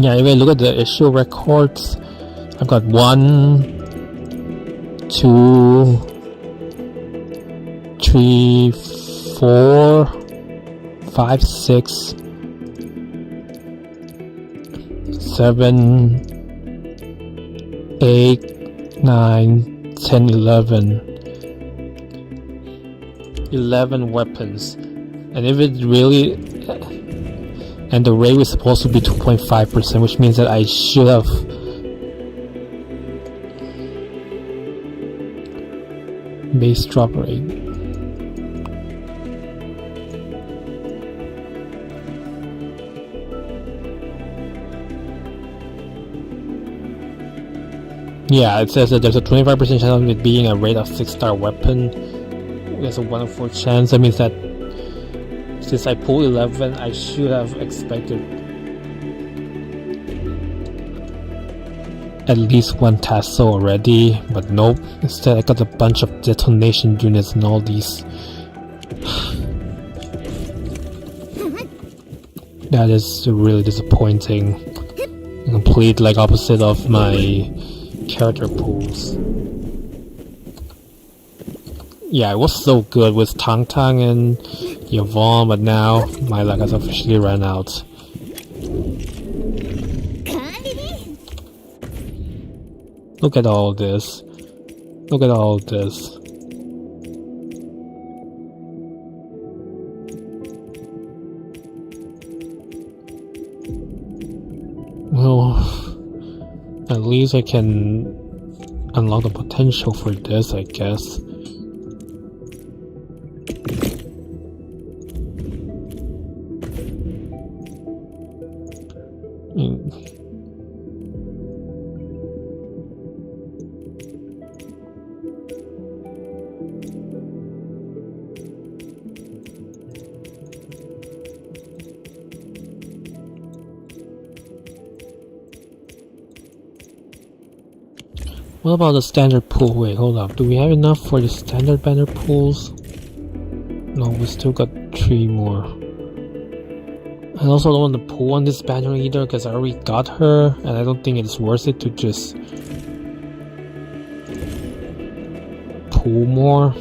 Yeah, if I look at the issue records, I've got 1, 2, 3, 4, 5, 6, 7, 8, 9, 10, 11 weapons. And if it really... And the rate was supposed to be 2.5%, which means that I should have base drop rate. Yeah, it says that there's a 25% chance of it being a rate of 6-star weapon. There's a 1 in 4 chance. That means that since I pulled 11, I should have expected at least 1 tassel already, but nope. Instead, I got a bunch of detonation units and all these. That is really disappointing. Complete like opposite of my character pools. Yeah, it was so good with Tang Tang and Yvonne, but now my luck has officially run out. Look at all this. Look at all this. Well, at least I can unlock the potential for this, I guess. What about the standard pool? Wait, hold up. Do we have enough for the standard banner pools? No, we still got 3 more. I also don't want to pull on this banner either because I already got her and I don't think it's worth it to just pull more.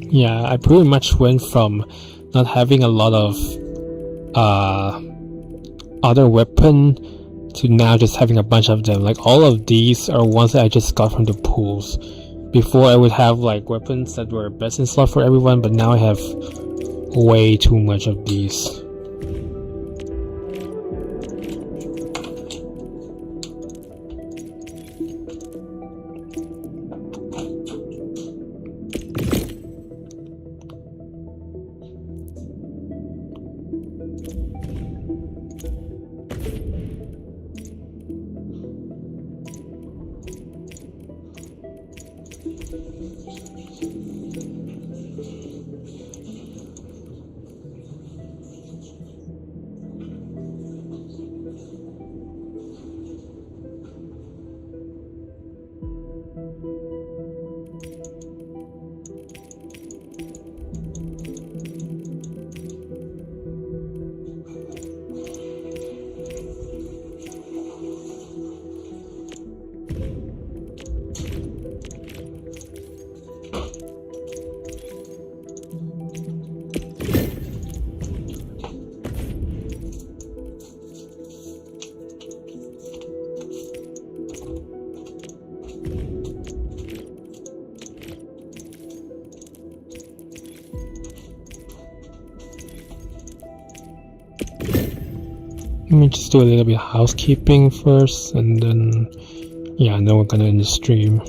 Yeah, I pretty much went from not having a lot of other weapon to now just having a bunch of them. Like all of these are ones that I just got from the pools. Before I would have like weapons that were best in slot for everyone, but now I have way too much of these. Let me just do a little bit of housekeeping first, and then, yeah, then we're gonna end the stream.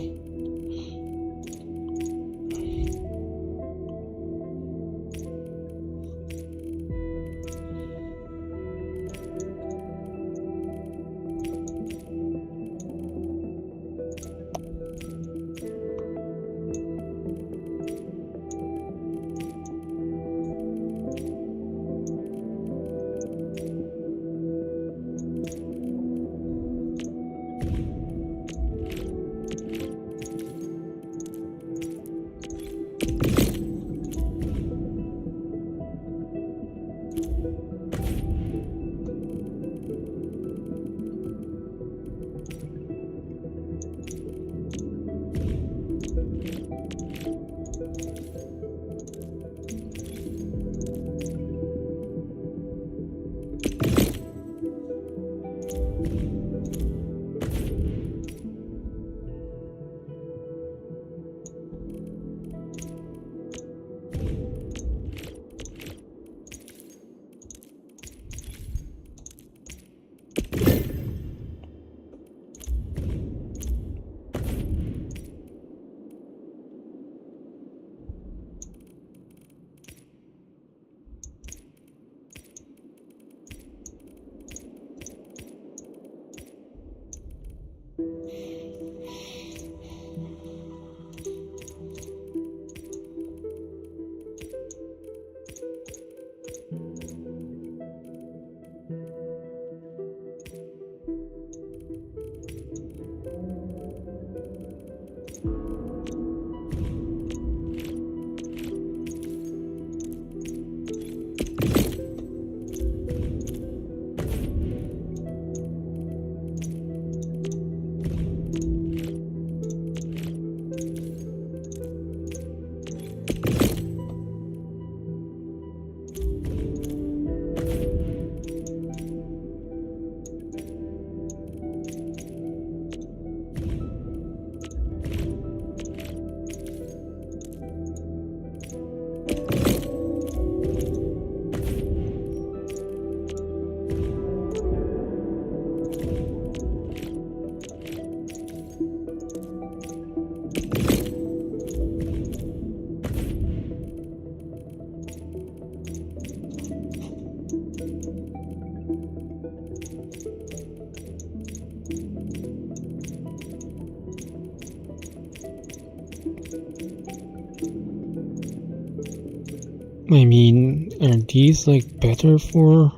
I mean, are these like better for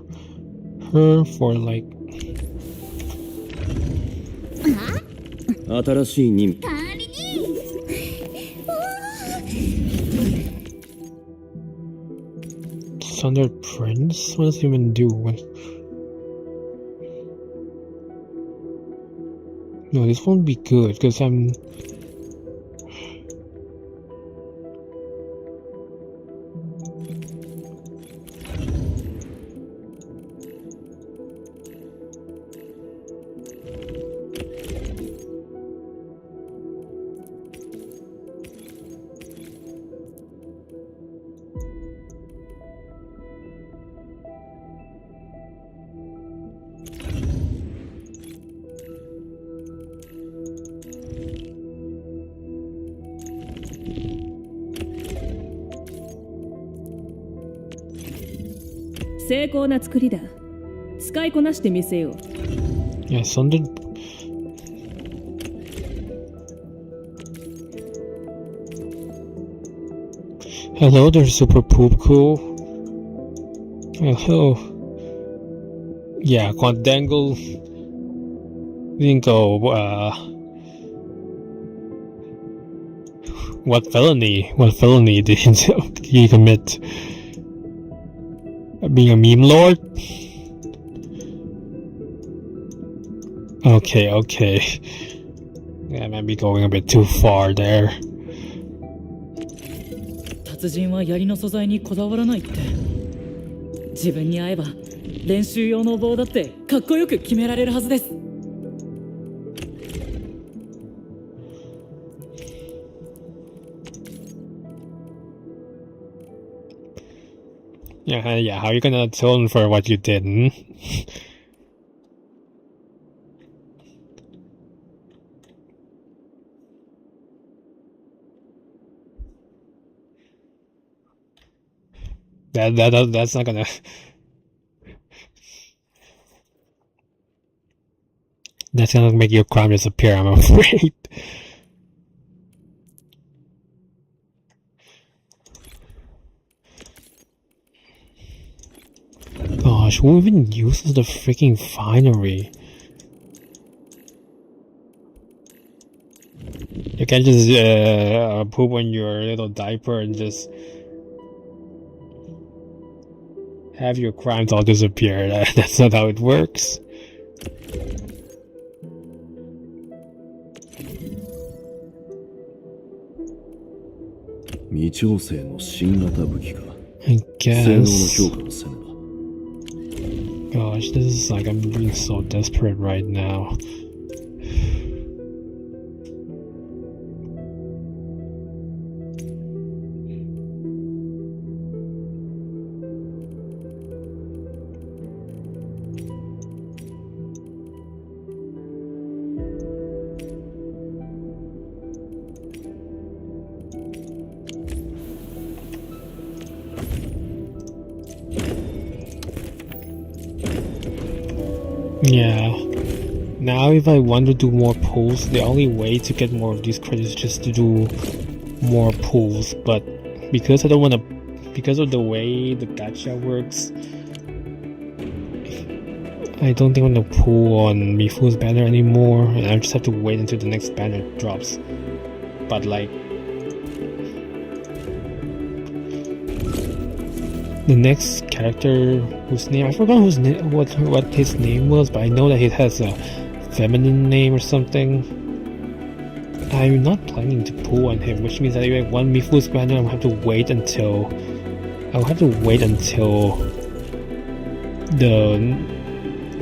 her for like 新しい任務。管理人Thunder Prince? What does it even do? No, this won't be good because I'm. 精巧な作りだ。使いこなしてみせよう。 Yeah, something. Hello there, Super Poop Cool. Hello. Yeah, Quandangle didn't go, what felony did he commit? Being a meme lord? Okay. Yeah, I might be going a bit too far there. 達人は槍の素材にこだわらないって。自分に合えば練習用の棒だってかっこよく決められるはずです。 Yeah, how are you gonna atone for what you did? That's not gonna. That's gonna make your crime disappear, I'm afraid. Gosh, who even uses the freaking finery? You can't just poop on your little diaper and just have your crimes all disappear. That's not how it works. I guess. Gosh, this is like I'm being so desperate right now. Yeah. Now if I want to do more pulls, the only way to get more of these credits is just to do more pulls, but because I don't want to, because of the way the gacha works, I don't think I'm gonna pull on Mifu's banner anymore, and I just have to wait until the next banner drops. But like, the next character whose name I forgot what his name was, but I know that he has a feminine name or something. I'm not planning to pull on him, which means that if I want Mifu's banner, I'll have to wait until the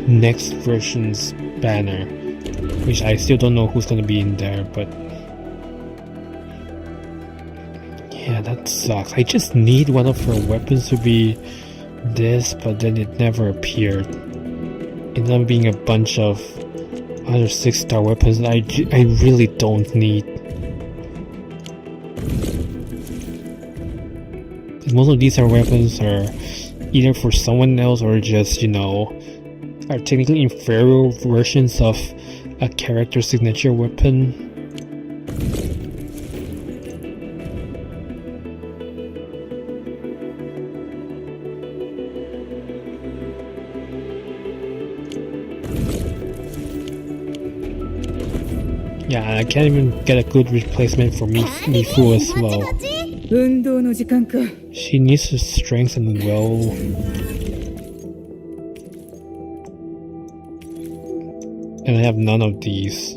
next version's banner, which I still don't know who's gonna be in there, but yeah, that sucks. I just need one of her weapons to be this, but then it never appeared. It ended up being a bunch of other 6-star weapons that I really don't need. Most of these weapons are either for someone else or just, you know, are technically inferior versions of a character signature weapon. Yeah, I can't even get a good replacement for Mifu as well. 運動の時間か。 She needs to strengthen will. And I have none of these.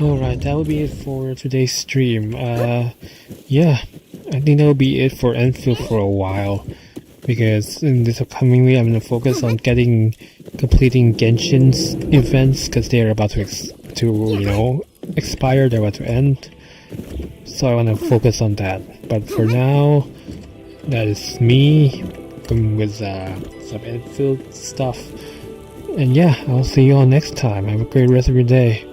Alright, that will be it for today's stream. Yeah, I think that will be it for Enfield for a while. Because in this upcoming week, I'm going to focus on completing Genshin's events, because they're about to expire, they're about to end. So I want to focus on that. But for now, that is me with some Endfield stuff. And yeah, I'll see you all next time. Have a great rest of your day.